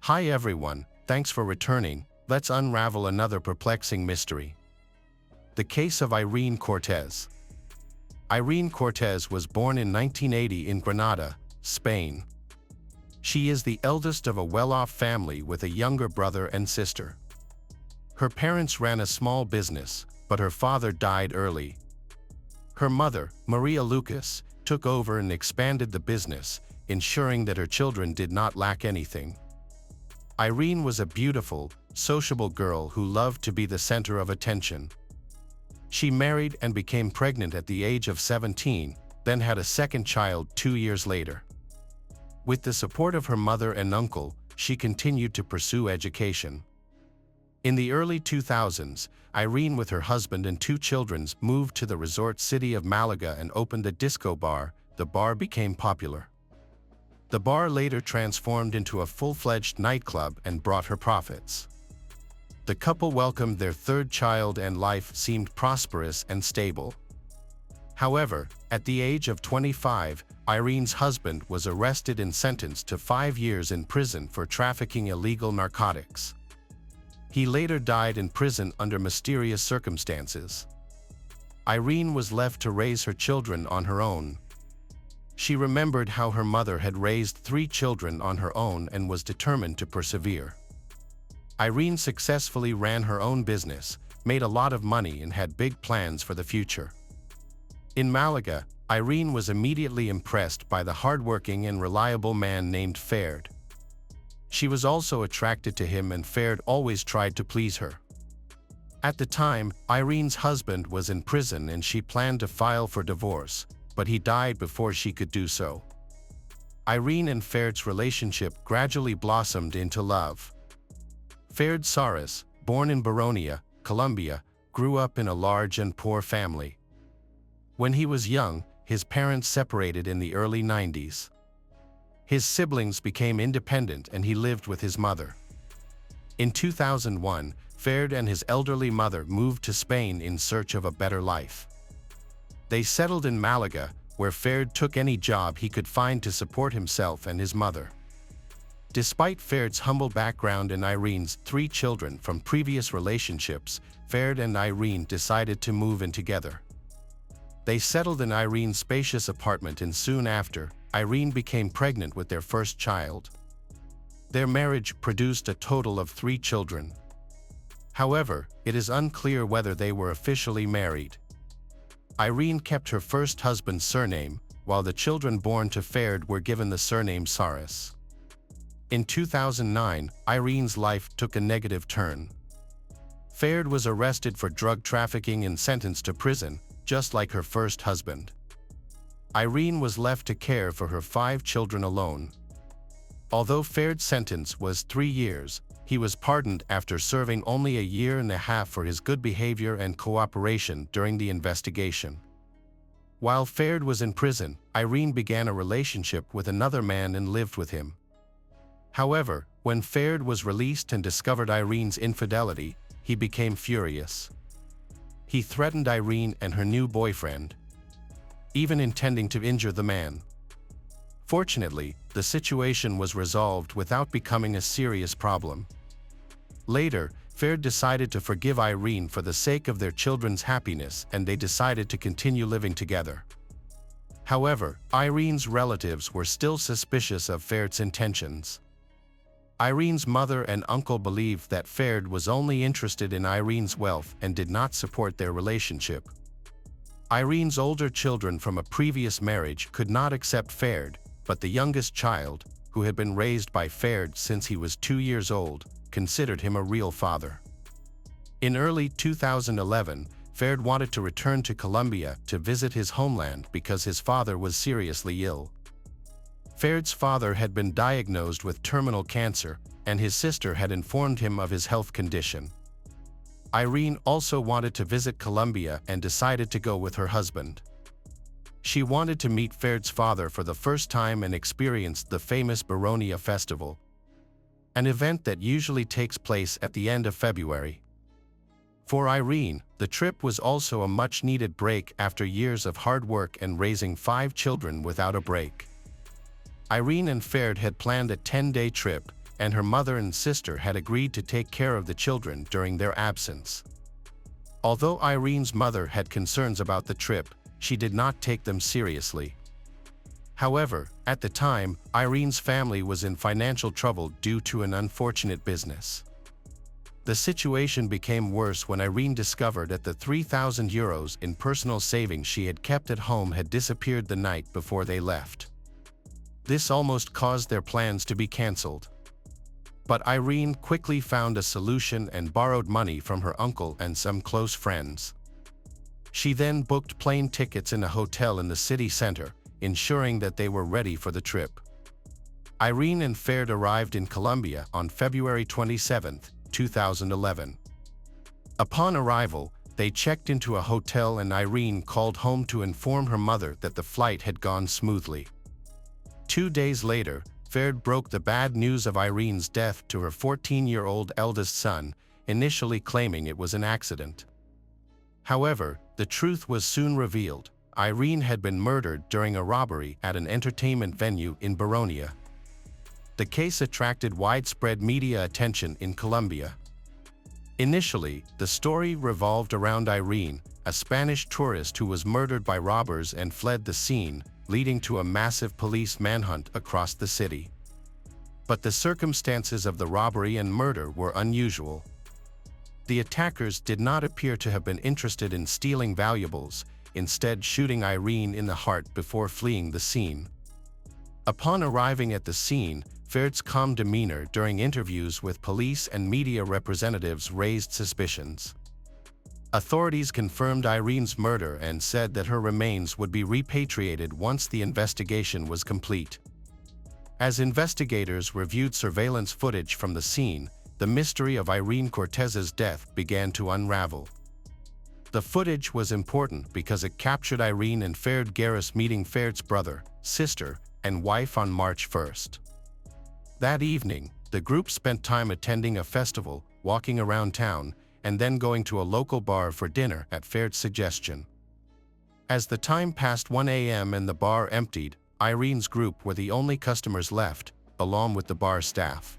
Hi everyone, thanks for returning. Let's unravel another perplexing mystery. The case of Irene Cortez. Irene Cortez was born in 1980 in Granada, Spain. She is the eldest of a well-off family with a younger brother and sister. Her parents ran a small business, but her father died early. Her mother, Maria Lucas, took over and expanded the business, ensuring that her children did not lack anything. Irene was a beautiful, sociable girl who loved to be the center of attention. She married and became pregnant at the age of 17, then had a second child 2 years later. With the support of her mother and uncle, she continued to pursue education. In the early 2000s, Irene with her husband and 2 children moved to the resort city of Malaga and opened a disco bar. The bar became popular. The bar later transformed into a full-fledged nightclub and brought her profits. The couple welcomed their 3rd child and life seemed prosperous and stable. However, at the age of 25, Irene's husband was arrested and sentenced to 5 years in prison for trafficking illegal narcotics. He later died in prison under mysterious circumstances. Irene was left to raise her children on her own. She remembered how her mother had raised 3 children on her own and was determined to persevere. Irene successfully ran her own business, made a lot of money and had big plans for the future. In Malaga, Irene was immediately impressed by the hardworking and reliable man named Fared. She was also attracted to him and Fared always tried to please her. At the time, Irene's husband was in prison and she planned to file for divorce, but he died before she could do so. Irene and Fared's relationship gradually blossomed into love. Fared Hsarus, born in Baronia, Colombia, grew up in a large and poor family. When he was young, his parents separated in the early 90s. His siblings became independent and he lived with his mother. In 2001, Fared and his elderly mother moved to Spain in search of a better life. They settled in Malaga, where Fared took any job he could find to support himself and his mother. Despite Fared's humble background and Irene's 3 children from previous relationships, Fared and Irene decided to move in together. They settled in Irene's spacious apartment and soon after, Irene became pregnant with their first child. Their marriage produced a total of 3 children. However, it is unclear whether they were officially married. Irene kept her first husband's surname, while the children born to Fared were given the surname Hsarus. In 2009, Irene's life took a negative turn. Fared was arrested for drug trafficking and sentenced to prison, just like her first husband. Irene was left to care for her 5 children alone. Although Fared's sentence was 3 years, he was pardoned after serving only a year and a half for his good behavior and cooperation during the investigation. While Fared was in prison, Irene began a relationship with another man and lived with him. However, when Fared was released and discovered Irene's infidelity, he became furious. He threatened Irene and her new boyfriend, even intending to injure the man. Fortunately, the situation was resolved without becoming a serious problem. Later, Fared decided to forgive Irene for the sake of their children's happiness and they decided to continue living together. However, Irene's relatives were still suspicious of Fared's intentions. Irene's mother and uncle believed that Fared was only interested in Irene's wealth and did not support their relationship. Irene's older children from a previous marriage could not accept Fared, but the youngest child, who had been raised by Fared since he was 2 years old, considered him a real father. In early 2011, Fared wanted to return to Colombia to visit his homeland because his father was seriously ill. Fared's father had been diagnosed with terminal cancer, and his sister had informed him of his health condition. Irene also wanted to visit Colombia and decided to go with her husband. She wanted to meet Fared's father for the first time and experienced the famous Baronia festival, an event that usually takes place at the end of February. For Irene, the trip was also a much-needed break after years of hard work and raising 5 children without a break. Irene and Fared had planned a 10-day trip, and her mother and sister had agreed to take care of the children during their absence. Although Irene's mother had concerns about the trip, she did not take them seriously. However, at the time, Irene's family was in financial trouble due to an unfortunate business. The situation became worse when Irene discovered that the €3,000 in personal savings she had kept at home had disappeared the night before they left. This almost caused their plans to be cancelled. But Irene quickly found a solution and borrowed money from her uncle and some close friends. She then booked plane tickets in a hotel in the city center, ensuring that they were ready for the trip. Irene and Fared arrived in Colombia on February 27, 2011. Upon arrival, they checked into a hotel and Irene called home to inform her mother that the flight had gone smoothly. 2 days later, Fared broke the bad news of Irene's death to her 14-year-old eldest son, initially claiming it was an accident. However, the truth was soon revealed. Irene had been murdered during a robbery at an entertainment venue in Baronia. The case attracted widespread media attention in Colombia. Initially, the story revolved around Irene, a Spanish tourist who was murdered by robbers and fled the scene, leading to a massive police manhunt across the city. But the circumstances of the robbery and murder were unusual. The attackers did not appear to have been interested in stealing valuables, instead shooting Irene in the heart before fleeing the scene. Upon arriving at the scene, Fared's calm demeanor during interviews with police and media representatives raised suspicions. Authorities confirmed Irene's murder and said that her remains would be repatriated once the investigation was complete. As investigators reviewed surveillance footage from the scene, the mystery of Irene Cortez's death began to unravel. The footage was important because it captured Irene and Fared Hsarus meeting Fared's brother, sister, and wife on March 1st. That evening, the group spent time attending a festival, walking around town, and then going to a local bar for dinner at Fared's suggestion. As the time passed 1 a.m. and the bar emptied, Irene's group were the only customers left, along with the bar staff.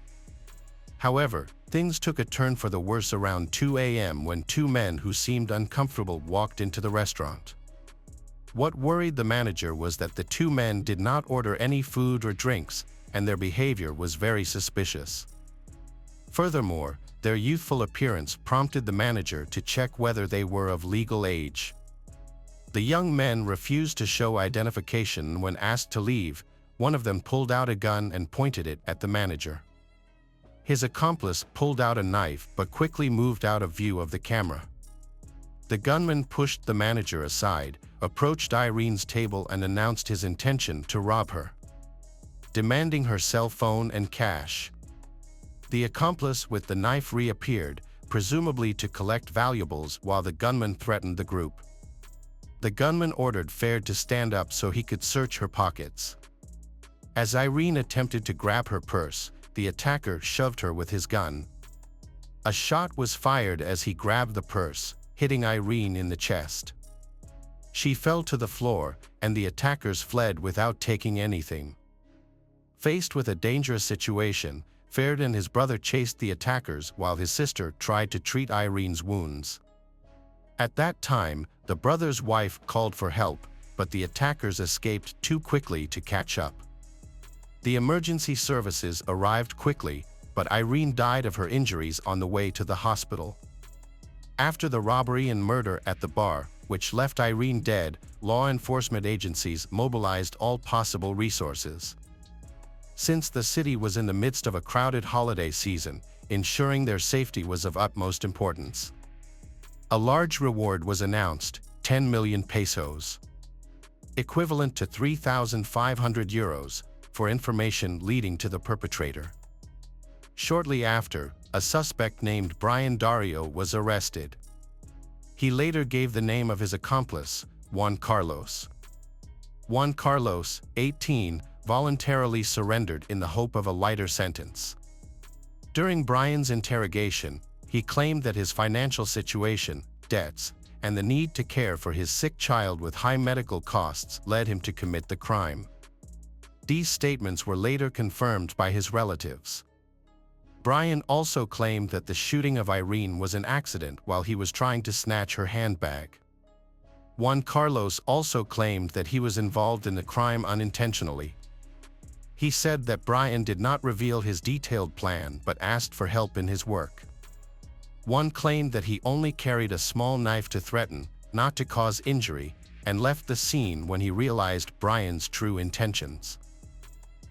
However, things took a turn for the worse around 2 a.m. when two men who seemed uncomfortable walked into the restaurant. What worried the manager was that the two men did not order any food or drinks, and their behavior was very suspicious. Furthermore, their youthful appearance prompted the manager to check whether they were of legal age. The young men refused to show identification when asked to leave. One of them pulled out a gun and pointed it at the manager. His accomplice pulled out a knife but quickly moved out of view of the camera. The gunman pushed the manager aside, approached Irene's table and announced his intention to rob her, demanding her cell phone and cash. The accomplice with the knife reappeared, presumably to collect valuables while the gunman threatened the group. The gunman ordered Fared to stand up so he could search her pockets. As Irene attempted to grab her purse, the attacker shoved her with his gun. A shot was fired as he grabbed the purse, hitting Irene in the chest. She fell to the floor, and the attackers fled without taking anything. Faced with a dangerous situation, Fared and his brother chased the attackers while his sister tried to treat Irene's wounds. At that time, the brother's wife called for help, but the attackers escaped too quickly to catch up. The emergency services arrived quickly, but Irene died of her injuries on the way to the hospital. After the robbery and murder at the bar, which left Irene dead, law enforcement agencies mobilized all possible resources. Since the city was in the midst of a crowded holiday season, ensuring their safety was of utmost importance. A large reward was announced, 10 million pesos, equivalent to €3,500, for information leading to the perpetrator. Shortly after, a suspect named Brian Dario was arrested. He later gave the name of his accomplice, Juan Carlos. Juan Carlos, 18, voluntarily surrendered in the hope of a lighter sentence. During Brian's interrogation, he claimed that his financial situation, debts, and the need to care for his sick child with high medical costs led him to commit the crime. These statements were later confirmed by his relatives. Brian also claimed that the shooting of Irene was an accident while he was trying to snatch her handbag. Juan Carlos also claimed that he was involved in the crime unintentionally. He said that Brian did not reveal his detailed plan but asked for help in his work. One claimed that he only carried a small knife to threaten, not to cause injury, and left the scene when he realized Brian's true intentions.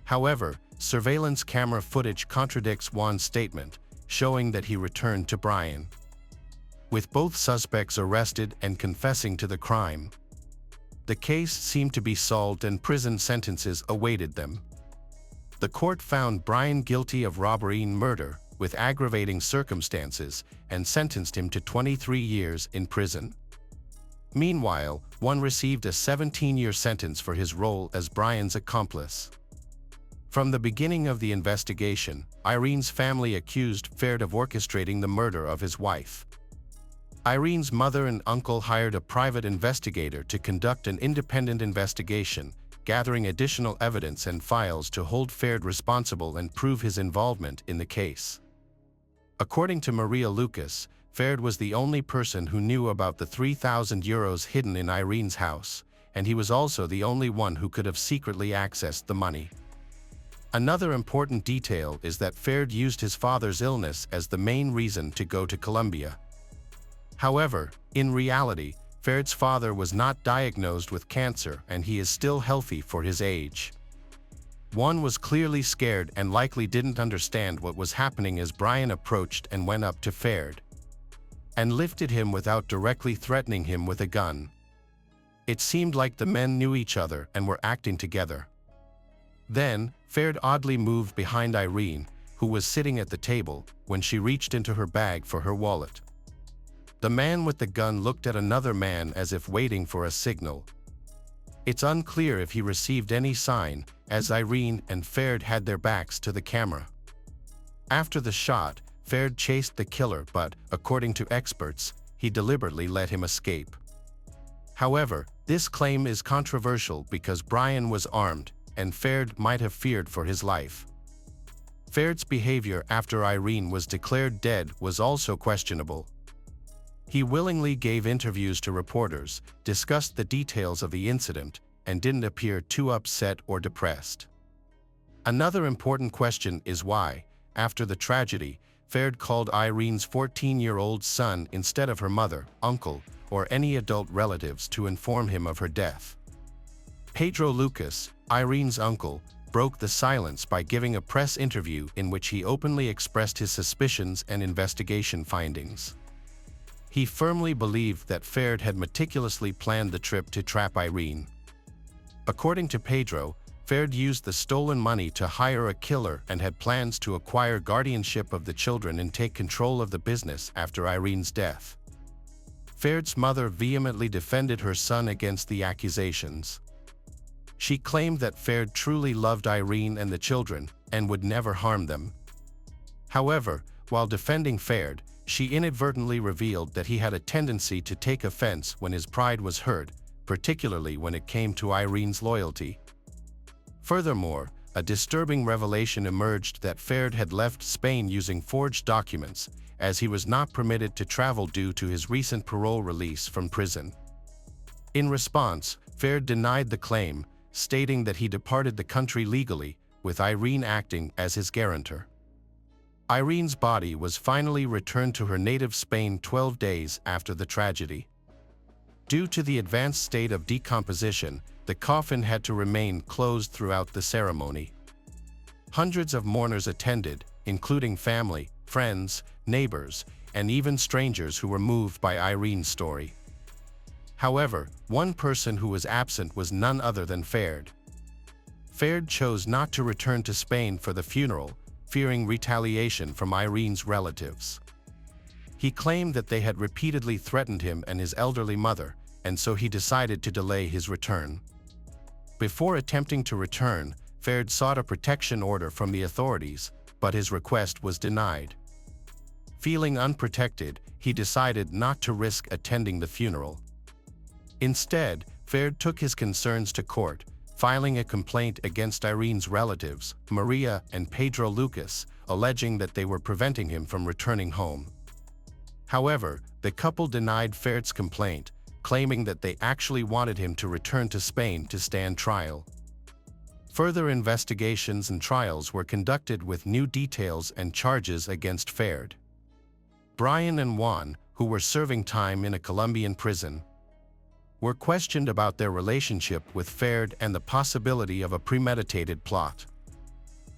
However, surveillance camera footage contradicts Juan's statement, showing that he returned to Brian. With both suspects arrested and confessing to the crime, the case seemed to be solved and prison sentences awaited them. The court found Brian guilty of robbery and murder with aggravating circumstances and sentenced him to 23 years in prison. Meanwhile, Juan received a 17-year sentence for his role as Brian's accomplice. From the beginning of the investigation, Irene's family accused Fared of orchestrating the murder of his wife. Irene's mother and uncle hired a private investigator to conduct an independent investigation, gathering additional evidence and files to hold Fared responsible and prove his involvement in the case. According to Maria Lucas, Fared was the only person who knew about the €3,000 hidden in Irene's house, and he was also the only one who could have secretly accessed the money. Another important detail is that Fared used his father's illness as the main reason to go to Colombia. However, in reality, Fared's father was not diagnosed with cancer and he is still healthy for his age. Juan was clearly scared and likely didn't understand what was happening as Brian approached and went up to Fared and lifted him without directly threatening him with a gun. It seemed like the men knew each other and were acting together. Then, Fared oddly moved behind Irene, who was sitting at the table, when she reached into her bag for her wallet. The man with the gun looked at another man as if waiting for a signal. It's unclear if he received any sign, as Irene and Fared had their backs to the camera. After the shot, Fared chased the killer but, according to experts, he deliberately let him escape. However, this claim is controversial because Brian was armed, and Fared might have feared for his life. Fared's behavior after Irene was declared dead was also questionable. He willingly gave interviews to reporters, discussed the details of the incident, and didn't appear too upset or depressed. Another important question is why, after the tragedy, Fared called Irene's 14-year-old son instead of her mother, uncle, or any adult relatives to inform him of her death. Pedro Lucas, Irene's uncle, broke the silence by giving a press interview in which he openly expressed his suspicions and investigation findings. He firmly believed that Fared had meticulously planned the trip to trap Irene. According to Pedro, Fared used the stolen money to hire a killer and had plans to acquire guardianship of the children and take control of the business after Irene's death. Fared's mother vehemently defended her son against the accusations. She claimed that Fared truly loved Irene and the children and would never harm them. However, while defending Fared, she inadvertently revealed that he had a tendency to take offense when his pride was hurt, particularly when it came to Irene's loyalty. Furthermore, a disturbing revelation emerged that Fared had left Spain using forged documents, as he was not permitted to travel due to his recent parole release from prison. In response, Fared denied the claim, stating that he departed the country legally, with Irene acting as his guarantor. Irene's body was finally returned to her native Spain 12 days after the tragedy. Due to the advanced state of decomposition, the coffin had to remain closed throughout the ceremony. Hundreds of mourners attended, including family, friends, neighbors, and even strangers who were moved by Irene's story. However, one person who was absent was none other than Fared. Fared chose not to return to Spain for the funeral, fearing retaliation from Irene's relatives. He claimed that they had repeatedly threatened him and his elderly mother, and so he decided to delay his return. Before attempting to return, Fared sought a protection order from the authorities, but his request was denied. Feeling unprotected, he decided not to risk attending the funeral. Instead, Fared took his concerns to court, filing a complaint against Irene's relatives, Maria and Pedro Lucas, alleging that they were preventing him from returning home. However, the couple denied Fared's complaint, claiming that they actually wanted him to return to Spain to stand trial. Further investigations and trials were conducted with new details and charges against Fared. Brian and Juan, who were serving time in a Colombian prison, were questioned about their relationship with Fared and the possibility of a premeditated plot.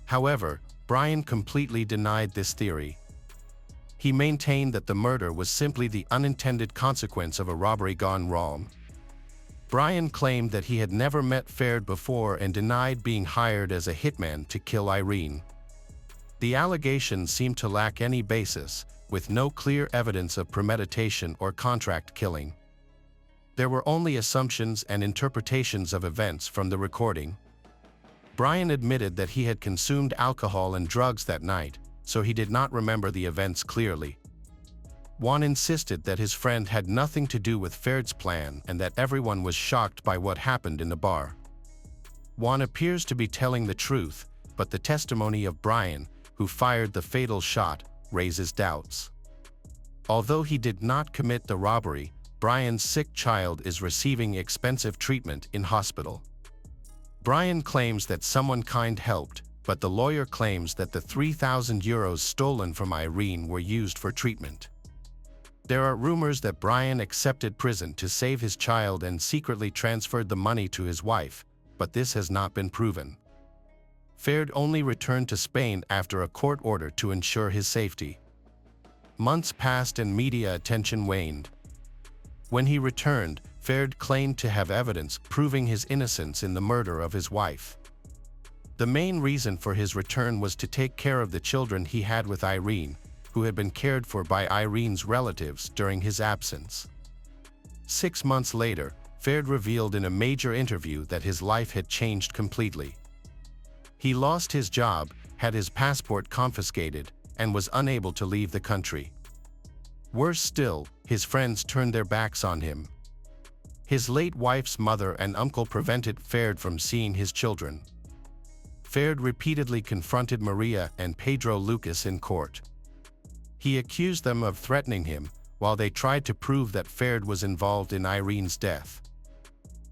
However, Brian completely denied this theory. He maintained that the murder was simply the unintended consequence of a robbery gone wrong. Brian claimed that he had never met Fared before and denied being hired as a hitman to kill Irene. The allegations seemed to lack any basis, with no clear evidence of premeditation or contract killing. There were only assumptions and interpretations of events from the recording. Brian admitted that he had consumed alcohol and drugs that night, so he did not remember the events clearly. Juan insisted that his friend had nothing to do with Fared's plan and that everyone was shocked by what happened in the bar. Juan appears to be telling the truth, but the testimony of Brian, who fired the fatal shot, raises doubts. Although he did not commit the robbery, Brian's sick child is receiving expensive treatment in hospital. Brian claims that someone kind helped, but the lawyer claims that the €3,000 stolen from Irene were used for treatment. There are rumors that Brian accepted prison to save his child and secretly transferred the money to his wife, but this has not been proven. Fared only returned to Spain after a court order to ensure his safety. Months passed and media attention waned. When he returned, Fared claimed to have evidence proving his innocence in the murder of his wife. The main reason for his return was to take care of the children he had with Irene, who had been cared for by Irene's relatives during his absence. 6 months later, Fared revealed in a major interview that his life had changed completely. He lost his job, had his passport confiscated, and was unable to leave the country. Worse still, his friends turned their backs on him. His late wife's mother and uncle prevented Fared from seeing his children. Fared repeatedly confronted Maria and Pedro Lucas in court. He accused them of threatening him, while they tried to prove that Fared was involved in Irene's death.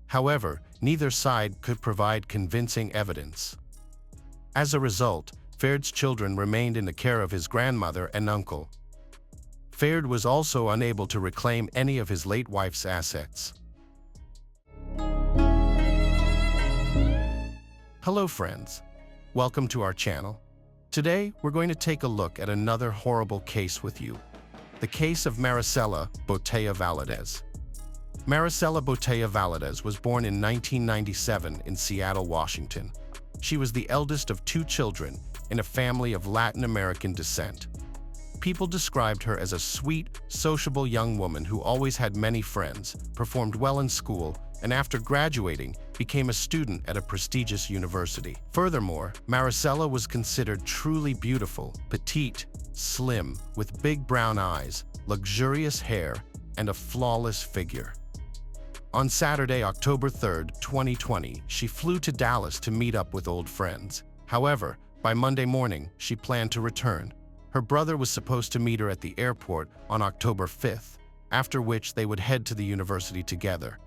However, neither side could provide convincing evidence. As a result, Fared's children remained in the care of his grandmother and uncle. Fared was also unable to reclaim any of his late wife's assets. Hello friends, welcome to our channel. Today we're going to take a look at another horrible case with you, the case of Maricela Botella Valadez. Maricela Botella Valadez was born in 1997 in Seattle, Washington. She was the eldest of 2 children in a family of Latin American descent. People described her as a sweet, sociable young woman who always had many friends, performed well in school, and after graduating, became a student at a prestigious university. Furthermore, Maricela was considered truly beautiful, petite, slim, with big brown eyes, luxurious hair, and a flawless figure. On Saturday, October 3, 2020, she flew to Dallas to meet up with old friends. However, by Monday morning, she planned to return. Her brother was supposed to meet her at the airport on October 5th, after which they would head to the university together.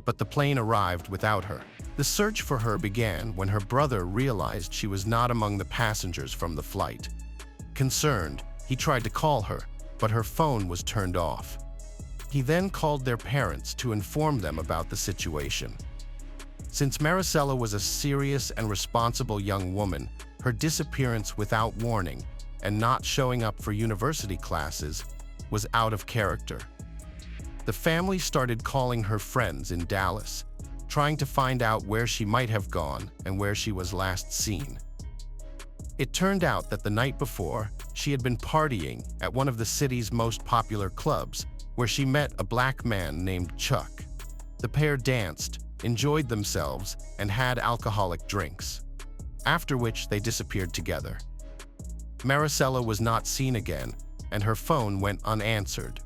But the plane arrived without her. The search for her began when her brother realized she was not among the passengers from the flight. Concerned, he tried to call her, but her phone was turned off. He then called their parents to inform them about the situation. Since Maricela was a serious and responsible young woman, her disappearance without warning and not showing up for university classes was out of character. The family started calling her friends in Dallas, trying to find out where she might have gone and where she was last seen. It turned out that the night before, she had been partying at one of the city's most popular clubs, where she met a black man named Chuck. The pair danced, enjoyed themselves, and had alcoholic drinks, after which they disappeared together. Maricela was not seen again, and her phone went unanswered.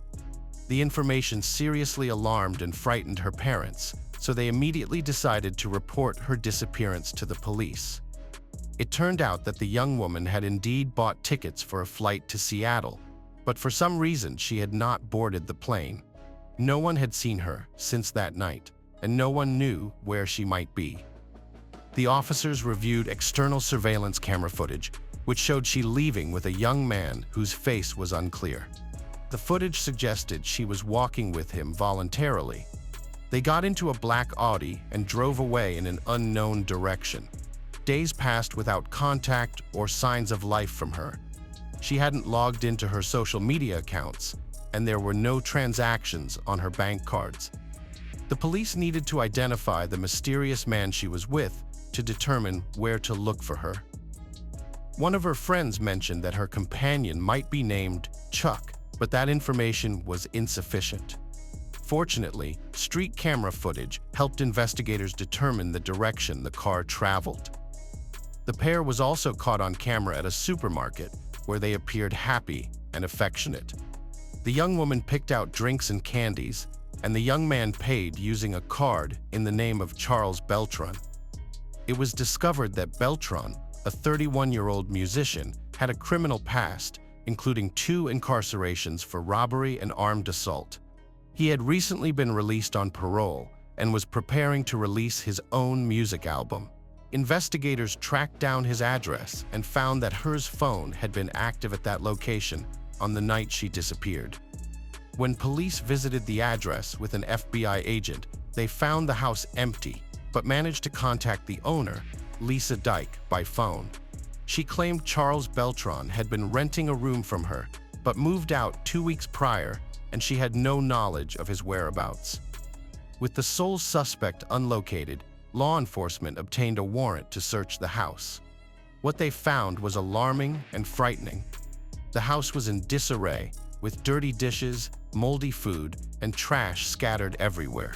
The information seriously alarmed and frightened her parents, so they immediately decided to report her disappearance to the police. It turned out that the young woman had indeed bought tickets for a flight to Seattle, but for some reason she had not boarded the plane. No one had seen her since that night, and no one knew where she might be. The officers reviewed external surveillance camera footage, which showed she leaving with a young man whose face was unclear. The footage suggested she was walking with him voluntarily. They got into a black Audi and drove away in an unknown direction. Days passed without contact or signs of life from her. She hadn't logged into her social media accounts, and there were no transactions on her bank cards. The police needed to identify the mysterious man she was with to determine where to look for her. One of her friends mentioned that her companion might be named Chuck, but that information was insufficient. Fortunately, street camera footage helped investigators determine the direction the car traveled. The pair was also caught on camera at a supermarket, where they appeared happy and affectionate. The young woman picked out drinks and candies, and the young man paid using a card in the name of Charles Beltran. It was discovered that Beltran, a 31-year-old musician, had a criminal past, including 2 incarcerations for robbery and armed assault. He had recently been released on parole and was preparing to release his own music album. Investigators tracked down his address and found that her phone had been active at that location on the night she disappeared. When police visited the address with an FBI agent, they found the house empty, but managed to contact the owner, Lisa Dyke, by phone. She claimed Charles Beltran had been renting a room from her, but moved out 2 weeks prior, and she had no knowledge of his whereabouts. With the sole suspect unlocated, law enforcement obtained a warrant to search the house. What they found was alarming and frightening. The house was in disarray, with dirty dishes, moldy food, and trash scattered everywhere.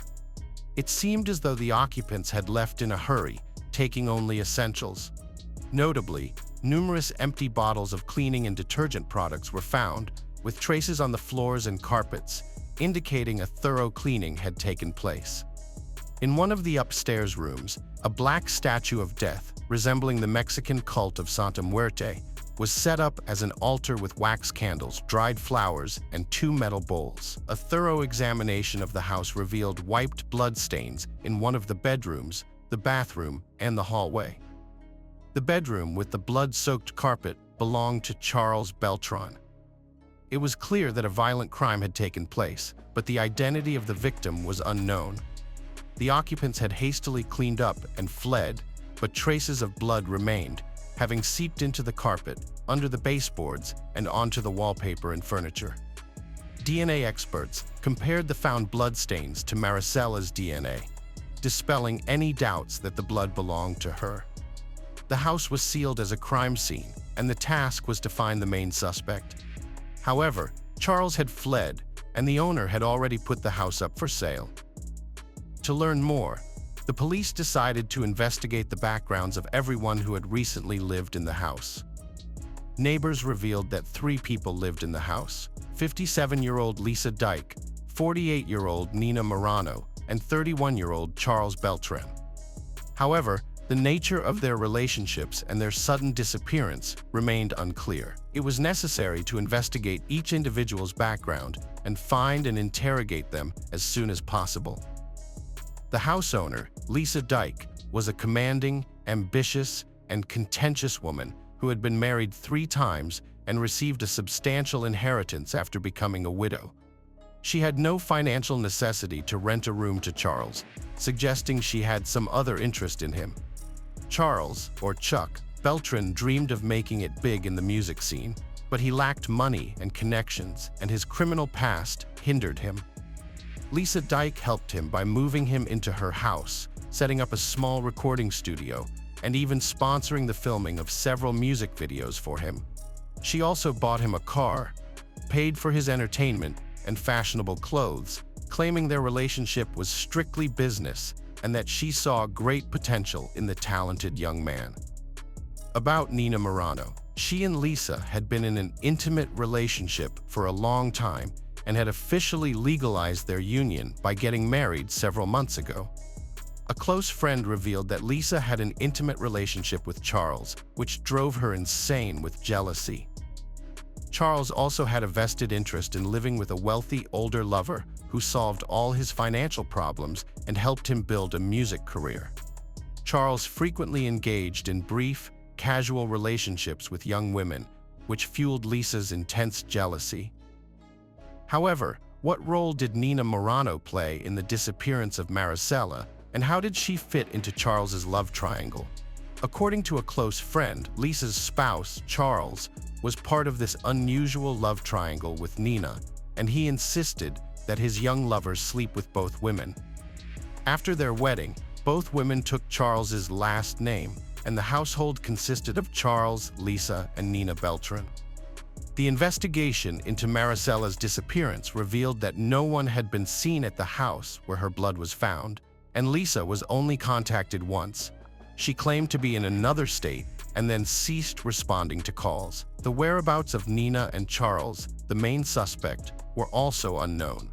It seemed as though the occupants had left in a hurry, taking only essentials. Notably, numerous empty bottles of cleaning and detergent products were found, with traces on the floors and carpets, indicating a thorough cleaning had taken place. In one of the upstairs rooms, a black statue of death, resembling the Mexican cult of Santa Muerte, was set up as an altar with wax candles, dried flowers, and 2 metal bowls. A thorough examination of the house revealed wiped blood stains in one of the bedrooms, the bathroom, and the hallway. The bedroom with the blood-soaked carpet belonged to Charles Beltran. It was clear that a violent crime had taken place, but the identity of the victim was unknown. The occupants had hastily cleaned up and fled, but traces of blood remained, having seeped into the carpet, under the baseboards, and onto the wallpaper and furniture. DNA experts compared the found bloodstains to Maricella's DNA, dispelling any doubts that the blood belonged to her. The house was sealed as a crime scene, and the task was to find the main suspect. However, Charles had fled, and the owner had already put the house up for sale. To learn more, the police decided to investigate the backgrounds of everyone who had recently lived in the house. Neighbors revealed that 3 people lived in the house: 57-year-old Lisa Dyke, 48-year-old Nina Morano, and 31-year-old Charles Beltran. However, the nature of their relationships and their sudden disappearance remained unclear. It was necessary to investigate each individual's background and find and interrogate them as soon as possible. The house owner, Lisa Dyke, was a commanding, ambitious, and contentious woman who had been married 3 times and received a substantial inheritance after becoming a widow. She had no financial necessity to rent a room to Charles, suggesting she had some other interest in him. Charles, or Chuck, Beltran dreamed of making it big in the music scene, but he lacked money and connections, and his criminal past hindered him. Lisa Dyke helped him by moving him into her house, setting up a small recording studio, and even sponsoring the filming of several music videos for him. She also bought him a car, paid for his entertainment, and fashionable clothes, claiming their relationship was strictly business and that she saw great potential in the talented young man. About Nina Morano, she and Lisa had been in an intimate relationship for a long time and had officially legalized their union by getting married several months ago. A close friend revealed that Lisa had an intimate relationship with Charles, which drove her insane with jealousy. Charles also had a vested interest in living with a wealthy, older lover who solved all his financial problems and helped him build a music career. Charles frequently engaged in brief, casual relationships with young women, which fueled Lisa's intense jealousy. However, what role did Nina Morano play in the disappearance of Maricela, and how did she fit into Charles's love triangle? According to a close friend, Lisa's spouse, Charles, was part of this unusual love triangle with Nina, and he insisted that his young lovers sleep with both women. After their wedding, both women took Charles's last name, and the household consisted of Charles, Lisa, and Nina Beltran. The investigation into Maricela's disappearance revealed that no one had been seen at the house where her blood was found, and Lisa was only contacted once. She claimed to be in another state and then ceased responding to calls. The whereabouts of Nina and Charles, the main suspect, were also unknown.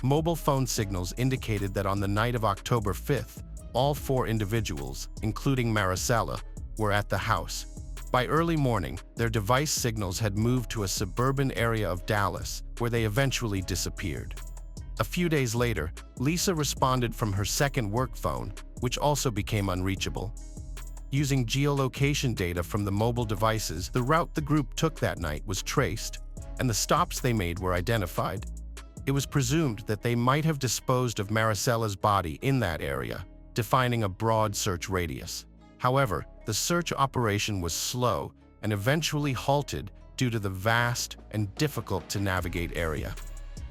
Mobile phone signals indicated that on the night of October 5th, all four individuals, including Maricela, were at the house. By early morning, their device signals had moved to a suburban area of Dallas, where they eventually disappeared. A few days later, Lisa responded from her second work phone, which also became unreachable. Using geolocation data from the mobile devices, the route the group took that night was traced, and the stops they made were identified. It was presumed that they might have disposed of Maricela's body in that area, defining a broad search radius. However, the search operation was slow and eventually halted due to the vast and difficult-to-navigate area.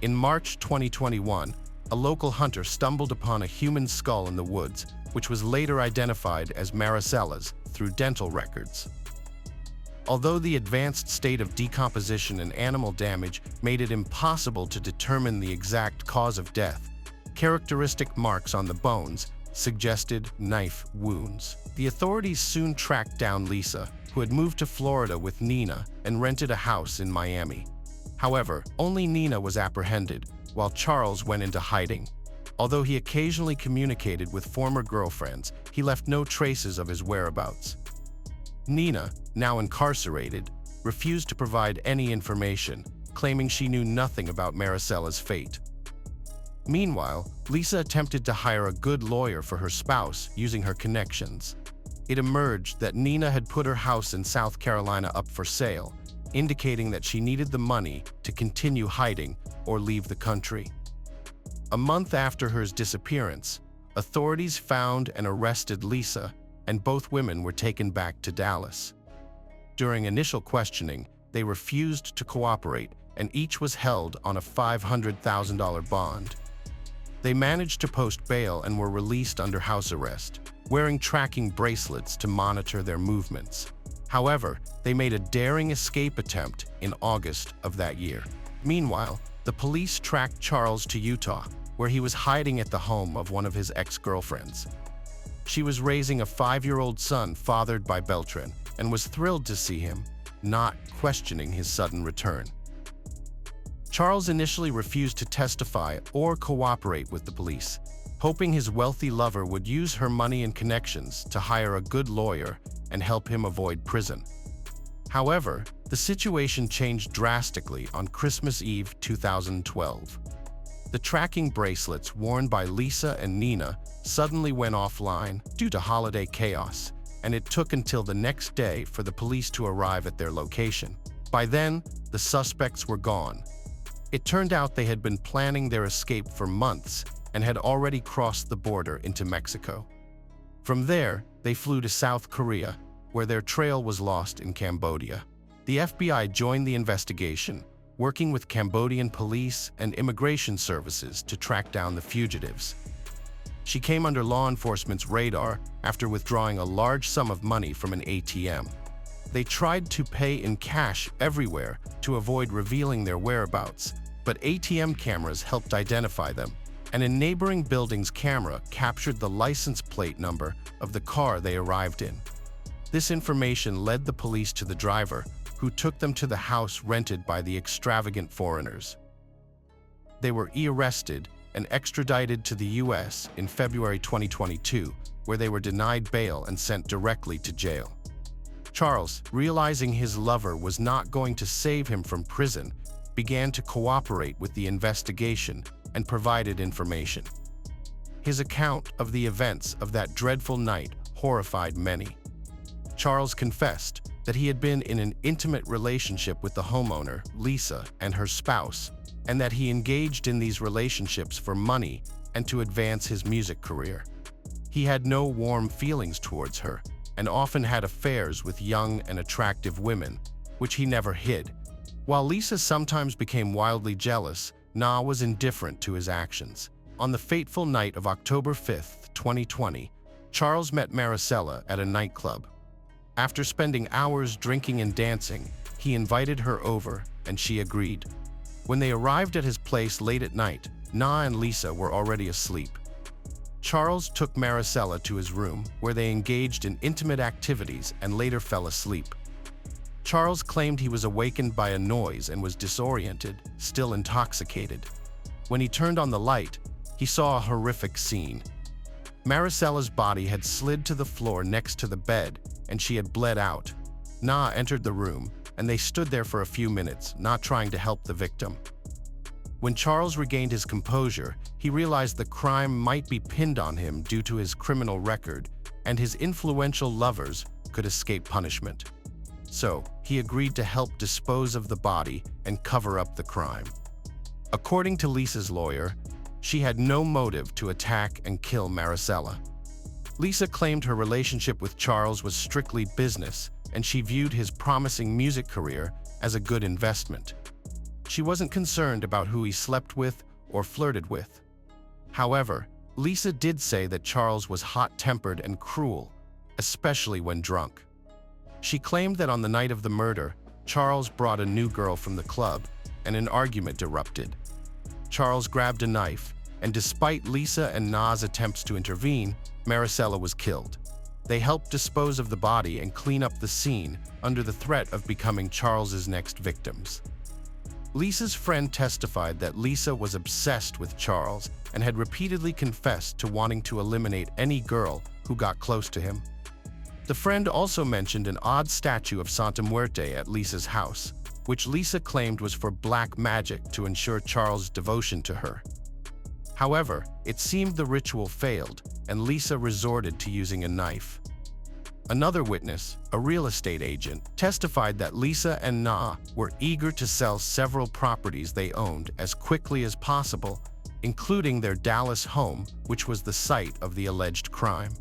In March 2021, a local hunter stumbled upon a human skull in the woods, which was later identified as Maricela's through dental records. Although the advanced state of decomposition and animal damage made it impossible to determine the exact cause of death, characteristic marks on the bones suggested knife wounds. The authorities soon tracked down Lisa, who had moved to Florida with Nina and rented a house in Miami. However, only Nina was apprehended, while Charles went into hiding. Although he occasionally communicated with former girlfriends, he left no traces of his whereabouts. Nina, now incarcerated, refused to provide any information, claiming she knew nothing about Maricela's fate. Meanwhile, Lisa attempted to hire a good lawyer for her spouse using her connections. It emerged that Nina had put her house in South Carolina up for sale, indicating that she needed the money to continue hiding or leave the country. A month after her disappearance, authorities found and arrested Lisa, and both women were taken back to Dallas. During initial questioning, they refused to cooperate, and each was held on a $500,000 bond. They managed to post bail and were released under house arrest, wearing tracking bracelets to monitor their movements. However, they made a daring escape attempt in August of that year. Meanwhile, the police tracked Charles to Utah, where he was hiding at the home of one of his ex-girlfriends. She was raising a 5-year-old son fathered by Beltran and was thrilled to see him, not questioning his sudden return. Charles initially refused to testify or cooperate with the police, hoping his wealthy lover would use her money and connections to hire a good lawyer and help him avoid prison. However, the situation changed drastically on Christmas Eve 2012. The tracking bracelets worn by Lisa and Nina suddenly went offline due to holiday chaos, and it took until the next day for the police to arrive at their location. By then, the suspects were gone. It turned out they had been planning their escape for months and had already crossed the border into Mexico. From there, they flew to South Korea, where their trail was lost in Cambodia. The FBI joined the investigation, working with Cambodian police and immigration services to track down the fugitives. She came under law enforcement's radar after withdrawing a large sum of money from an ATM. They tried to pay in cash everywhere to avoid revealing their whereabouts, but ATM cameras helped identify them, and a neighboring building's camera captured the license plate number of the car they arrived in. This information led the police to the driver, who took them to the house rented by the extravagant foreigners. They were arrested and extradited to the US in February 2022, where they were denied bail and sent directly to jail. Charles, realizing his lover was not going to save him from prison, began to cooperate with the investigation and provided information. His account of the events of that dreadful night horrified many. Charles confessed that he had been in an intimate relationship with the homeowner, Lisa, and her spouse, and that he engaged in these relationships for money and to advance his music career. He had no warm feelings towards her and often had affairs with young and attractive women, which he never hid. While Lisa sometimes became wildly jealous, Na was indifferent to his actions. On the fateful night of October 5, 2020, Charles met Maricela at a nightclub. After spending hours drinking and dancing, he invited her over, and she agreed. When they arrived at his place late at night, Na and Lisa were already asleep. Charles took Maricela to his room, where they engaged in intimate activities and later fell asleep. Charles claimed he was awakened by a noise and was disoriented, still intoxicated. When he turned on the light, he saw a horrific scene. Maricela's body had slid to the floor next to the bed, and she had bled out. Na entered the room, and they stood there for a few minutes, not trying to help the victim. When Charles regained his composure, he realized the crime might be pinned on him due to his criminal record, and his influential lovers could escape punishment. So, he agreed to help dispose of the body and cover up the crime. According to Lisa's lawyer, she had no motive to attack and kill Maricela. Lisa claimed her relationship with Charles was strictly business, and she viewed his promising music career as a good investment. She wasn't concerned about who he slept with or flirted with. However, Lisa did say that Charles was hot-tempered and cruel, especially when drunk. She claimed that on the night of the murder, Charles brought a new girl from the club, and an argument erupted. Charles grabbed a knife, and despite Lisa and Na's attempts to intervene, Maricela was killed. They helped dispose of the body and clean up the scene under the threat of becoming Charles's next victims. Lisa's friend testified that Lisa was obsessed with Charles and had repeatedly confessed to wanting to eliminate any girl who got close to him. The friend also mentioned an odd statue of Santa Muerte at Lisa's house, which Lisa claimed was for black magic to ensure Charles' devotion to her. However, it seemed the ritual failed, and Lisa resorted to using a knife. Another witness, a real estate agent, testified that Lisa and Na were eager to sell several properties they owned as quickly as possible, including their Dallas home, which was the site of the alleged crime.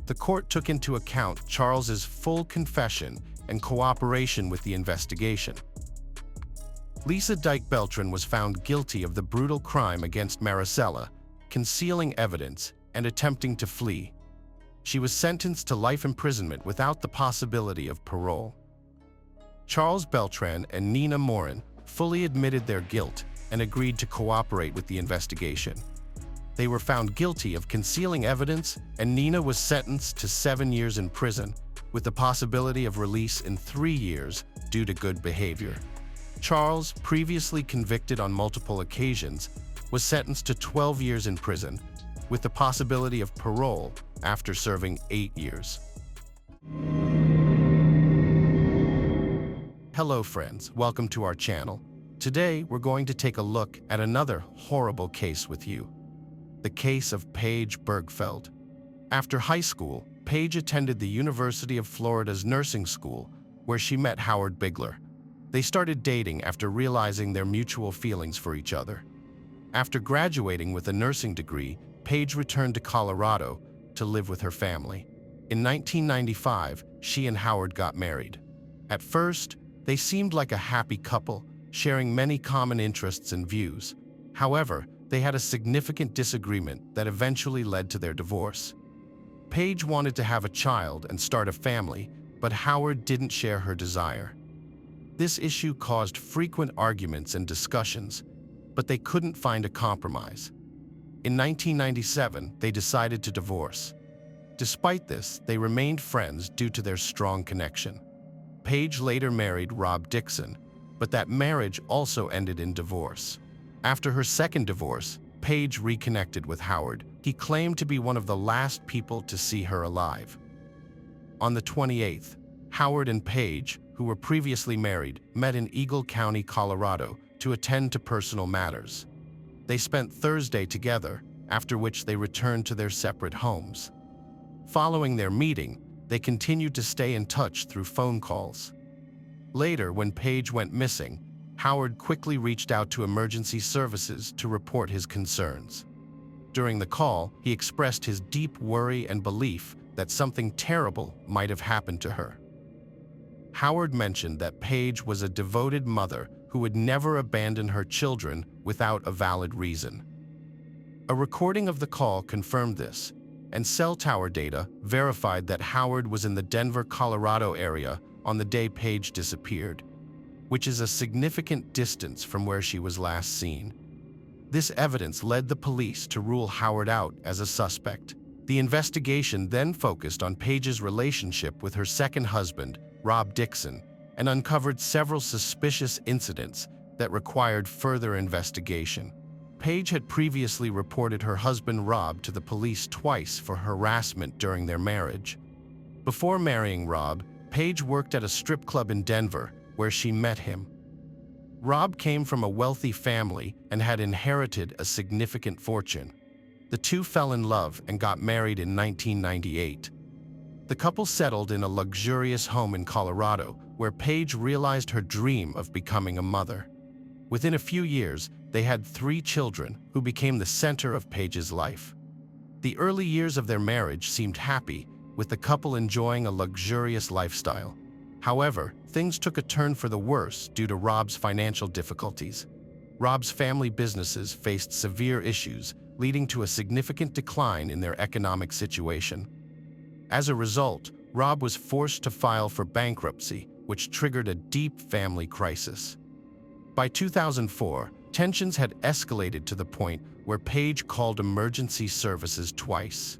The court took into account Charles's full confession and cooperation with the investigation. Lisa Dyke Beltran was found guilty of the brutal crime against Maricela, concealing evidence, and attempting to flee. She was sentenced to life imprisonment without the possibility of parole. Charles Beltran and Nina Morin fully admitted their guilt and agreed to cooperate with the investigation. They were found guilty of concealing evidence, and Nina was sentenced to 7 years in prison, with the possibility of release in 3 years due to good behavior. Charles, previously convicted on multiple occasions, was sentenced to 12 years in prison, with the possibility of parole after serving 8 years. Hello friends, welcome to our channel. Today we're going to take a look at another horrible case with you. The case of Paige Bergfeld. After high school, Paige attended the University of Florida's nursing school, where she met Howard Bigler. They started dating after realizing their mutual feelings for each other. After graduating with a nursing degree, Paige returned to Colorado to live with her family. In 1995, she and Howard got married. At first, they seemed like a happy couple, sharing many common interests and views. However, they had a significant disagreement that eventually led to their divorce. Paige wanted to have a child and start a family, but Howard didn't share her desire. This issue caused frequent arguments and discussions, but they couldn't find a compromise. In 1997, they decided to divorce. Despite this, they remained friends due to their strong connection. Paige later married Rob Dixon, but that marriage also ended in divorce. After her second divorce, Paige reconnected with Howard. He claimed to be one of the last people to see her alive. On the 28th, Howard and Paige, who were previously married, met in Eagle County, Colorado, to attend to personal matters. They spent Thursday together, after which they returned to their separate homes. Following their meeting, they continued to stay in touch through phone calls. Later, when Paige went missing, Howard quickly reached out to emergency services to report his concerns. During the call, he expressed his deep worry and belief that something terrible might have happened to her. Howard mentioned that Paige was a devoted mother who would never abandon her children without a valid reason. A recording of the call confirmed this, and cell tower data verified that Howard was in the Denver, Colorado area on the day Paige disappeared, which is a significant distance from where she was last seen. This evidence led the police to rule Howard out as a suspect. The investigation then focused on Paige's relationship with her second husband, Rob Dixon, and uncovered several suspicious incidents that required further investigation. Paige had previously reported her husband Rob to the police twice for harassment during their marriage. Before marrying Rob, Paige worked at a strip club in Denver, where she met him. Rob came from a wealthy family and had inherited a significant fortune. The two fell in love and got married in 1998. The couple settled in a luxurious home in Colorado, where Paige realized her dream of becoming a mother. Within a few years, they had 3 children who became the center of Paige's life. The early years of their marriage seemed happy, with the couple enjoying a luxurious lifestyle. However, things took a turn for the worse due to Rob's financial difficulties. Rob's family businesses faced severe issues, leading to a significant decline in their economic situation. As a result, Rob was forced to file for bankruptcy, which triggered a deep family crisis. By 2004, tensions had escalated to the point where Paige called emergency services twice.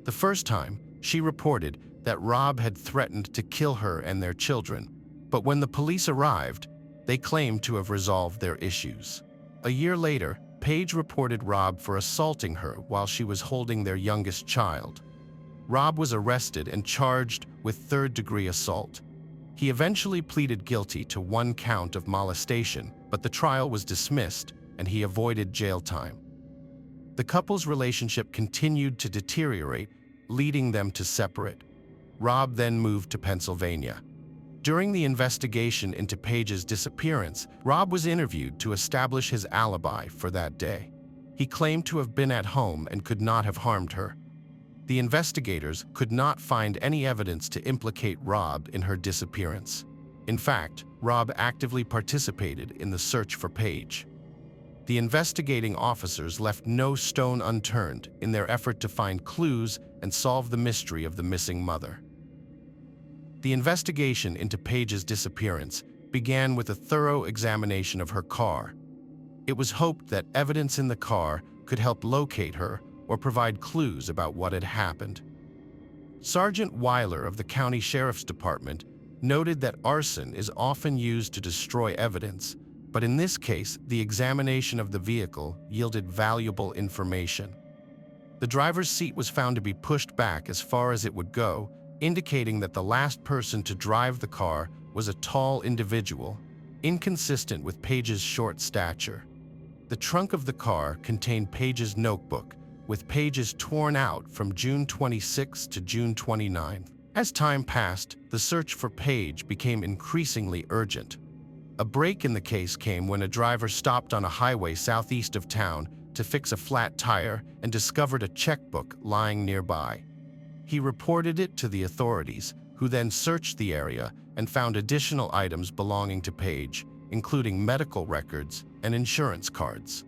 The first time, she reported that Rob had threatened to kill her and their children, but when the police arrived, they claimed to have resolved their issues. A year later, Paige reported Rob for assaulting her while she was holding their youngest child. Rob was arrested and charged with third-degree assault. He eventually pleaded guilty to 1 count of molestation, but the trial was dismissed and he avoided jail time. The couple's relationship continued to deteriorate, leading them to separate. Rob then moved to Pennsylvania. During the investigation into Paige's disappearance, Rob was interviewed to establish his alibi for that day. He claimed to have been at home and could not have harmed her. The investigators could not find any evidence to implicate Rob in her disappearance. In fact, Rob actively participated in the search for Paige. The investigating officers left no stone unturned in their effort to find clues and solve the mystery of the missing mother. The investigation into Paige's disappearance began with a thorough examination of her car. It was hoped that evidence in the car could help locate her or provide clues about what had happened. Sergeant Weiler of the County Sheriff's Department noted that arson is often used to destroy evidence, but in this case, the examination of the vehicle yielded valuable information. The driver's seat was found to be pushed back as far as it would go, indicating that the last person to drive the car was a tall individual, inconsistent with Paige's short stature. The trunk of the car contained Paige's notebook, with pages torn out from June 26 to June 29. As time passed, the search for Paige became increasingly urgent. A break in the case came when a driver stopped on a highway southeast of town to fix a flat tire and discovered a checkbook lying nearby. He reported it to the authorities, who then searched the area and found additional items belonging to Paige, including medical records and insurance cards.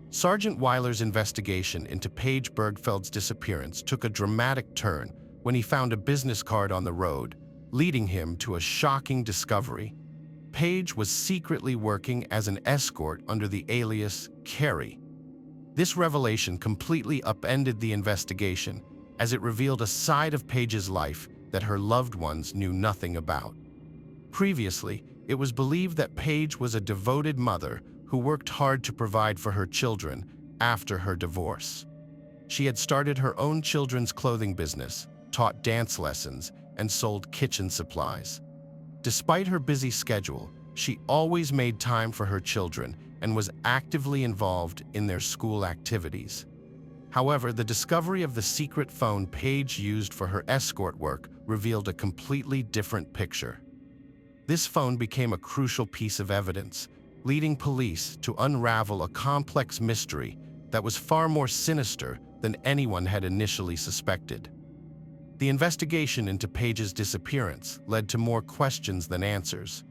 Sergeant Weiler's investigation into Paige Bergfeld's disappearance took a dramatic turn when he found a business card on the road, leading him to a shocking discovery. Paige was secretly working as an escort under the alias Carrie. This revelation completely upended the investigation, as it revealed a side of Paige's life that her loved ones knew nothing about. Previously, it was believed that Paige was a devoted mother who worked hard to provide for her children after her divorce. She had started her own children's clothing business, taught dance lessons, and sold kitchen supplies. Despite her busy schedule, she always made time for her children and was actively involved in their school activities. However, the discovery of the secret phone Paige used for her escort work revealed a completely different picture. This phone became a crucial piece of evidence, leading police to unravel a complex mystery that was far more sinister than anyone had initially suspected. The investigation into Paige's disappearance led to more questions than answers.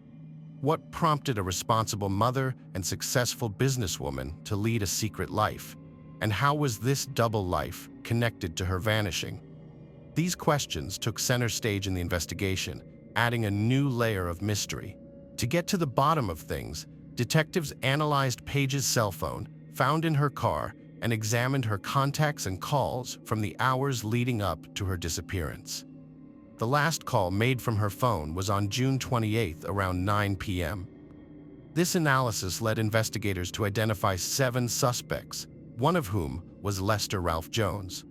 What prompted a responsible mother and successful businesswoman to lead a secret life? And how was this double life connected to her vanishing? These questions took center stage in the investigation, adding a new layer of mystery. To get to the bottom of things, detectives analyzed Paige's cell phone, found in her car, and examined her contacts and calls from the hours leading up to her disappearance. The last call made from her phone was on June 28th around 9 p.m. This analysis led investigators to identify 7 suspects, one of whom was Lester Ralph Jones.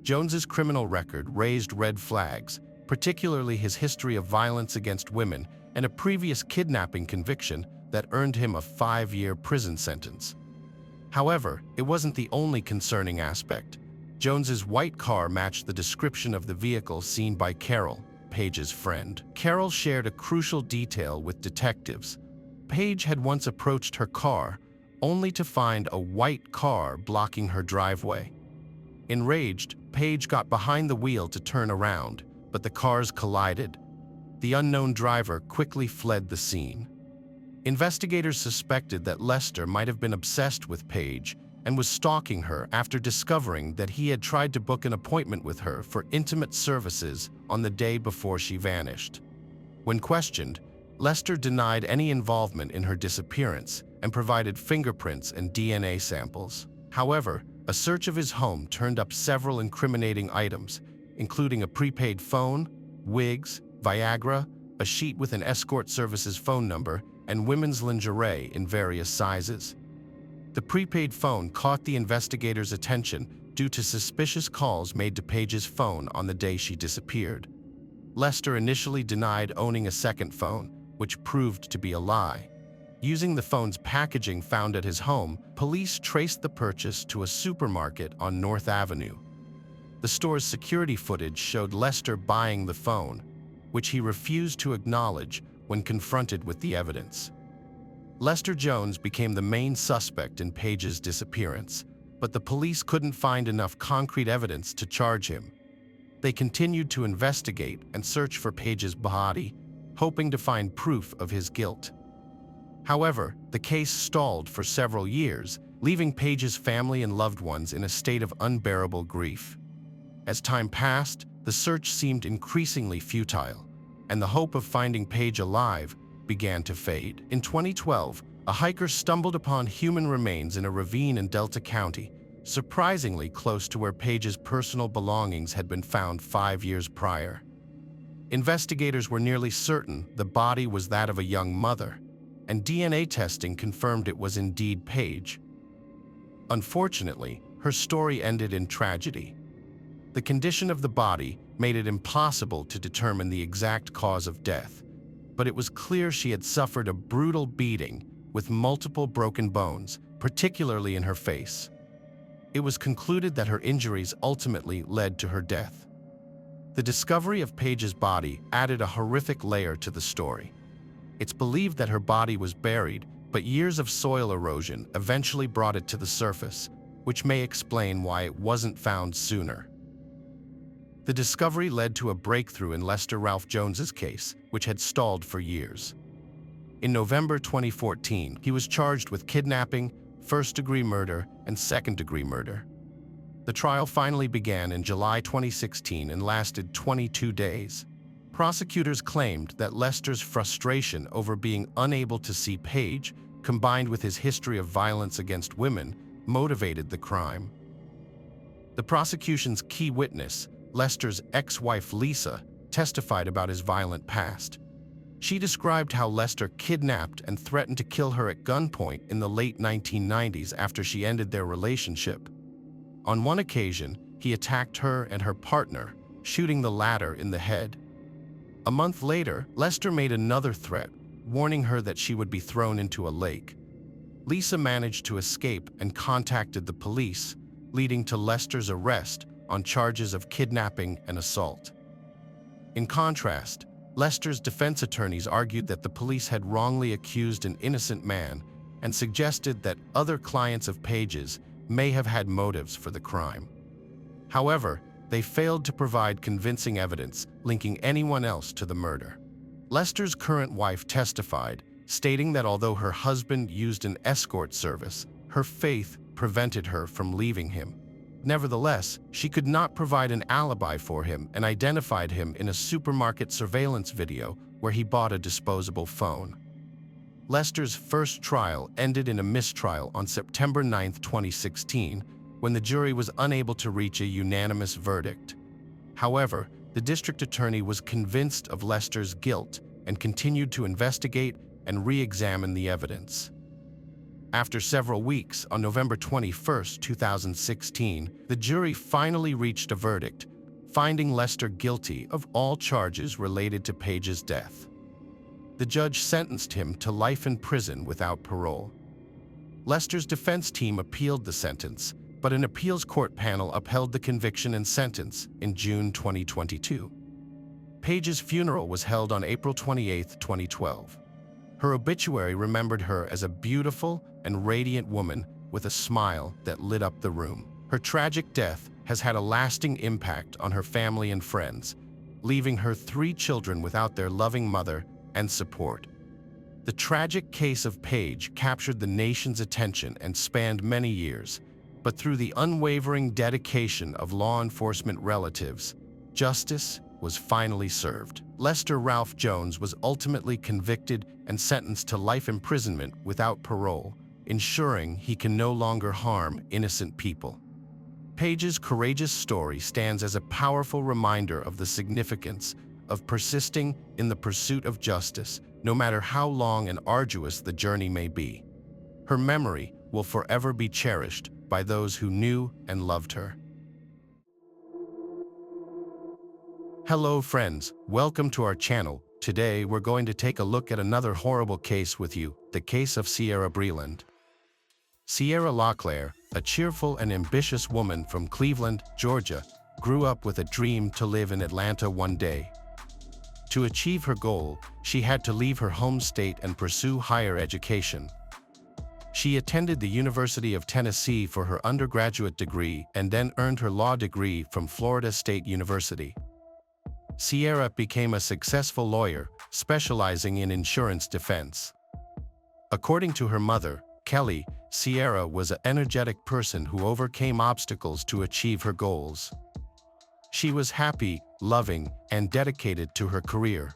Jones's criminal record raised red flags, particularly his history of violence against women and a previous kidnapping conviction that earned him a 5-year prison sentence. However, it wasn't the only concerning aspect. Jones's white car matched the description of the vehicle seen by Carol, Paige's friend. Carol shared a crucial detail with detectives. Paige had once approached her car, only to find a white car blocking her driveway. Enraged, Paige got behind the wheel to turn around, but the cars collided. The unknown driver quickly fled the scene. Investigators suspected that Lester might have been obsessed with Paige and was stalking her after discovering that he had tried to book an appointment with her for intimate services on the day before she vanished. When questioned, Lester denied any involvement in her disappearance and provided fingerprints and DNA samples. However, a search of his home turned up several incriminating items, including a prepaid phone, wigs, Viagra, a sheet with an escort services phone number, and women's lingerie in various sizes. The prepaid phone caught the investigators' attention due to suspicious calls made to Paige's phone on the day she disappeared. Lester initially denied owning a second phone, which proved to be a lie. Using the phone's packaging found at his home, police traced the purchase to a supermarket on North Avenue. The store's security footage showed Lester buying the phone, which he refused to acknowledge when confronted with the evidence. Lester Jones became the main suspect in Paige's disappearance, but the police couldn't find enough concrete evidence to charge him. They continued to investigate and search for Paige's body, hoping to find proof of his guilt. However, the case stalled for several years, leaving Paige's family and loved ones in a state of unbearable grief. As time passed, the search seemed increasingly futile, and the hope of finding Paige alive began to fade. In 2012, a hiker stumbled upon human remains in a ravine in Delta County, surprisingly close to where Paige's personal belongings had been found 5 years prior. Investigators were nearly certain the body was that of a young mother, and DNA testing confirmed it was indeed Paige. Unfortunately, her story ended in tragedy. The condition of the body made it impossible to determine the exact cause of death, but it was clear she had suffered a brutal beating with multiple broken bones, particularly in her face. It was concluded that her injuries ultimately led to her death. The discovery of Paige's body added a horrific layer to the story. It's believed that her body was buried, but years of soil erosion eventually brought it to the surface, which may explain why it wasn't found sooner. The discovery led to a breakthrough in Lester Ralph Jones's case, which had stalled for years. In November 2014, he was charged with kidnapping, first-degree murder, and second-degree murder. The trial finally began in July 2016 and lasted 22 days. Prosecutors claimed that Lester's frustration over being unable to see Paige, combined with his history of violence against women, motivated the crime. The prosecution's key witness, Lester's ex-wife Lisa, testified about his violent past. She described how Lester kidnapped and threatened to kill her at gunpoint in the late 1990s after she ended their relationship. On one occasion, he attacked her and her partner, shooting the latter in the head. A month later, Lester made another threat, warning her that she would be thrown into a lake. Lisa managed to escape and contacted the police, leading to Lester's arrest on charges of kidnapping and assault. In contrast, Lester's defense attorneys argued that the police had wrongly accused an innocent man and suggested that other clients of Page's may have had motives for the crime. However, they failed to provide convincing evidence linking anyone else to the murder. Lester's current wife testified, stating that although her husband used an escort service, her faith prevented her from leaving him. Nevertheless, she could not provide an alibi for him and identified him in a supermarket surveillance video where he bought a disposable phone. Lester's first trial ended in a mistrial on September 9, 2016, when the jury was unable to reach a unanimous verdict. However, the district attorney was convinced of Lester's guilt and continued to investigate and re-examine the evidence. After several weeks, on November 21, 2016, the jury finally reached a verdict, finding Lester guilty of all charges related to Page's death. The judge sentenced him to life in prison without parole. Lester's defense team appealed the sentence, but an appeals court panel upheld the conviction and sentence in June 2022. Page's funeral was held on April 28, 2012. Her obituary remembered her as a beautiful and radiant woman with a smile that lit up the room. Her tragic death has had a lasting impact on her family and friends, leaving her 3 children without their loving mother and support. The tragic case of Page captured the nation's attention and spanned many years, but through the unwavering dedication of law enforcement relatives, justice was finally served. Lester Ralph Jones was ultimately convicted and sentenced to life imprisonment without parole, ensuring he can no longer harm innocent people. Page's courageous story stands as a powerful reminder of the significance of persisting in the pursuit of justice, no matter how long and arduous the journey may be. Her memory will forever be cherished by those who knew and loved her. Hello friends, welcome to our channel. Today we're going to take a look at another horrible case with you, the case of Sierra Breland. Sierra LaClaire, a cheerful and ambitious woman from Cleveland, Georgia, grew up with a dream to live in Atlanta one day. To achieve her goal, she had to leave her home state and pursue higher education. She attended the University of Tennessee for her undergraduate degree and then earned her law degree from Florida State University. Sierra became a successful lawyer, specializing in insurance defense. According to her mother, Kelly, Sierra was an energetic person who overcame obstacles to achieve her goals. She was happy, loving, and dedicated to her career.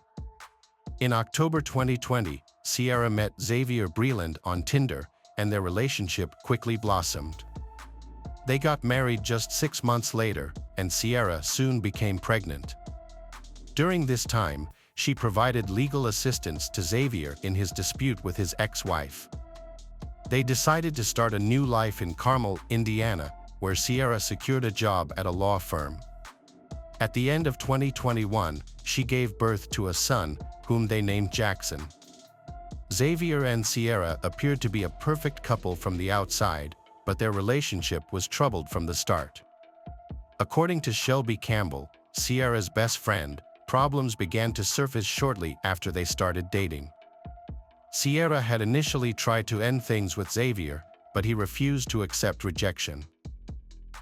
In October 2020, Sierra met Xavier Breland on Tinder, and their relationship quickly blossomed. They got married just 6 months later, and Sierra soon became pregnant. During this time, she provided legal assistance to Xavier in his dispute with his ex-wife. They decided to start a new life in Carmel, Indiana, where Sierra secured a job at a law firm. At the end of 2021, she gave birth to a son, whom they named Jackson. Xavier and Sierra appeared to be a perfect couple from the outside, but their relationship was troubled from the start. According to Shelby Campbell, Sierra's best friend, problems began to surface shortly after they started dating. Sierra had initially tried to end things with Xavier, but he refused to accept rejection.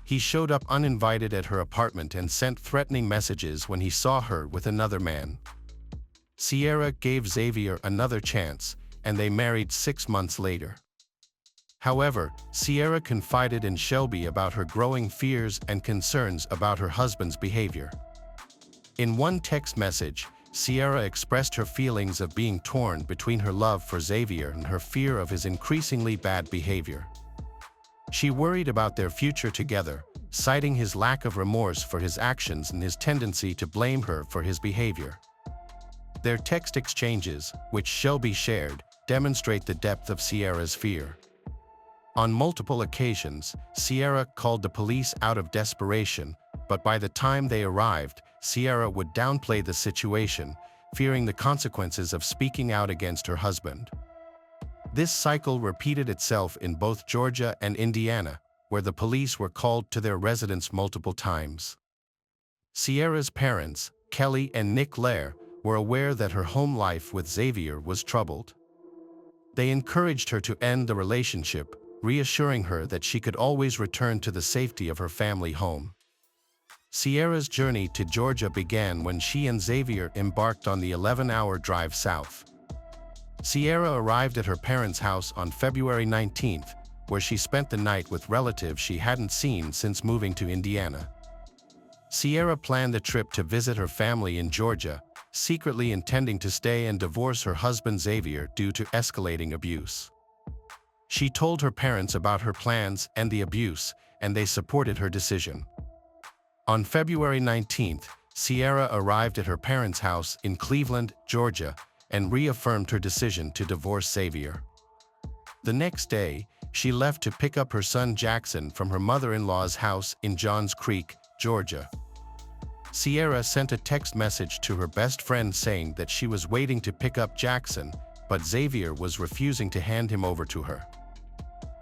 He showed up uninvited at her apartment and sent threatening messages when he saw her with another man. Sierra gave Xavier another chance, and they married 6 months later. However, Sierra confided in Shelby about her growing fears and concerns about her husband's behavior. In one text message, Sierra expressed her feelings of being torn between her love for Xavier and her fear of his increasingly bad behavior. She worried about their future together, citing his lack of remorse for his actions and his tendency to blame her for his behavior. Their text exchanges, which shall be shared, demonstrate the depth of Sierra's fear. On multiple occasions, Sierra called the police out of desperation, but by the time they arrived, Sierra would downplay the situation, fearing the consequences of speaking out against her husband. This cycle repeated itself in both Georgia and Indiana, where the police were called to their residence multiple times. Sierra's parents, Kelly and Nick Lair, were aware that her home life with Xavier was troubled. They encouraged her to end the relationship, reassuring her that she could always return to the safety of her family home. Sierra's journey to Georgia began when she and Xavier embarked on the 11-hour drive south. Sierra arrived at her parents' house on February 19th, where she spent the night with relatives she hadn't seen since moving to Indiana. Sierra planned the trip to visit her family in Georgia, secretly intending to stay and divorce her husband Xavier due to escalating abuse. She told her parents about her plans and the abuse, and they supported her decision. On February 19th, Sierra arrived at her parents' house in Cleveland, Georgia, and reaffirmed her decision to divorce Xavier. The next day, she left to pick up her son Jackson from her mother-in-law's house in Johns Creek, Georgia. Sierra sent a text message to her best friend saying that she was waiting to pick up Jackson, but Xavier was refusing to hand him over to her.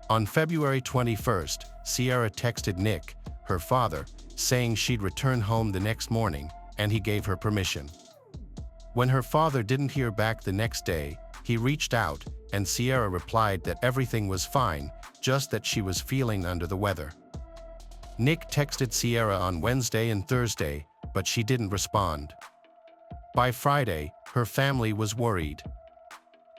On February 21st, Sierra texted Nick, her father, saying she'd return home the next morning, and he gave her permission. When her father didn't hear back the next day, he reached out, and Sierra replied that everything was fine, just that she was feeling under the weather. Nick texted Sierra on Wednesday and Thursday, but she didn't respond. By Friday, her family was worried.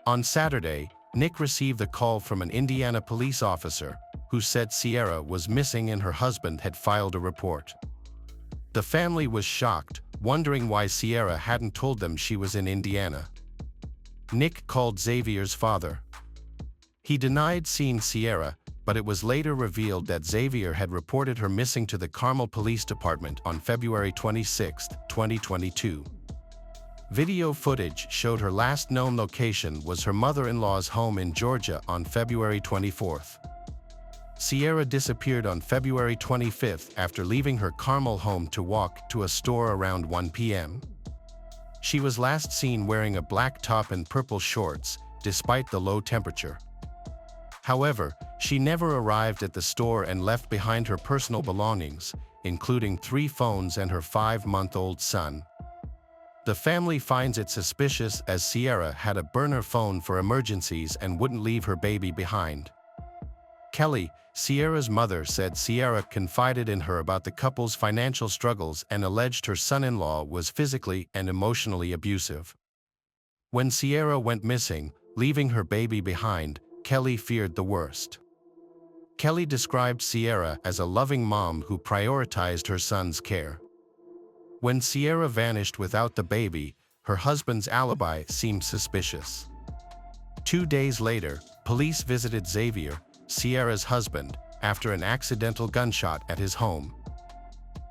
On Saturday, Nick received a call from an Indiana police officer who said Sierra was missing and her husband had filed a report. The family was shocked, wondering why Sierra hadn't told them she was in Indiana. Nick called Xavier's father. He denied seeing Sierra, but it was later revealed that Xavier had reported her missing to the Carmel Police Department on February 26, 2022. Video footage showed her last known location was her mother-in-law's home in Georgia on February 24th. Sierra disappeared on February 25th after leaving her Carmel home to walk to a store around 1 p.m. She was last seen wearing a black top and purple shorts, despite the low temperature. However, she never arrived at the store and left behind her personal belongings, including 3 phones and her 5-month-old son. The family finds it suspicious as Sierra had a burner phone for emergencies and wouldn't leave her baby behind. Kelly, Sierra's mother, said Sierra confided in her about the couple's financial struggles and alleged her son-in-law was physically and emotionally abusive. When Sierra went missing, leaving her baby behind, Kelly feared the worst. Kelly described Sierra as a loving mom who prioritized her son's care. When Sierra vanished without the baby, her husband's alibi seemed suspicious. 2 days later, police visited Xavier, Sierra's husband, after an accidental gunshot at his home.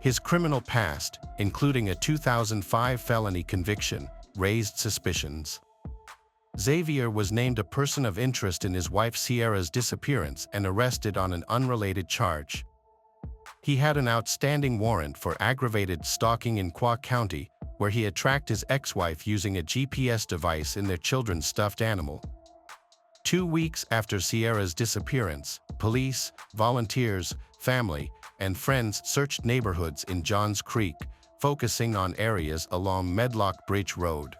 His criminal past, including a 2005 felony conviction, raised suspicions. Xavier was named a person of interest in his wife Sierra's disappearance and arrested on an unrelated charge. He had an outstanding warrant for aggravated stalking in Qua County, where he had tracked his ex-wife using a GPS device in their children's stuffed animal. 2 weeks after Sierra's disappearance, police, volunteers, family, and friends searched neighborhoods in Johns Creek, focusing on areas along Medlock Bridge Road.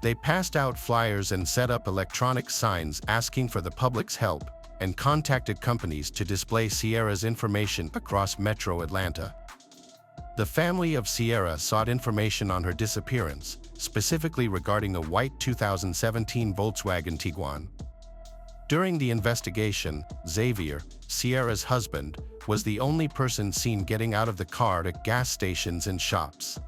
They passed out flyers and set up electronic signs asking for the public's help, and contacted companies to display Sierra's information across Metro Atlanta. The family of Sierra sought information on her disappearance, specifically regarding the white 2017 Volkswagen Tiguan. During the investigation, Xavier, Sierra's husband, was the only person seen getting out of the car at gas stations and shops.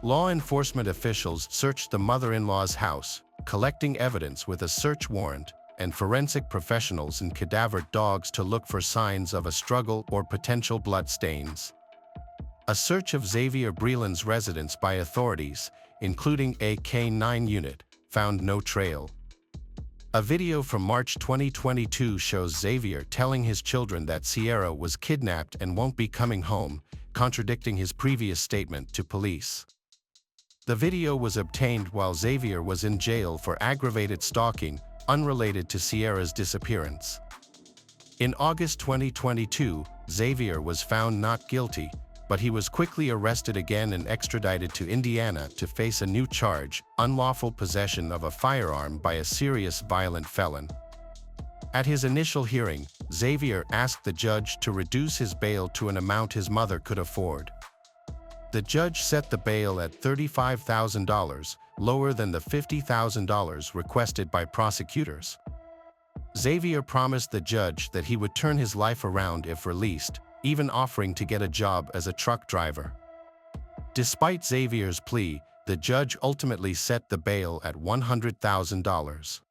Law enforcement officials searched the mother-in-law's house, collecting evidence with a search warrant, and forensic professionals and cadavered dogs to look for signs of a struggle or potential blood stains. A search of Xavier Breland's residence by authorities, including a K-9 unit, found no trail. A video from March 2022 shows Xavier telling his children that Sierra was kidnapped and won't be coming home, contradicting his previous statement to police. The video was obtained while Xavier was in jail for aggravated stalking, unrelated to Sierra's disappearance. In August 2022, Xavier was found not guilty, but he was quickly arrested again and extradited to Indiana to face a new charge, unlawful possession of a firearm by a serious violent felon. At his initial hearing, Xavier asked the judge to reduce his bail to an amount his mother could afford. The judge set the bail at $35,000, lower than the $50,000 requested by prosecutors. Xavier promised the judge that he would turn his life around if released, even offering to get a job as a truck driver. Despite Xavier's plea, the judge ultimately set the bail at $100,000.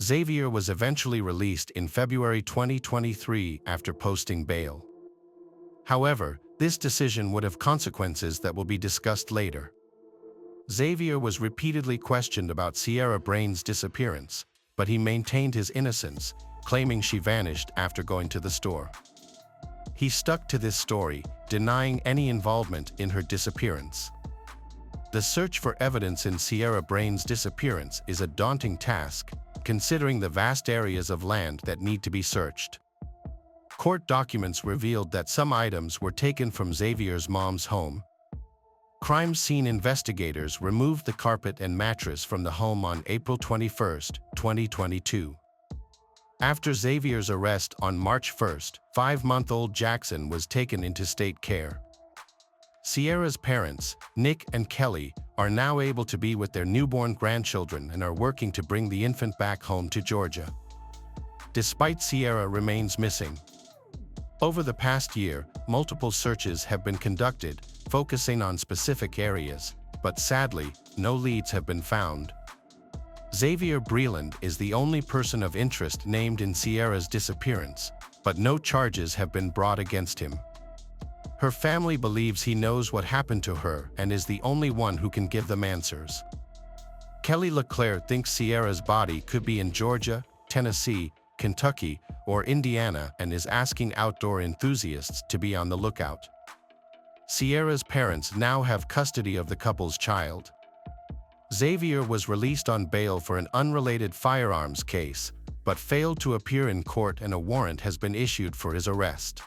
Xavier was eventually released in February 2023 after posting bail. However, this decision would have consequences that will be discussed later. Xavier was repeatedly questioned about Sierra Brain's disappearance, but he maintained his innocence, claiming she vanished after going to the store. He stuck to this story, denying any involvement in her disappearance. The search for evidence in Sierra Brain's disappearance is a daunting task, considering the vast areas of land that need to be searched. Court documents revealed that some items were taken from Xavier's mom's home. Crime scene investigators removed the carpet and mattress from the home on April 21, 2022. After Xavier's arrest on March 1, 5-month-old Jackson was taken into state care. Sierra's parents, Nick and Kelly, are now able to be with their newborn grandchildren and are working to bring the infant back home to Georgia. Despite Sierra remains missing. Over the past year, multiple searches have been conducted, focusing on specific areas, but sadly, no leads have been found. Xavier Breland is the only person of interest named in Sierra's disappearance, but no charges have been brought against him. Her family believes he knows what happened to her and is the only one who can give them answers. Kelly LeClaire thinks Sierra's body could be in Georgia, Tennessee, Kentucky, or Indiana and is asking outdoor enthusiasts to be on the lookout. Sierra's parents now have custody of the couple's child. Xavier was released on bail for an unrelated firearms case, but failed to appear in court and a warrant has been issued for his arrest.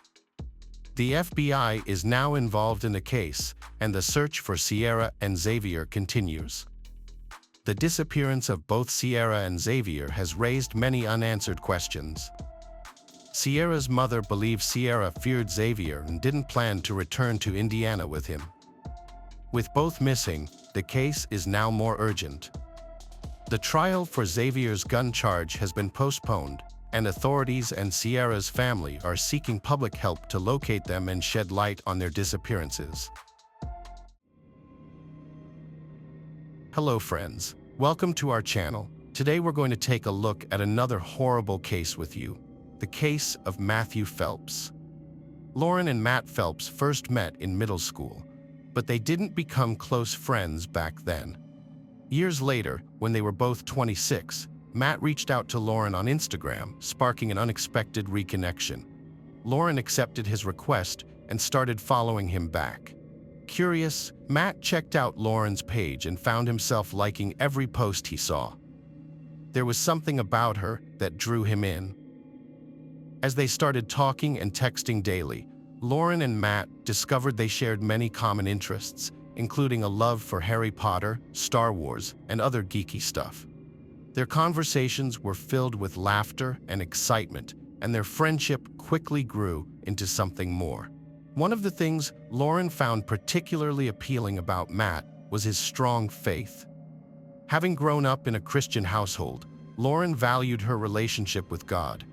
The FBI is now involved in the case, and the search for Sierra and Xavier continues. The disappearance of both Sierra and Xavier has raised many unanswered questions. Sierra's mother believes Sierra feared Xavier and didn't plan to return to Indiana with him. With both missing, the case is now more urgent. The trial for Xavier's gun charge has been postponed, and authorities and Sierra's family are seeking public help to locate them and shed light on their disappearances. Hello friends, welcome to our channel. Today we're going to take a look at another horrible case with you, the case of Matthew Phelps. Lauren and Matt Phelps first met in middle school, but they didn't become close friends back then. Years later, when they were both 26, Matt reached out to Lauren on Instagram, sparking an unexpected reconnection. Lauren accepted his request and started following him back. Curious, Matt checked out Lauren's page and found himself liking every post he saw. There was something about her that drew him in. As they started talking and texting daily, Lauren and Matt discovered they shared many common interests, including a love for Harry Potter, Star Wars, and other geeky stuff. Their conversations were filled with laughter and excitement, and their friendship quickly grew into something more. One of the things Lauren found particularly appealing about Matt was his strong faith. Having grown up in a Christian household, Lauren valued her relationship with God,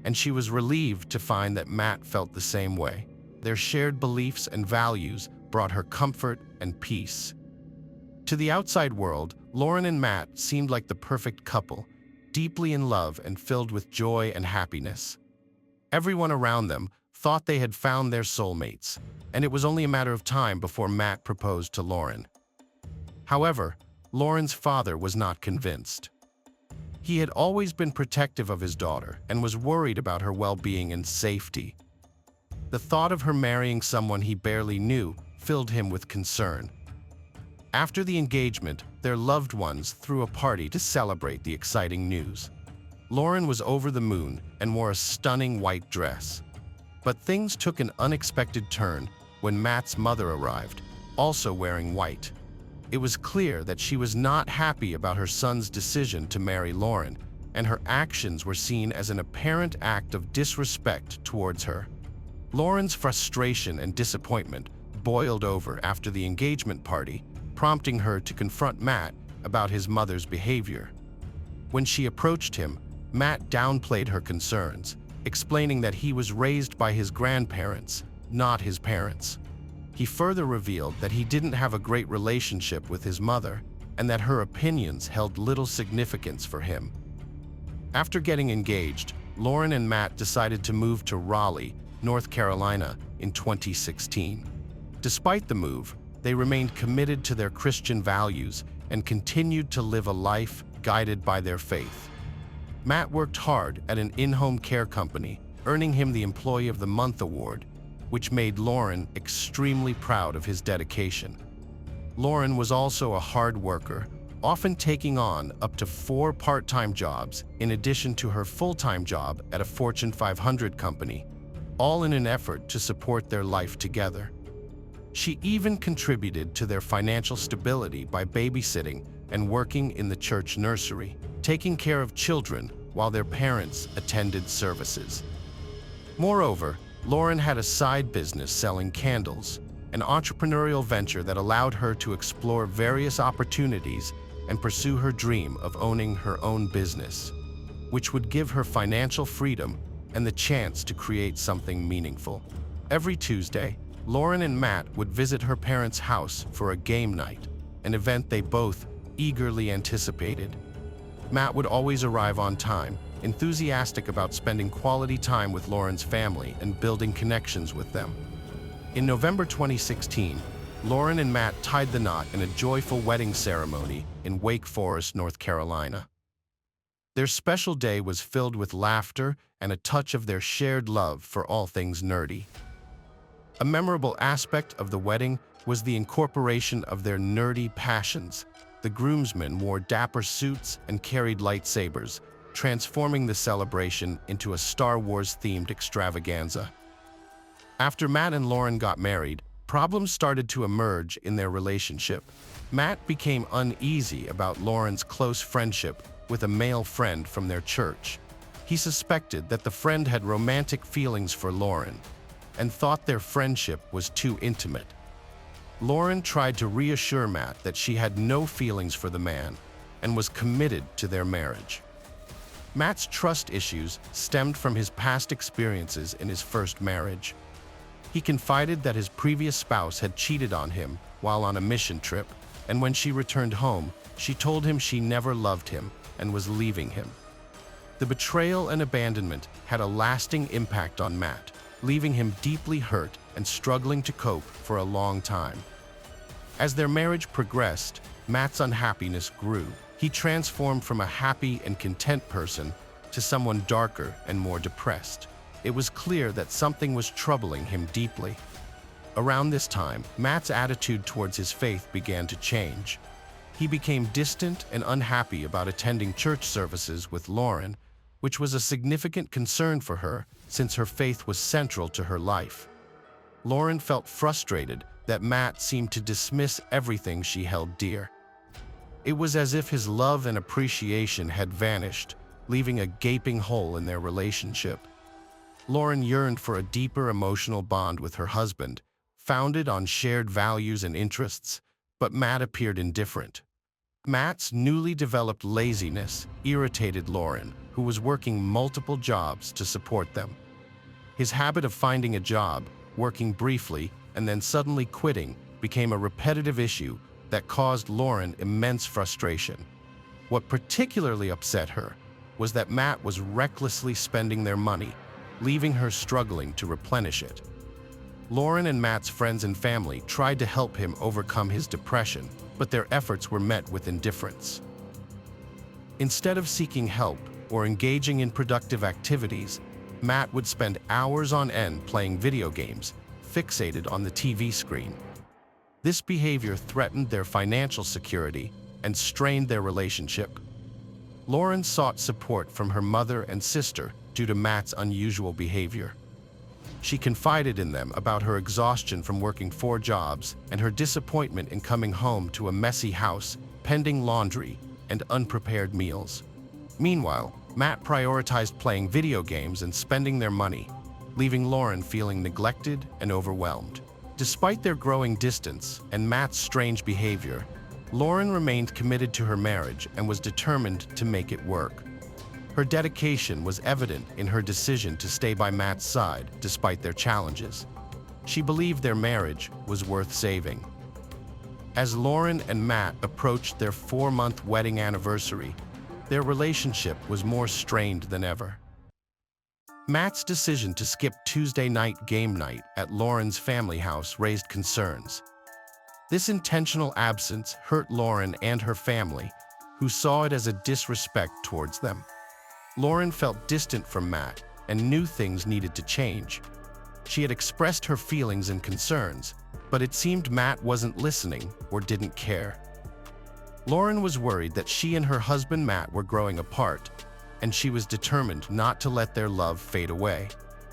and she was relieved to find that Matt felt the same way. Their shared beliefs and values brought her comfort and peace. To the outside world, Lauren and Matt seemed like the perfect couple, deeply in love and filled with joy and happiness. Everyone around them thought they had found their soulmates, and it was only a matter of time before Matt proposed to Lauren. However, Lauren's father was not convinced. He had always been protective of his daughter and was worried about her well-being and safety. The thought of her marrying someone he barely knew filled him with concern. After the engagement, their loved ones threw a party to celebrate the exciting news. Lauren was over the moon and wore a stunning white dress. But things took an unexpected turn when Matt's mother arrived, also wearing white. It was clear that she was not happy about her son's decision to marry Lauren, and her actions were seen as an apparent act of disrespect towards her. Lauren's frustration and disappointment boiled over after the engagement party, prompting her to confront Matt about his mother's behavior. When she approached him, Matt downplayed her concerns, explaining that he was raised by his grandparents, not his parents. He further revealed that he didn't have a great relationship with his mother and that her opinions held little significance for him. After getting engaged, Lauren and Matt decided to move to Raleigh, North Carolina in 2016. Despite the move, they remained committed to their Christian values and continued to live a life guided by their faith. Matt worked hard at an in-home care company, earning him the Employee of the Month award, which made Lauren extremely proud of his dedication. Lauren was also a hard worker, often taking on up to 4 part-time jobs in addition to her full-time job at a Fortune 500 company, all in an effort to support their life together. She even contributed to their financial stability by babysitting and working in the church nursery, taking care of children while their parents attended services. Moreover, Lauren had a side business selling candles, an entrepreneurial venture that allowed her to explore various opportunities and pursue her dream of owning her own business, which would give her financial freedom and the chance to create something meaningful. Every Tuesday, Lauren and Matt would visit her parents' house for a game night, an event they both eagerly anticipated. Matt would always arrive on time, enthusiastic about spending quality time with Lauren's family and building connections with them. In November 2016, Lauren and Matt tied the knot in a joyful wedding ceremony in Wake Forest, North Carolina. Their special day was filled with laughter and a touch of their shared love for all things nerdy. A memorable aspect of the wedding was the incorporation of their nerdy passions. The groomsmen wore dapper suits and carried lightsabers, transforming the celebration into a Star Wars-themed extravaganza. After Matt and Lauren got married, problems started to emerge in their relationship. Matt became uneasy about Lauren's close friendship with a male friend from their church. He suspected that the friend had romantic feelings for Lauren and thought their friendship was too intimate. Lauren tried to reassure Matt that she had no feelings for the man and was committed to their marriage. Matt's trust issues stemmed from his past experiences in his first marriage. He confided that his previous spouse had cheated on him while on a mission trip, and when she returned home, she told him she never loved him and was leaving him. The betrayal and abandonment had a lasting impact on Matt, leaving him deeply hurt and struggling to cope for a long time. As their marriage progressed, Matt's unhappiness grew. He transformed from a happy and content person to someone darker and more depressed. It was clear that something was troubling him deeply. Around this time, Matt's attitude towards his faith began to change. He became distant and unhappy about attending church services with Lauren, which was a significant concern for her since her faith was central to her life. Lauren felt frustrated that Matt seemed to dismiss everything she held dear. It was as if his love and appreciation had vanished, leaving a gaping hole in their relationship. Lauren yearned for a deeper emotional bond with her husband, founded on shared values and interests, but Matt appeared indifferent. Matt's newly developed laziness irritated Lauren, who was working multiple jobs to support them. His habit of finding a job, working briefly, and then suddenly quitting became a repetitive issue that caused Lauren immense frustration. What particularly upset her was that Matt was recklessly spending their money, leaving her struggling to replenish it. Lauren and Matt's friends and family tried to help him overcome his depression, but their efforts were met with indifference. Instead of seeking help or engaging in productive activities, Matt would spend hours on end playing video games, fixated on the TV screen. This behavior threatened their financial security and strained their relationship. Lauren sought support from her mother and sister due to Matt's unusual behavior. She confided in them about her exhaustion from working 4 jobs and her disappointment in coming home to a messy house, pending laundry, and unprepared meals. Meanwhile, Matt prioritized playing video games and spending their money, leaving Lauren feeling neglected and overwhelmed. Despite their growing distance and Matt's strange behavior, Lauren remained committed to her marriage and was determined to make it work. Her dedication was evident in her decision to stay by Matt's side despite their challenges. She believed their marriage was worth saving. As Lauren and Matt approached their 4-month wedding anniversary, their relationship was more strained than ever. Matt's decision to skip Tuesday night game night at Lauren's family house raised concerns. This intentional absence hurt Lauren and her family, who saw it as a disrespect towards them. Lauren felt distant from Matt and knew things needed to change. She had expressed her feelings and concerns, but it seemed Matt wasn't listening or didn't care. Lauren was worried that she and her husband Matt were growing apart, and she was determined not to let their love fade away.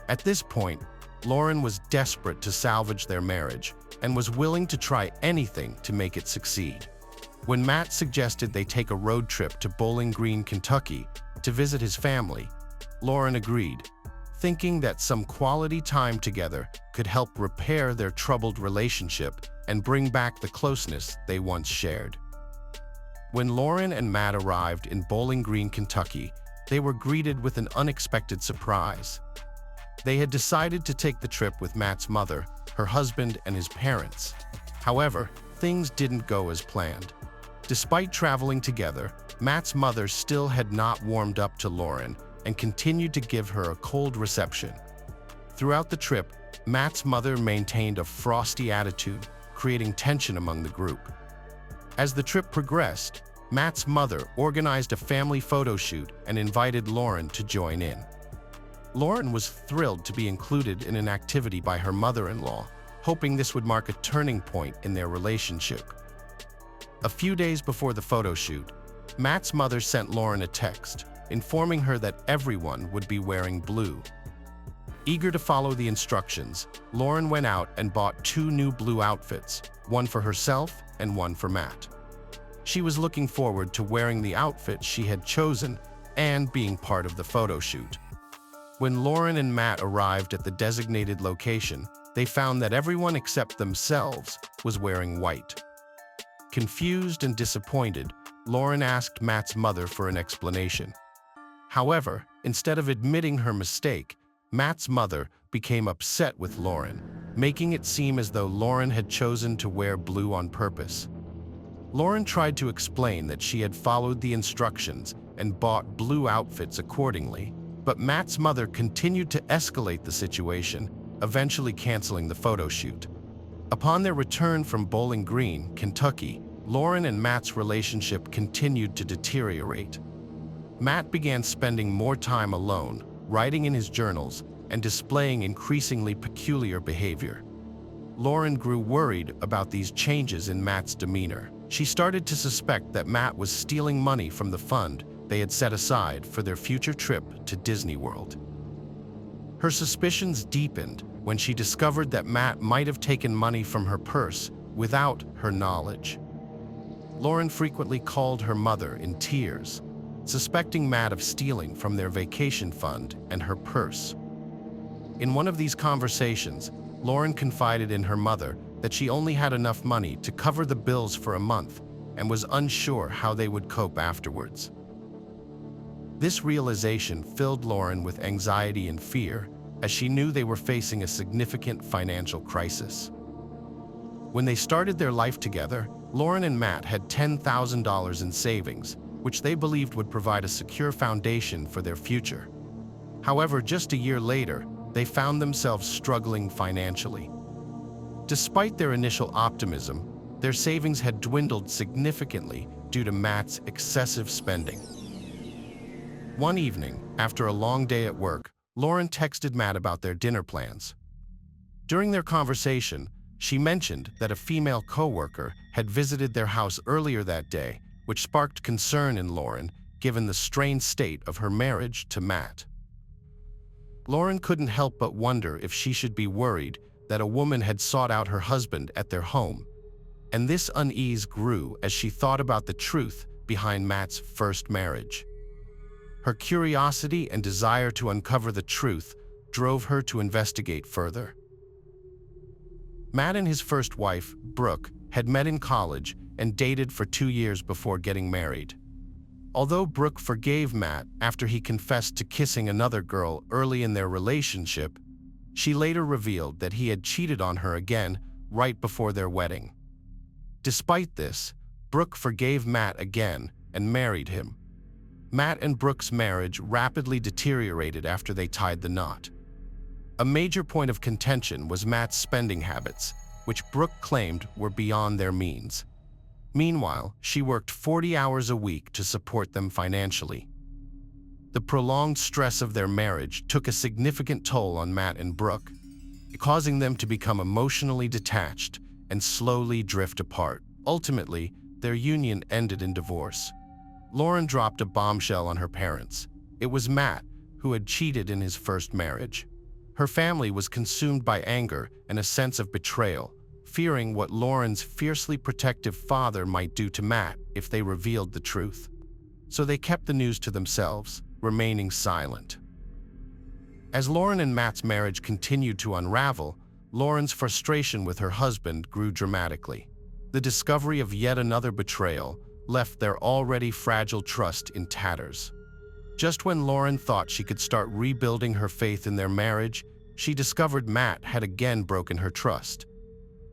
At this point, Lauren was desperate to salvage their marriage and was willing to try anything to make it succeed. When Matt suggested they take a road trip to Bowling Green, Kentucky, to visit his family, Lauren agreed, thinking that some quality time together could help repair their troubled relationship and bring back the closeness they once shared. When Lauren and Matt arrived in Bowling Green, Kentucky, they were greeted with an unexpected surprise. They had decided to take the trip with Matt's mother, her husband, and his parents. However, things didn't go as planned. Despite traveling together, Matt's mother still had not warmed up to Lauren and continued to give her a cold reception. Throughout the trip, Matt's mother maintained a frosty attitude, creating tension among the group. As the trip progressed, Matt's mother organized a family photo shoot and invited Lauren to join in. Lauren was thrilled to be included in an activity by her mother-in-law, hoping this would mark a turning point in their relationship. A few days before the photo shoot, Matt's mother sent Lauren a text, informing her that everyone would be wearing blue. Eager to follow the instructions, Lauren went out and bought 2 new blue outfits, one for herself and one for Matt. She was looking forward to wearing the outfit she had chosen and being part of the photo shoot. When Lauren and Matt arrived at the designated location, they found that everyone except themselves was wearing white. Confused and disappointed, Lauren asked Matt's mother for an explanation. However, instead of admitting her mistake, Matt's mother became upset with Lauren, making it seem as though Lauren had chosen to wear blue on purpose. Lauren tried to explain that she had followed the instructions and bought blue outfits accordingly, but Matt's mother continued to escalate the situation, eventually canceling the photo shoot. Upon their return from Bowling Green, Kentucky, Lauren and Matt's relationship continued to deteriorate. Matt began spending more time alone, writing in his journals, and displaying increasingly peculiar behavior. Lauren grew worried about these changes in Matt's demeanor. She started to suspect that Matt was stealing money from the fund they had set aside for their future trip to Disney World. Her suspicions deepened when she discovered that Matt might have taken money from her purse without her knowledge. Lauren frequently called her mother in tears, suspecting Matt of stealing from their vacation fund and her purse. In one of these conversations, Lauren confided in her mother that she only had enough money to cover the bills for a month and was unsure how they would cope afterwards. This realization filled Lauren with anxiety and fear, as she knew they were facing a significant financial crisis. When they started their life together, Lauren and Matt had $10,000 in savings, which they believed would provide a secure foundation for their future. However, just a year later, they found themselves struggling financially. Despite their initial optimism, Their savings had dwindled significantly due to Matt's excessive spending. One evening, after a long day at work, Lauren texted Matt about their dinner plans. During their conversation, she mentioned that a female coworker had visited their house earlier that day, which sparked concern in Lauren, given the strained state of her marriage to Matt. Lauren couldn't help but wonder if she should be worried that a woman had sought out her husband at their home, and this unease grew as she thought about the truth behind Matt's first marriage. Her curiosity and desire to uncover the truth drove her to investigate further. Matt and his first wife, Brooke, had met in college and dated for 2 years before getting married. Although Brooke forgave Matt after he confessed to kissing another girl early in their relationship, she later revealed that he had cheated on her again right before their wedding. Despite this, Brooke forgave Matt again and married him. Matt and Brooke's marriage rapidly deteriorated after they tied the knot. A major point of contention was Matt's spending habits, which Brooke claimed were beyond their means. Meanwhile, she worked 40 hours a week to support them financially. The prolonged stress of their marriage took a significant toll on Matt and Brooke, causing them to become emotionally detached and slowly drift apart. Ultimately, their union ended in divorce. Lauren dropped a bombshell on her parents. It was Matt who had cheated in his first marriage. Her family was consumed by anger and a sense of betrayal, fearing what Lauren's fiercely protective father might do to Matt if they revealed the truth. So they kept the news to themselves, remaining silent. As Lauren and Matt's marriage continued to unravel, Lauren's frustration with her husband grew dramatically. The discovery of yet another betrayal left their already fragile trust in tatters. Just when Lauren thought she could start rebuilding her faith in their marriage, she discovered Matt had again broken her trust,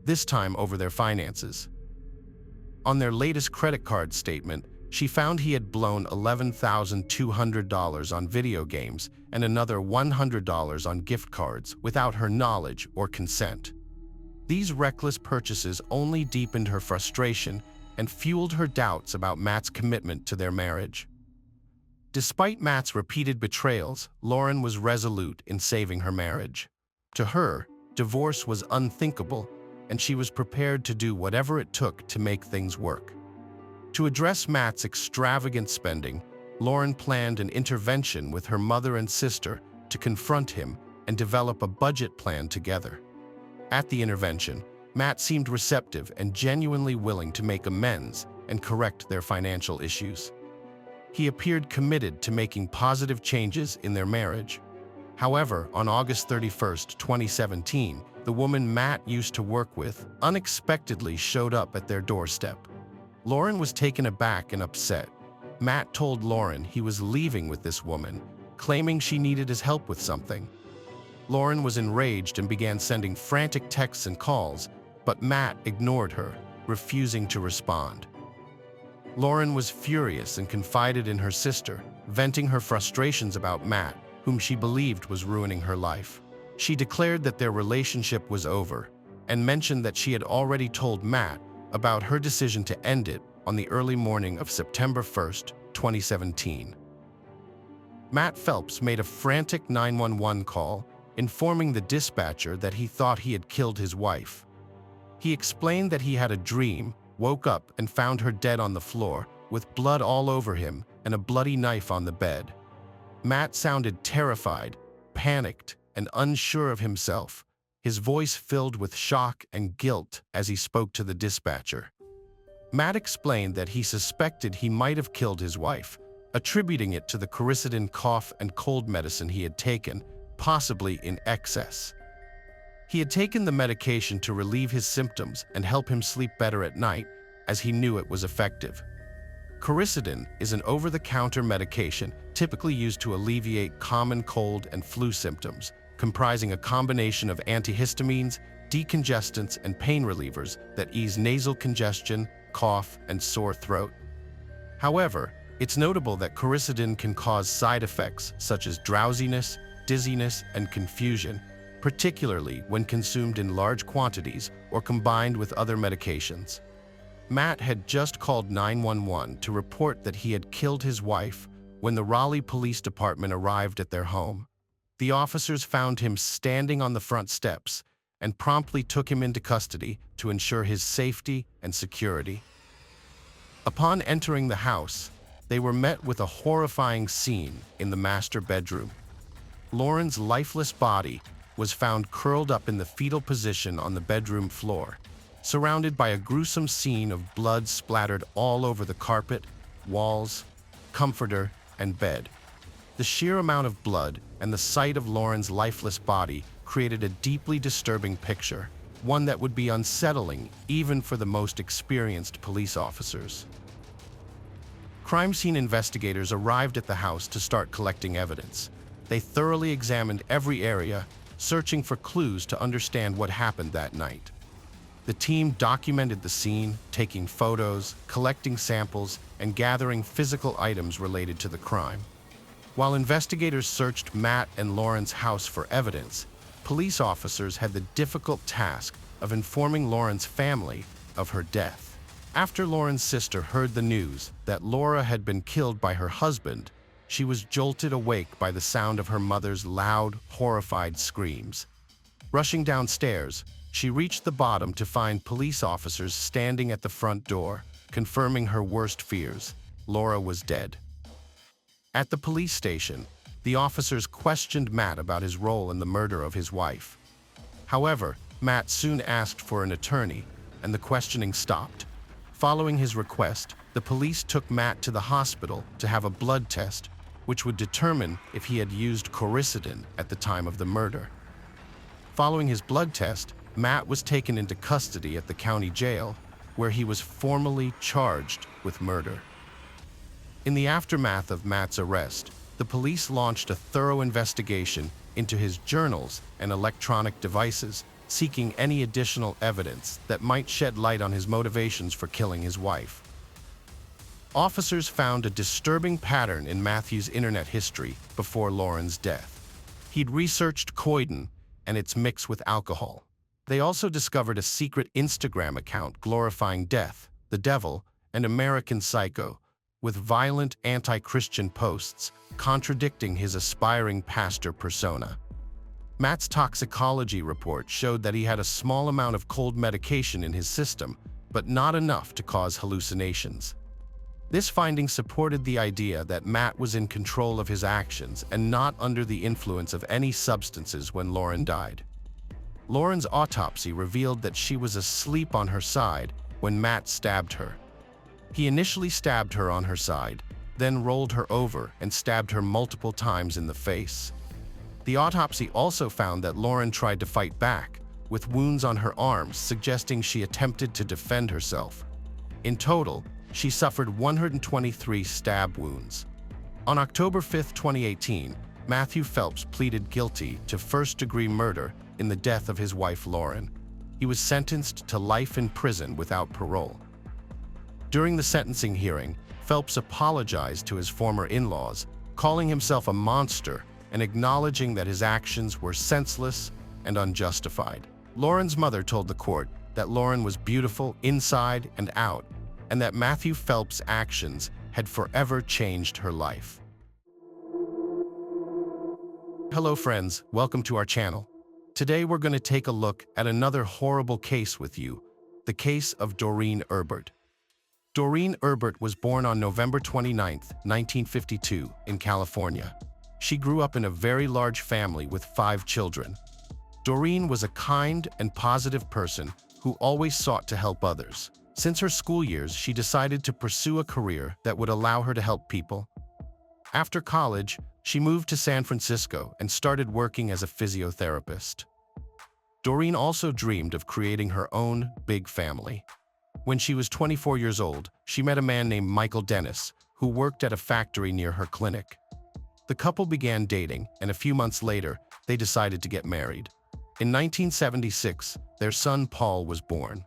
this time over their finances. On their latest credit card statement, she found he had blown $11,200 on video games and another $100 on gift cards without her knowledge or consent. These reckless purchases only deepened her frustration and fueled her doubts about Matt's commitment to their marriage. Despite Matt's repeated betrayals, Lauren was resolute in saving her marriage. To her, divorce was unthinkable, and she was prepared to do whatever it took to make things work. To address Matt's extravagant spending, Lauren planned an intervention with her mother and sister to confront him and develop a budget plan together. At the intervention, Matt seemed receptive and genuinely willing to make amends and correct their financial issues. He appeared committed to making positive changes in their marriage. However, on August 31, 2017, the woman Matt used to work with unexpectedly showed up at their doorstep. Lauren was taken aback and upset. Matt told Lauren he was leaving with this woman, claiming she needed his help with something. Lauren was enraged and began sending frantic texts and calls, but Matt ignored her, refusing to respond. Lauren was furious and confided in her sister, venting her frustrations about Matt, whom she believed was ruining her life. She declared that their relationship was over and mentioned that she had already told Matt about her decision to end it on the early morning of September 1, 2017. Matt Phelps made a frantic 911 call, informing the dispatcher that he thought he had killed his wife. He explained that he had a dream, woke up and found her dead on the floor, with blood all over him and a bloody knife on the bed. Matt sounded terrified, panicked, and unsure of himself, his voice filled with shock and guilt as he spoke to the dispatcher. Matt explained that he suspected he might have killed his wife, attributing it to the quercetin cough and cold medicine he had taken, possibly in excess. He had taken the medication to relieve his symptoms and help him sleep better at night, as he knew it was effective. Quercetin is an over-the-counter medication typically used to alleviate common cold and flu symptoms, comprising a combination of antihistamines, decongestants, and pain relievers that ease nasal congestion, cough, and sore throat. However, it's notable that quercetin can cause side effects such as drowsiness, dizziness, and confusion, particularly when consumed in large quantities or combined with other medications. Matt had just called 911 to report that he had killed his wife when the Raleigh Police Department arrived at their home. The officers found him standing on the front steps and promptly took him into custody to ensure his safety and security. Upon entering the house, they were met with a horrifying scene in the master bedroom. Lauren's lifeless body was found curled up in the fetal position on the bedroom floor, surrounded by a gruesome scene of blood splattered all over the carpet, walls, comforter, and bed. The sheer amount of blood and the sight of Lauren's lifeless body created a deeply disturbing picture, one that would be unsettling even for the most experienced police officers. Crime scene investigators arrived at the house to start collecting evidence. They thoroughly examined every area, searching for clues to understand what happened that night. The team documented the scene, taking photos, collecting samples, and gathering physical items related to the crime. While investigators searched Matt and Lauren's house for evidence, police officers had the difficult task of informing Lauren's family of her death. After Lauren's sister heard the news that Laura had been killed by her husband, she was jolted awake by the sound of her mother's loud, horrified screams. Rushing downstairs, she reached the bottom to find police officers standing at the front door, confirming her worst fears: Laura was dead. At the police station, the officers questioned Matt about his role in the murder of his wife. However, Matt soon asked for an attorney, and the questioning stopped. Following his request, the police took Matt to the hospital to have a blood test, which would determine if he had used quercetin at the time of the murder. Following his blood test, Matt was taken into custody at the county jail, where he was formally charged with murder. In the aftermath of Matt's arrest, the police launched a thorough investigation into his journals and electronic devices, seeking any additional evidence that might shed light on his motivations for killing his wife. Officers found a disturbing pattern in Matthew's internet history before Lauren's death. He'd researched codeine and its mix with alcohol. They also discovered a secret Instagram account glorifying death, the devil, and American Psycho, with violent anti-Christian posts contradicting his aspiring pastor persona. Matt's toxicology report showed that he had a small amount of cold medication in his system, but not enough to cause hallucinations. This finding supported the idea that Matt was in control of his actions and not under the influence of any substances when Lauren died. Lauren's autopsy revealed that she was asleep on her side when Matt stabbed her. He initially stabbed her on her side, then rolled her over and stabbed her multiple times in the face. The autopsy also found that Lauren tried to fight back, with wounds on her arms suggesting she attempted to defend herself. In total, she suffered 123 stab wounds. On October 5, 2018, Matthew Phelps pleaded guilty to first-degree murder in the death of his wife Lauren. He was sentenced to life in prison without parole. During the sentencing hearing, Phelps apologized to his former in-laws, calling himself a monster and acknowledging that his actions were senseless and unjustified. Lauren's mother told the court that Lauren was beautiful inside and out, and that Matthew Phelps' actions had forever changed her life. Hello friends, welcome to our channel. Today we're going to take a look at another horrible case with you, the case of Doreen Herbert. Doreen Herbert was born on November 29, 1952, in California. She grew up in a very large family with 5 children. Doreen was a kind and positive person who always sought to help others. Since her school years, she decided to pursue a career that would allow her to help people. After college, she moved to San Francisco and started working as a physiotherapist. Doreen also dreamed of creating her own big family. When she was 24 years old, she met a man named Michael Dennis, who worked at a factory near her clinic. The couple began dating, and a few months later, they decided to get married. In 1976, their son Paul was born.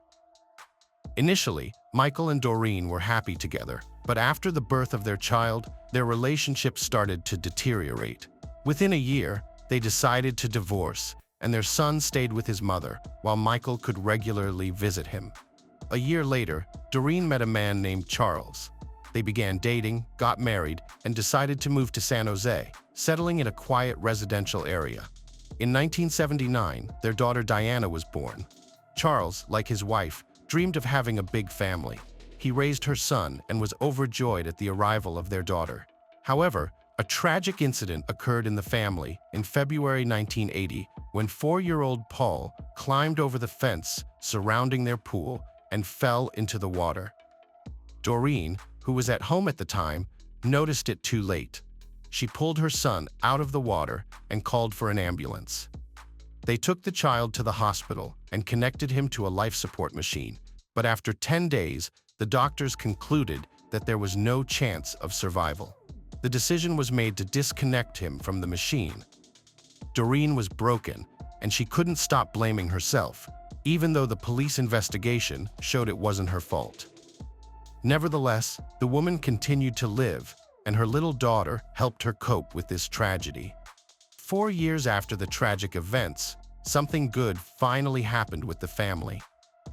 Initially, Michael and Doreen were happy together, but after the birth of their child, their relationship started to deteriorate. Within a year, they decided to divorce, and their son stayed with his mother, while Michael could regularly visit him. A year later, Doreen met a man named Charles. They began dating, got married, and decided to move to San Jose, settling in a quiet residential area. In 1979, their daughter Diana was born. Charles, like his wife, dreamed of having a big family. He raised her son and was overjoyed at the arrival of their daughter. However, a tragic incident occurred in the family in February 1980 when 4-year-old Paul climbed over the fence surrounding their pool and fell into the water. Doreen, who was at home at the time, noticed it too late. She pulled her son out of the water and called for an ambulance. They took the child to the hospital and connected him to a life support machine, but after 10 days, the doctors concluded that there was no chance of survival. The decision was made to disconnect him from the machine. Doreen was broken, and she couldn't stop blaming herself, even though the police investigation showed it wasn't her fault. Nevertheless, the woman continued to live, and her little daughter helped her cope with this tragedy. 4 years after the tragic events, something good finally happened with the family.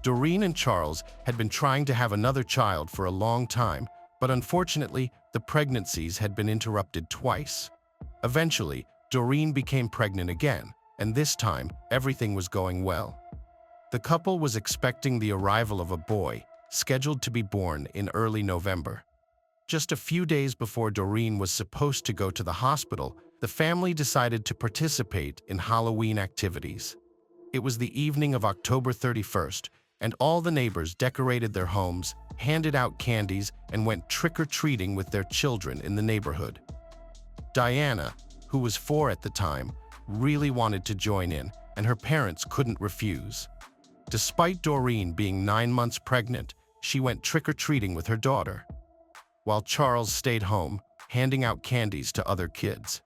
Doreen and Charles had been trying to have another child for a long time, but unfortunately, the pregnancies had been interrupted twice. Eventually, Doreen became pregnant again, and this time, everything was going well. The couple was expecting the arrival of a boy, scheduled to be born in early November. Just a few days before Doreen was supposed to go to the hospital, the family decided to participate in Halloween activities. It was the evening of October 31st, and all the neighbors decorated their homes, handed out candies, and went trick-or-treating with their children in the neighborhood. Diana, who was 4 at the time, really wanted to join in, and her parents couldn't refuse. Despite Doreen being 9 months pregnant, she went trick-or-treating with her daughter, while Charles stayed home, handing out candies to other kids.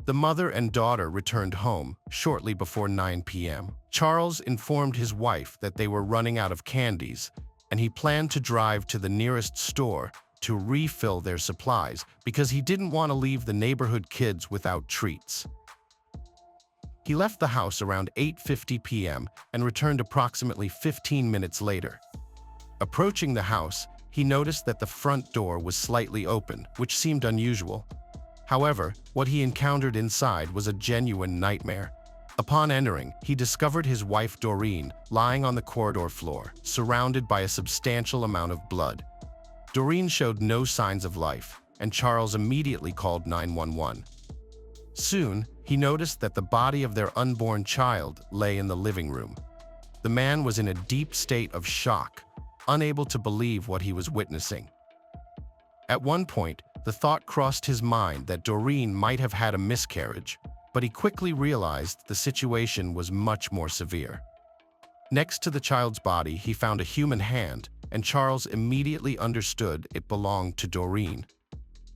The mother and daughter returned home shortly before 9 p.m. Charles informed his wife that they were running out of candies, and he planned to drive to the nearest store to refill their supplies because he didn't want to leave the neighborhood kids without treats. He left the house around 8:50 p.m. and returned approximately 15 minutes later. Approaching the house, he noticed that the front door was slightly open, which seemed unusual. However, what he encountered inside was a genuine nightmare. Upon entering, he discovered his wife Doreen lying on the corridor floor, surrounded by a substantial amount of blood. Doreen showed no signs of life, and Charles immediately called 911. Soon, he noticed that the body of their unborn child lay in the living room. The man was in a deep state of shock, unable to believe what he was witnessing. At one point, the thought crossed his mind that Doreen might have had a miscarriage, but he quickly realized the situation was much more severe. Next to the child's body, he found a human hand, and Charles immediately understood it belonged to Doreen.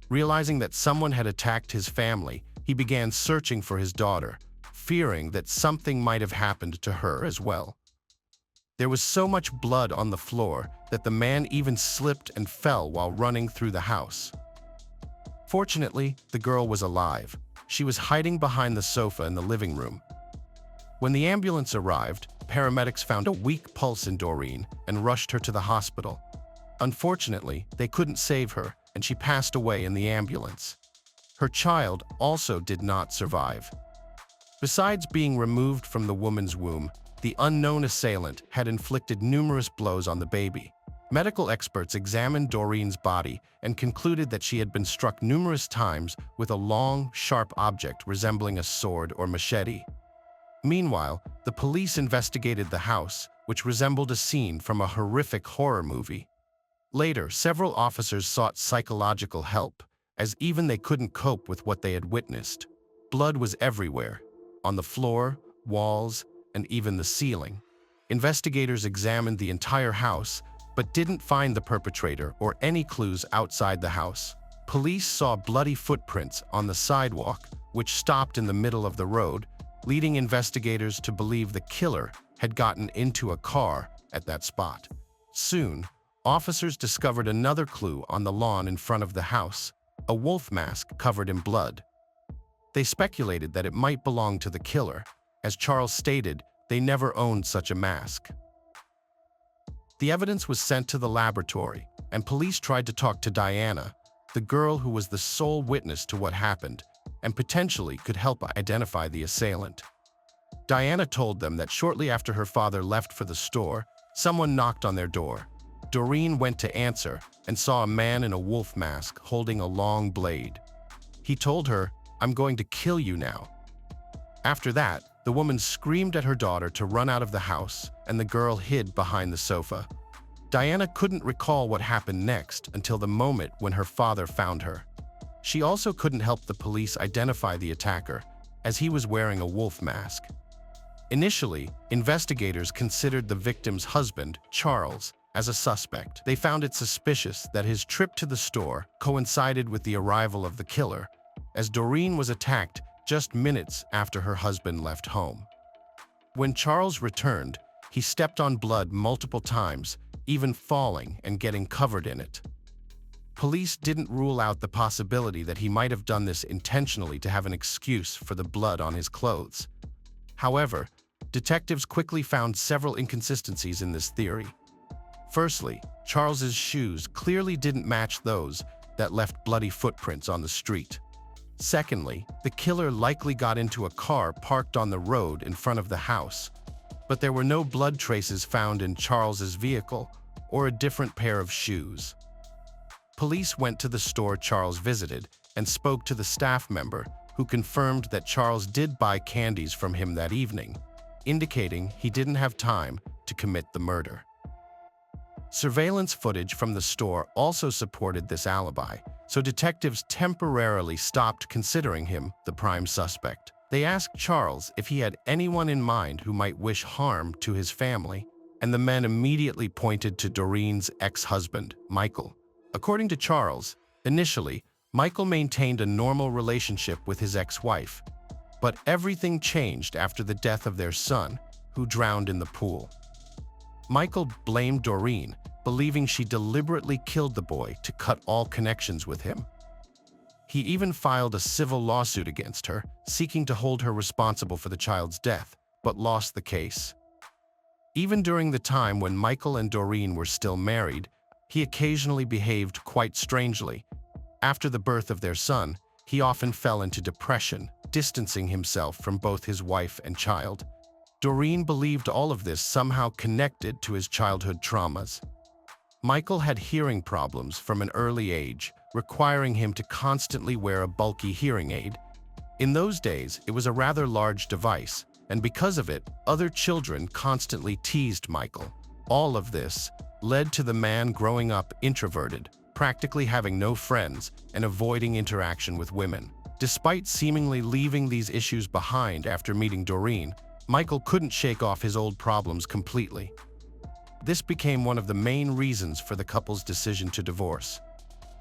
Realizing that someone had attacked his family, he began searching for his daughter, fearing that something might have happened to her as well. There was so much blood on the floor that the man even slipped and fell while running through the house. Fortunately, the girl was alive. She was hiding behind the sofa in the living room. When the ambulance arrived, paramedics found a weak pulse in Doreen and rushed her to the hospital. Unfortunately, they couldn't save her, and she passed away in the ambulance. Her child also did not survive. Besides being removed from the woman's womb, the unknown assailant had inflicted numerous blows on the baby. Medical experts examined Doreen's body and concluded that she had been struck numerous times with a long, sharp object resembling a sword or machete. Meanwhile, the police investigated the house, which resembled a scene from a horrific horror movie. Later, several officers sought psychological help, as even they couldn't cope with what they had witnessed. Blood was everywhere, on the floor, walls, and even the ceiling. Investigators examined the entire house, but didn't find the perpetrator or any clues outside the house. Police saw bloody footprints on the sidewalk, which stopped in the middle of the road, leading investigators to believe the killer had gotten into a car at that spot. Soon, officers discovered another clue on the lawn in front of the house, a wolf mask covered in blood. They speculated that it might belong to the killer. As Charles stated, they never owned such a mask. The evidence was sent to the laboratory, and police tried to talk to Diana, the girl who was the sole witness to what happened and potentially could help identify the assailant. Diana told them that shortly after her father left for the store, someone knocked on their door. Doreen went to answer and saw a man in a wolf mask holding a long blade. He told her, "I'm going to kill you now." After that, the woman screamed at her daughter to run out of the house, and the girl hid behind the sofa. Diana couldn't recall what happened next until the moment when her father found her. She also couldn't help the police identify the attacker, as he was wearing a wolf mask. Initially, investigators considered the victim's husband, Charles, as a suspect. They found it suspicious that his trip to the store coincided with the arrival of the killer, as Doreen was attacked just minutes after her husband left home. When Charles returned, he stepped on blood multiple times, even falling and getting covered in it. Police didn't rule out the possibility that he might have done this intentionally to have an excuse for the blood on his clothes. However, detectives quickly found several inconsistencies in this theory. Firstly, Charles's shoes clearly didn't match those that left bloody footprints on the street. Secondly, the killer likely got into a car parked on the road in front of the house, but there were no blood traces found in Charles's vehicle or a different pair of shoes. Police went to the store Charles visited and spoke to the staff member, who confirmed that Charles did buy candies from him that evening, indicating he didn't have time to commit the murder. Surveillance footage from the store also supported this alibi, so detectives temporarily stopped considering him the prime suspect. They asked Charles if he had anyone in mind who might wish harm to his family, and the men immediately pointed to Doreen's ex-husband, Michael. According to Charles, initially, Michael maintained a normal relationship with his ex-wife, but everything changed after the death of their son, who drowned in the pool. Michael blamed Doreen, believing she deliberately killed the boy to cut all connections with him. He even filed a civil lawsuit against her, seeking to hold her responsible for the child's death, but lost the case. Even during the time when Michael and Doreen were still married, he occasionally behaved quite strangely. After the birth of their son, he often fell into depression, distancing himself from both his wife and child. Doreen believed all of this somehow connected to his childhood traumas. Michael had hearing problems from an early age, requiring him to constantly wear a bulky hearing aid. In those days, it was a rather large device, and because of it, other children constantly teased Michael. All of this led to the man growing up introverted, practically having no friends and avoiding interaction with women. Despite seemingly leaving these issues behind after meeting Doreen, Michael couldn't shake off his old problems completely. This became one of the main reasons for the couple's decision to divorce.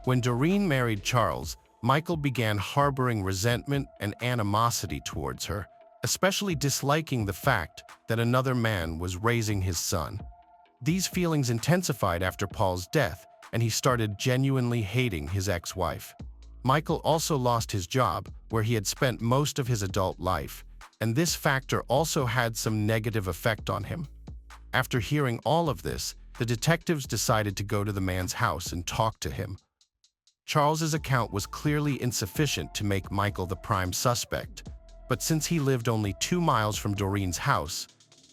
When Doreen married Charles, Michael began harboring resentment and animosity towards her, especially disliking the fact that another man was raising his son. These feelings intensified after Paul's death, and he started genuinely hating his ex-wife. Michael also lost his job, where he had spent most of his adult life, and this factor also had some negative effect on him. After hearing all of this, the detectives decided to go to the man's house and talk to him. Charles's account was clearly insufficient to make Michael the prime suspect, but since he lived only 2 miles from Doreen's house,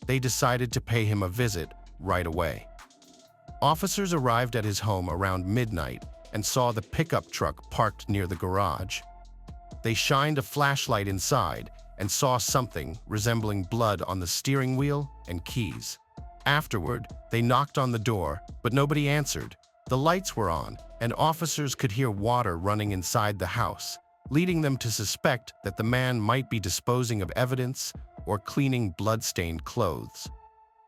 they decided to pay him a visit right away. Officers arrived at his home around midnight and saw the pickup truck parked near the garage. They shined a flashlight inside and saw something resembling blood on the steering wheel and keys. Afterward, they knocked on the door, but nobody answered. The lights were on, and officers could hear water running inside the house, leading them to suspect that the man might be disposing of evidence or cleaning blood-stained clothes.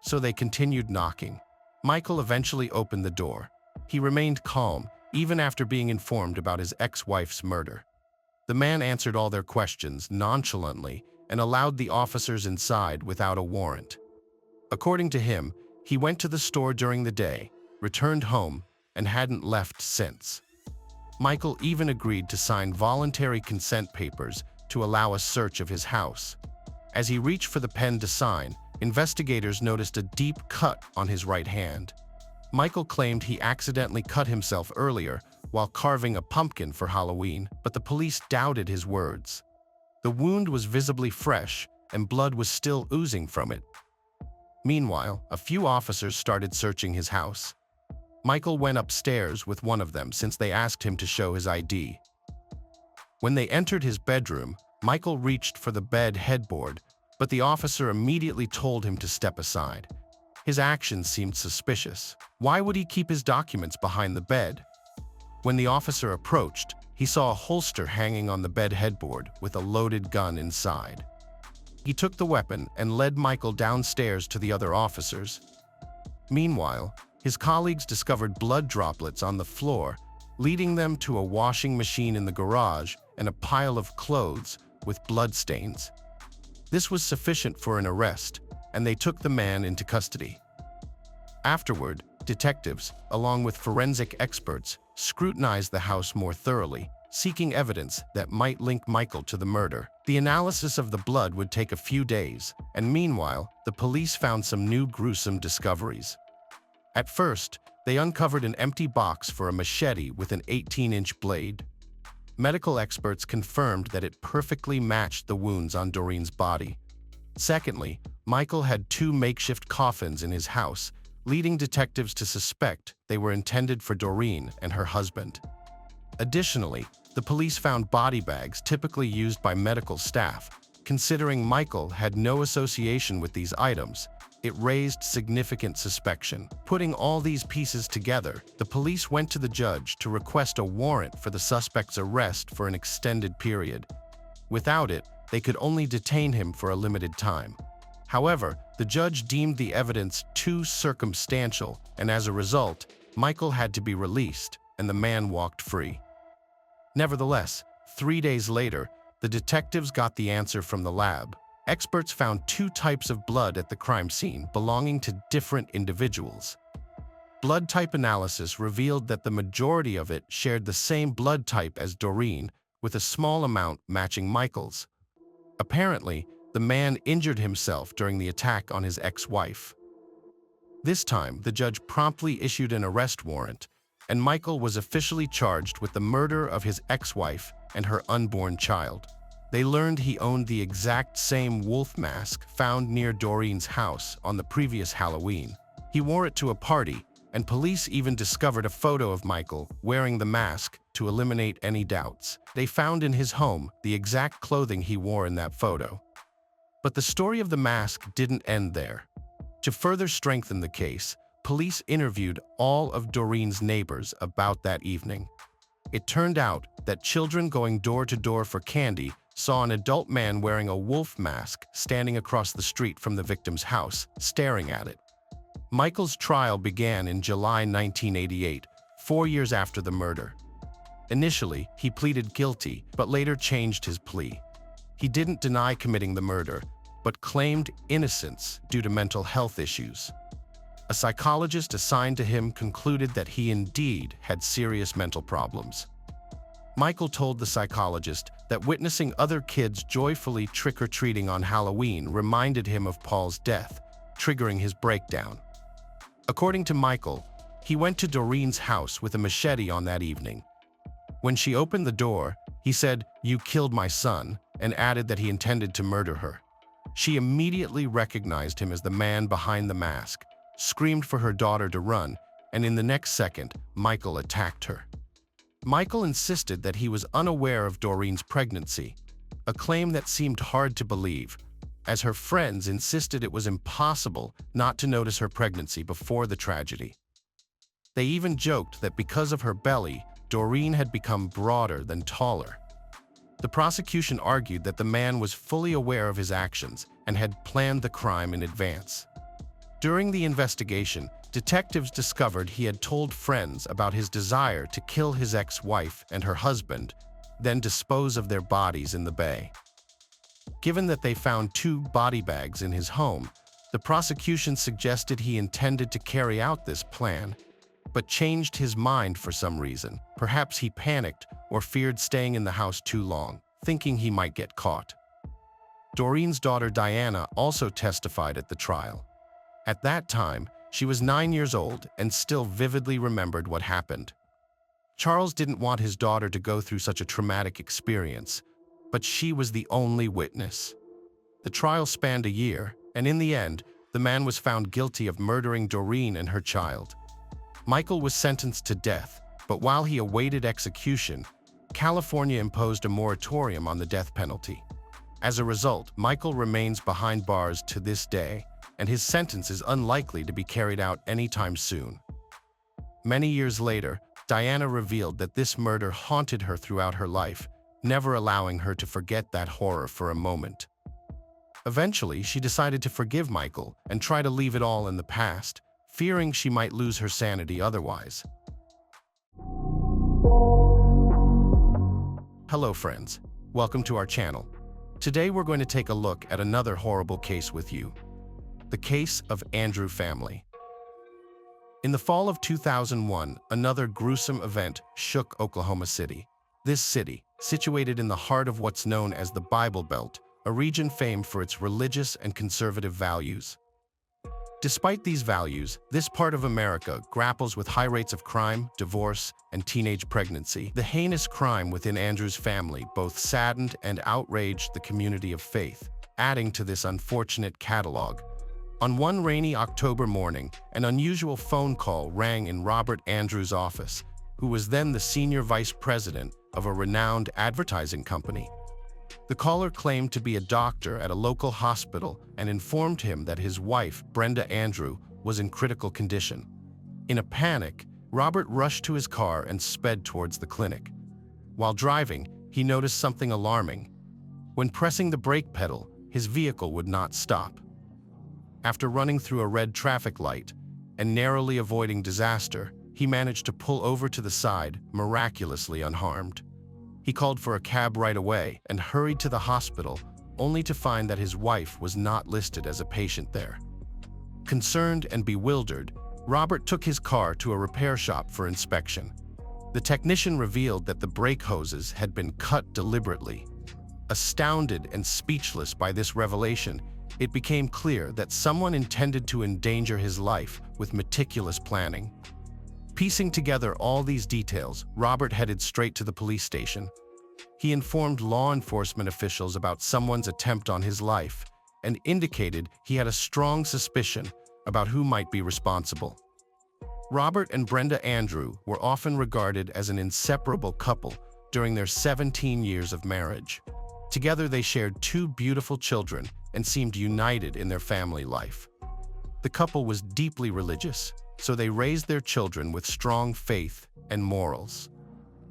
So they continued knocking. Michael eventually opened the door. He remained calm, even after being informed about his ex-wife's murder. The man answered all their questions nonchalantly and allowed the officers inside without a warrant. According to him, he went to the store during the day, returned home, and hadn't left since. Michael even agreed to sign voluntary consent papers to allow a search of his house. As he reached for the pen to sign, investigators noticed a deep cut on his right hand. Michael claimed he accidentally cut himself earlier while carving a pumpkin for Halloween, but the police doubted his words. The wound was visibly fresh, and blood was still oozing from it. Meanwhile, a few officers started searching his house. Michael went upstairs with one of them since they asked him to show his ID. When they entered his bedroom, Michael reached for the bed headboard, but the officer immediately told him to step aside. His actions seemed suspicious. Why would he keep his documents behind the bed? When the officer approached, he saw a holster hanging on the bed headboard with a loaded gun inside. He took the weapon and led Michael downstairs to the other officers. Meanwhile, his colleagues discovered blood droplets on the floor, leading them to a washing machine in the garage and a pile of clothes with blood stains. This was sufficient for an arrest, and they took the man into custody. Afterward, detectives, along with forensic experts, scrutinized the house more thoroughly, seeking evidence that might link Michael to the murder. The analysis of the blood would take a few days, and meanwhile, the police found some new gruesome discoveries. At first, they uncovered an empty box for a machete with an 18-inch blade. Medical experts confirmed that it perfectly matched the wounds on Doreen's body. Secondly, Michael had 2 makeshift coffins in his house, leading detectives to suspect they were intended for Doreen and her husband. Additionally, the police found body bags typically used by medical staff. Considering Michael had no association with these items, it raised significant suspicion. Putting all these pieces together, the police went to the judge to request a warrant for the suspect's arrest for an extended period. Without it, they could only detain him for a limited time. However, the judge deemed the evidence too circumstantial, and as a result, Michael had to be released, and the man walked free. Nevertheless, 3 days later, the detectives got the answer from the lab. Experts found 2 types of blood at the crime scene belonging to different individuals. Blood type analysis revealed that the majority of it shared the same blood type as Doreen, with a small amount matching Michael's. Apparently, the man injured himself during the attack on his ex-wife. This time, the judge promptly issued an arrest warrant, and Michael was officially charged with the murder of his ex-wife and her unborn child. They learned he owned the exact same wolf mask found near Doreen's house on the previous Halloween. He wore it to a party, and police even discovered a photo of Michael wearing the mask to eliminate any doubts. They found in his home the exact clothing he wore in that photo. But the story of the mask didn't end there. To further strengthen the case, police interviewed all of Doreen's neighbors about that evening. It turned out that children going door to door for candy saw an adult man wearing a wolf mask standing across the street from the victim's house, staring at it. Michael's trial began in July 1988, 4 years after the murder. Initially, he pleaded guilty, but later changed his plea. He didn't deny committing the murder, but claimed innocence due to mental health issues. A psychologist assigned to him concluded that he indeed had serious mental problems. Michael told the psychologist that witnessing other kids joyfully trick-or-treating on Halloween reminded him of Paul's death, triggering his breakdown. According to Michael, he went to Doreen's house with a machete on that evening. When she opened the door, he said, "You killed my son," and added that he intended to murder her. She immediately recognized him as the man behind the mask, screamed for her daughter to run, and in the next second, Michael attacked her. Michael insisted that he was unaware of Doreen's pregnancy, a claim that seemed hard to believe, as her friends insisted it was impossible not to notice her pregnancy before the tragedy. They even joked that because of her belly, Doreen had become broader than taller. The prosecution argued that the man was fully aware of his actions and had planned the crime in advance. During the investigation, detectives discovered he had told friends about his desire to kill his ex-wife and her husband, then dispose of their bodies in the bay. Given that they found 2 body bags in his home, the prosecution suggested he intended to carry out this plan, but changed his mind for some reason. Perhaps he panicked or feared staying in the house too long, thinking he might get caught. Doreen's daughter Diana also testified at the trial. At that time, She was 9 years old and still vividly remembered what happened. Charles didn't want his daughter to go through such a traumatic experience, but she was the only witness. The trial spanned a year, and in the end, the man was found guilty of murdering Doreen and her child. Michael was sentenced to death, but while he awaited execution, California imposed a moratorium on the death penalty. As a result, Michael remains behind bars to this day, and his sentence is unlikely to be carried out anytime soon. Many years later, Diana revealed that this murder haunted her throughout her life, never allowing her to forget that horror for a moment. Eventually, she decided to forgive Michael and try to leave it all in the past, fearing she might lose her sanity otherwise. Hello friends, welcome to our channel. Today we're going to take a look at another horrible case with you. The case of Andrew family. In the fall of 2001, another gruesome event shook Oklahoma City. This city, situated in the heart of what's known as the Bible Belt, a region famed for its religious and conservative values. Despite these values, this part of America grapples with high rates of crime, divorce, and teenage pregnancy. The heinous crime within Andrew's family both saddened and outraged the community of faith, adding to this unfortunate catalog. On one rainy October morning, an unusual phone call rang in Robert Andrews' office, who was then the senior vice president of a renowned advertising company. The caller claimed to be a doctor at a local hospital and informed him that his wife, Brenda Andrew, was in critical condition. In a panic, Robert rushed to his car and sped towards the clinic. While driving, he noticed something alarming. When pressing the brake pedal, his vehicle would not stop. After running through a red traffic light and narrowly avoiding disaster, he managed to pull over to the side, miraculously unharmed. He called for a cab right away and hurried to the hospital, only to find that his wife was not listed as a patient there. Concerned and bewildered, Robert took his car to a repair shop for inspection. The technician revealed that the brake hoses had been cut deliberately. Astounded and speechless by this revelation, it became clear that someone intended to endanger his life with meticulous planning. Piecing together all these details, Robert headed straight to the police station. He informed law enforcement officials about someone's attempt on his life and indicated he had a strong suspicion about who might be responsible. Robert and Brenda Andrew were often regarded as an inseparable couple during their 17 years of marriage. Together they shared 2 beautiful children and seemed united in their family life. The couple was deeply religious, so they raised their children with strong faith and morals.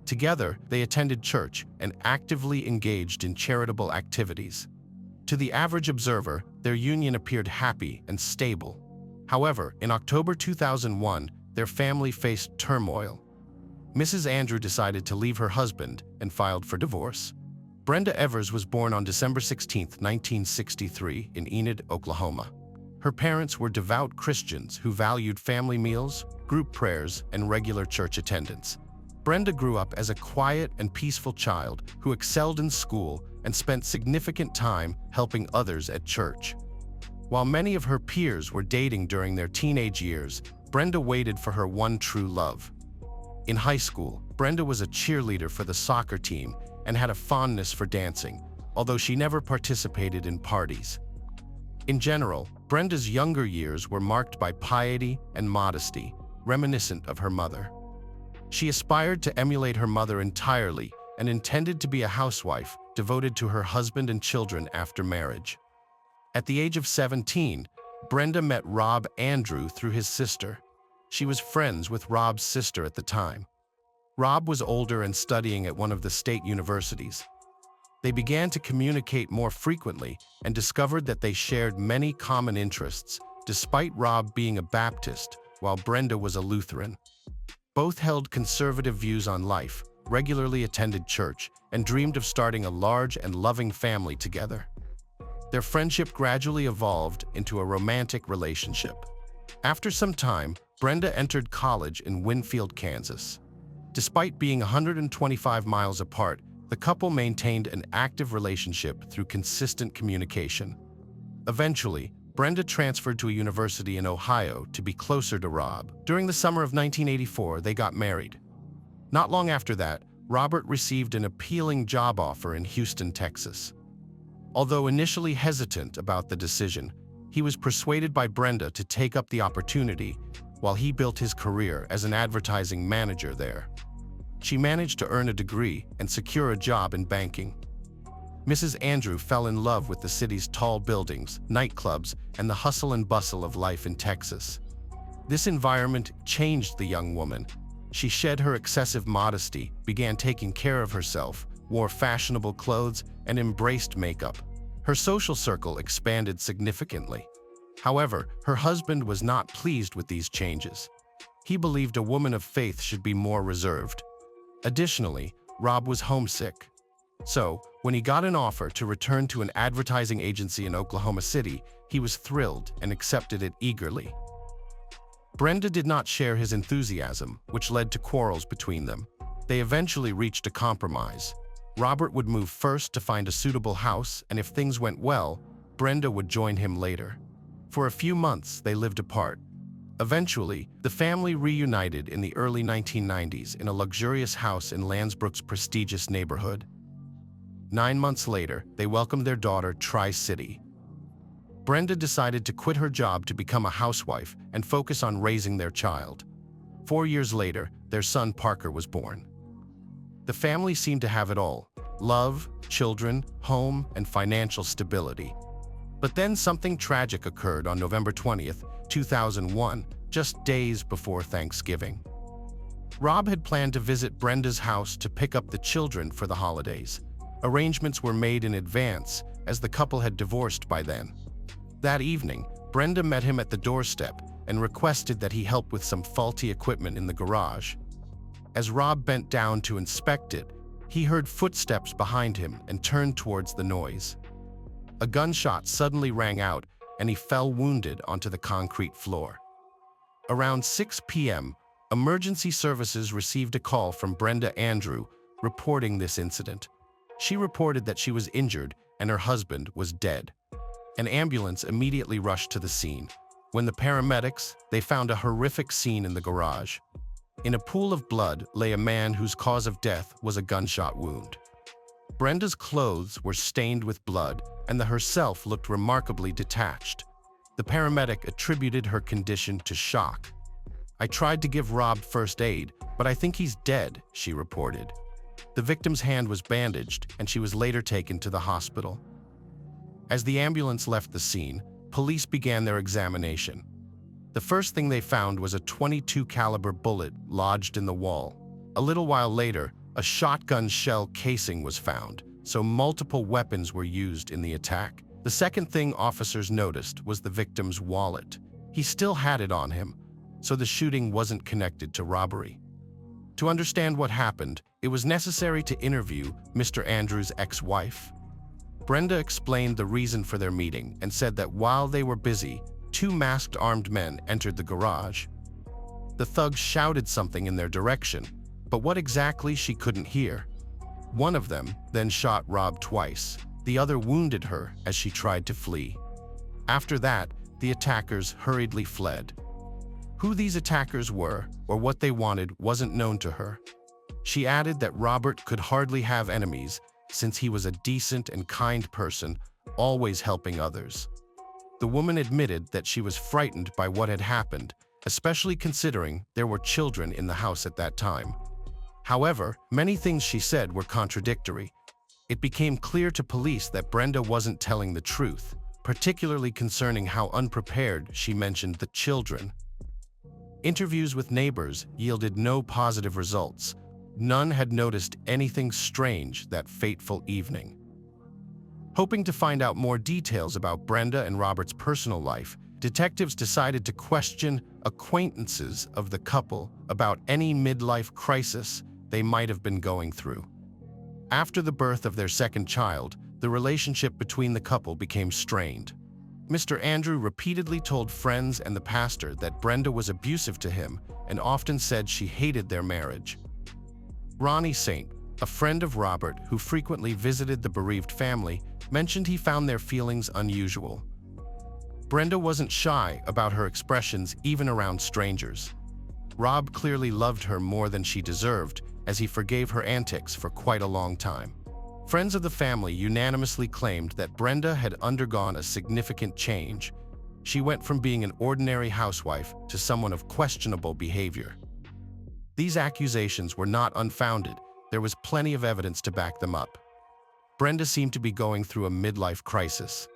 Together, they attended church and actively engaged in charitable activities. To the average observer, their union appeared happy and stable. However, in October 2001, their family faced turmoil. Mrs. Andrew decided to leave her husband and filed for divorce. Brenda Evers was born on December 16, 1963, in Enid, Oklahoma. Her parents were devout Christians who valued family meals, group prayers, and regular church attendance. Brenda grew up as a quiet and peaceful child who excelled in school and spent significant time helping others at church. While many of her peers were dating during their teenage years, Brenda waited for her one true love. In high school, Brenda was a cheerleader for the soccer team and had a fondness for dancing, although she never participated in parties. In general, Brenda's younger years were marked by piety and modesty, reminiscent of her mother. She aspired to emulate her mother entirely and intended to be a housewife devoted to her husband and children after marriage. At the age of 17, Brenda met Rob Andrew through his sister. She was friends with Rob's sister at the time. Rob was older and studying at one of the state universities. They began to communicate more frequently and discovered that they shared many common interests, despite Rob being a Baptist, while Brenda was a Lutheran. Both held conservative views on life, regularly attended church, and dreamed of starting a large and loving family together. Their friendship gradually evolved into a romantic relationship. After some time, Brenda entered college in Winfield, Kansas. Despite being 125 miles apart, the couple maintained an active relationship through consistent communication. Eventually, Brenda transferred to a university in Ohio to be closer to Rob. During the summer of 1984, they got married. Not long after that, Robert received an appealing job offer in Houston, Texas. Although initially hesitant about the decision, he was persuaded by Brenda to take up the opportunity while he built his career as an advertising manager there. She managed to earn a degree and secure a job in banking. Mrs. Andrew fell in love with the city's tall buildings, nightclubs, and the hustle and bustle of life in Texas. This environment changed the young woman. She shed her excessive modesty, began taking care of herself, wore fashionable clothes, and embraced makeup. Her social circle expanded significantly. However, her husband was not pleased with these changes. He believed a woman of faith should be more reserved. Additionally, Rob was homesick. So, when he got an offer to return to an advertising agency in Oklahoma City, he was thrilled and accepted it eagerly. Brenda did not share his enthusiasm, which led to quarrels between them. They eventually reached a compromise. Robert would move first to find a suitable house, and if things went well, Brenda would join him later. For a few months, they lived apart. Eventually, the family reunited in the early 1990s in a luxurious house in Lansbrook's prestigious neighborhood. 9 months later, they welcomed their daughter, Tri-City. Brenda decided to quit her job to become a housewife and focus on raising their child. 4 years later, their son Parker was born. The family seemed to have it all: love, children, home, and financial stability. But then something tragic occurred on November 20th, 2001, just days before Thanksgiving. Rob had planned to visit Brenda's house to pick up the children for the holidays. Arrangements were made in advance, as the couple had divorced by then. That evening, Brenda met him at the doorstep and requested that he help with some faulty equipment in the garage. As Rob bent down to inspect it, he heard footsteps behind him and turned towards the noise. A gunshot suddenly rang out, and he fell wounded onto the concrete floor. Around 6 p.m., emergency services received a call from Brenda Andrew reporting this incident. She reported that she was injured and her husband was dead. An ambulance immediately rushed to the scene. When the paramedics, they found a horrific scene in the garage. In a pool of blood lay a man whose cause of death was a gunshot wound. Brenda's clothes were stained with blood, and herself looked remarkably detached. The paramedic attributed her condition to shock. "I tried to give Rob first aid, but I think he's dead," she reported. The victim's hand was bandaged, and she was later taken to the hospital. As the ambulance left the scene, police began their examination. The first thing they found was a .22 caliber bullet lodged in the wall. A little while later, a shotgun shell casing was found, so multiple weapons were used in the attack. The second thing officers noticed was the victim's wallet. He still had it on him, so the shooting wasn't connected to robbery. To understand what happened, it was necessary to interview Mr. Andrews' ex-wife. Brenda explained the reason for their meeting and said that while they were busy, 2 masked armed men entered the garage. The thugs shouted something in their direction, but what exactly she couldn't hear. One of them then shot Rob twice. The other wounded her as she tried to flee. After that, the attackers hurriedly fled. Who these attackers were or what they wanted wasn't known to her. She added that Robert could hardly have enemies since he was a decent and kind person, always helping others. The woman admitted that she was frightened by what had happened, especially considering there were children in the house at that time. However, many things she said were contradictory. It became clear to police that Brenda wasn't telling the truth, particularly concerning how unprepared she mentioned the children. Interviews with neighbors yielded no positive results. None had noticed anything strange that fateful evening. Hoping to find out more details about Brenda and Robert's personal life, detectives decided to question acquaintances of the couple about any midlife crisis they might have been going through. After the birth of their second child, the relationship between the couple became strained. Mr. Andrew repeatedly told friends and the pastor that Brenda was abusive to him and often said she hated their marriage. Ronnie Saint, a friend of Robert who frequently visited the bereaved family, mentioned he found their feelings unusual. Brenda wasn't shy about her expressions even around strangers. Rob clearly loved her more than she deserved, as he forgave her antics for quite a long time. Friends of the family unanimously claimed that Brenda had undergone a significant change. She went from being an ordinary housewife to someone of questionable behavior. These accusations were not unfounded. There was plenty of evidence to back them up. Brenda seemed to be going through a midlife crisis.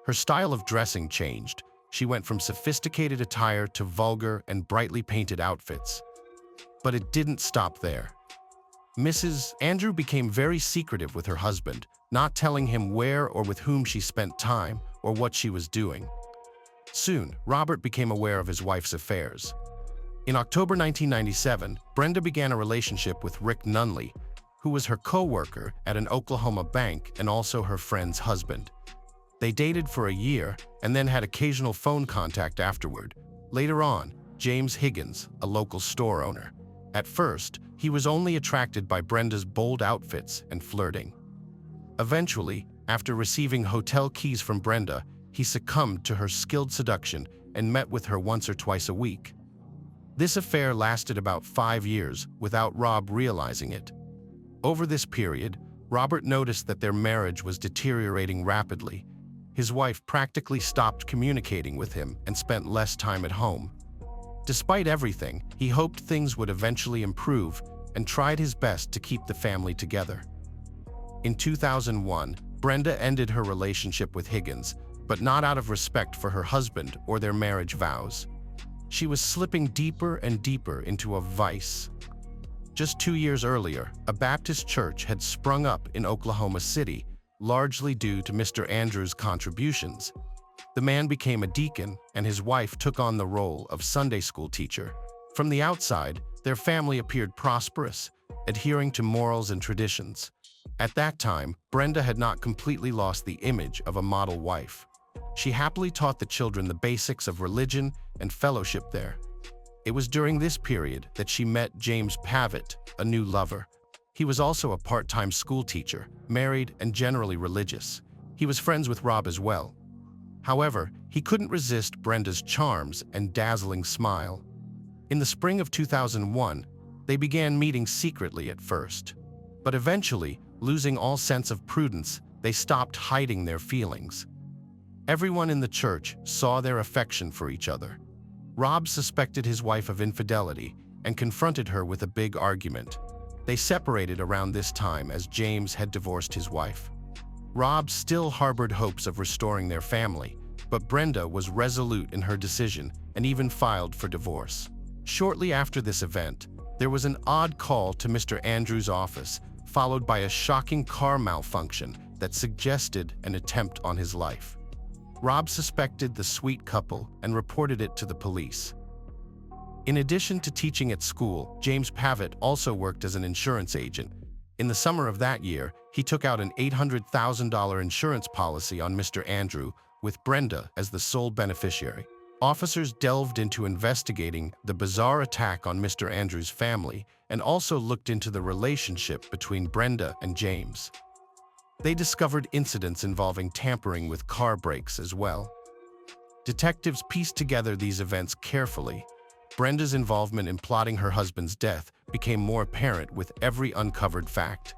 Her style of dressing changed. She went from sophisticated attire to vulgar and brightly painted outfits. But it didn't stop there. Mrs. Andrew became very secretive with her husband, not telling him where or with whom she spent time or what she was doing. Soon, Robert became aware of his wife's affairs. In October 1997, Brenda began a relationship with Rick Nunley, who was her co-worker at an Oklahoma bank and also her friend's husband. They dated for a year and then had occasional phone contact afterward. Later on, James Higgins, a local store owner. At first, he was only attracted by Brenda's bold outfits and flirting. Eventually, after receiving hotel keys from Brenda, he succumbed to her skilled seduction and met with her once or twice a week. This affair lasted about 5 years without Rob realizing it. Over this period, Robert noticed that their marriage was deteriorating rapidly. His wife practically stopped communicating with him and spent less time at home. Despite everything, he hoped things would eventually improve and tried his best to keep the family together. In 2001, Brenda ended her relationship with Higgins, but not out of respect for her husband or their marriage vows. She was slipping deeper and deeper into a vice. Just 2 years earlier, a Baptist church had sprung up in Oklahoma City, largely due to Mr. Andrews' contributions. The man became a deacon, and his wife took on the role of Sunday school teacher. From the outside, their family appeared prosperous, adhering to morals and traditions. At that time, Brenda had not completely lost the image of a model wife. She happily taught the children the basics of religion and fellowship there. It was during this period that she met James Pavitt, a new lover. He was also a part-time school teacher, married and generally religious. He was friends with Rob as well. However, he couldn't resist Brenda's charms and dazzling smile. In the spring of 2001, they began meeting secretly at first. But eventually, losing all sense of prudence, they stopped hiding their feelings. Everyone in the church saw their affection for each other. Rob suspected his wife of infidelity and confronted her with a big argument. They separated around this time as James had divorced his wife. Rob still harbored hopes of restoring their family, but Brenda was resolute in her decision and even filed for divorce. Shortly after this event, there was an odd call to Mr. Andrews' office, followed by a shocking car malfunction that suggested an attempt on his life. Rob suspected the sweet couple and reported it to the police. In addition to teaching at school, James Pavitt also worked as an insurance agent. In the summer of that year, he took out an $800,000 insurance policy on Mr. Andrew, with Brenda as the sole beneficiary. Officers delved into investigating the bizarre attack on Mr. Andrews' family and also looked into the relationship between Brenda and James. They discovered incidents involving tampering with car brakes as well. Detectives pieced together these events carefully. Brenda's involvement in plotting her husband's death became more apparent with every uncovered fact.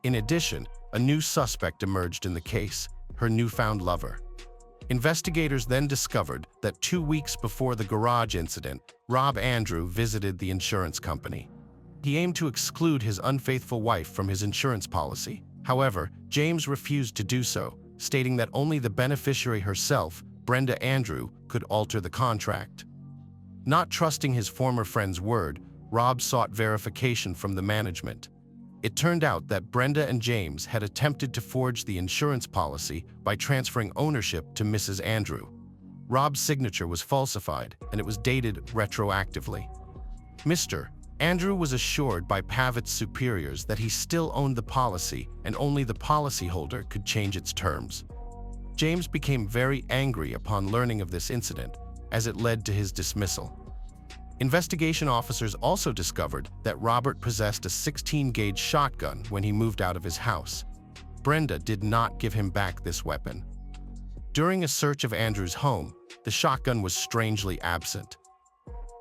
In addition, a new suspect emerged in the case, her newfound lover. Investigators then discovered that 2 weeks before the garage incident, Rob Andrew visited the insurance company. He aimed to exclude his unfaithful wife from his insurance policy. However, James refused to do so, stating that only the beneficiary herself, Brenda Andrew, could alter the contract. Not trusting his former friend's word, Rob sought verification from the management. It turned out that Brenda and James had attempted to forge the insurance policy by transferring ownership to Mrs. Andrew. Rob's signature was falsified, and it was dated retroactively. Mr. Andrew was assured by Pavitt's superiors that he still owned the policy and only the policyholder could change its terms. James became very angry upon learning of this incident, as it led to his dismissal. Investigation officers also discovered that Robert possessed a 16-gauge shotgun when he moved out of his house. Brenda did not give him back this weapon. During a search of Andrew's home, the shotgun was strangely absent.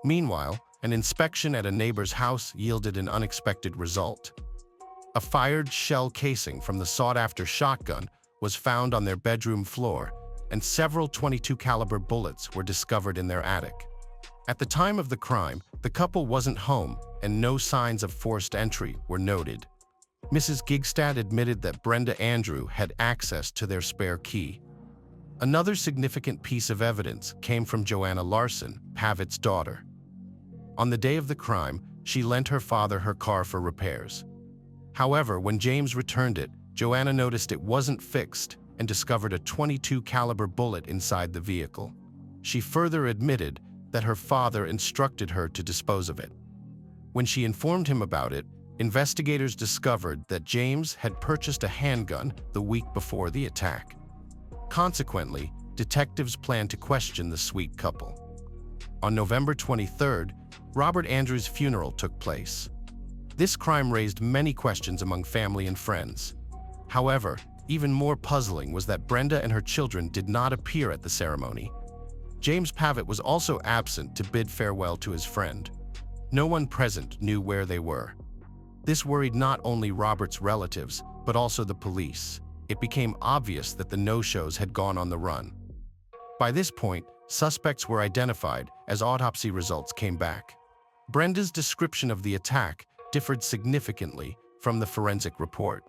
Meanwhile, an inspection at a neighbor's house yielded an unexpected result. A fired shell casing from the sought-after shotgun was found on their bedroom floor, and several .22 caliber bullets were discovered in their attic. At the time of the crime, the couple wasn't home, and no signs of forced entry were noted. Mrs. Gigstad admitted that Brenda Andrew had access to their spare key. Another significant piece of evidence came from Joanna Larson, Pavitt's daughter. On the day of the crime, she lent her father her car for repairs. However, when James returned it, Joanna noticed it wasn't fixed and discovered a .22 caliber bullet inside the vehicle. She further admitted that her father instructed her to dispose of it. When she informed him about it, investigators discovered that James had purchased a handgun the week before the attack. Consequently, detectives planned to question the sweet couple. On November 23rd, Robert Andrews' funeral took place. This crime raised many questions among family and friends. However, even more puzzling was that Brenda and her children did not appear at the ceremony. James Pavitt was also absent to bid farewell to his friend. No one present knew where they were. This worried not only Robert's relatives, but also the police. It became obvious that the no-shows had gone on the run. By this point, suspects were identified as autopsy results came back. Brenda's description of the attack differed significantly from the forensic report.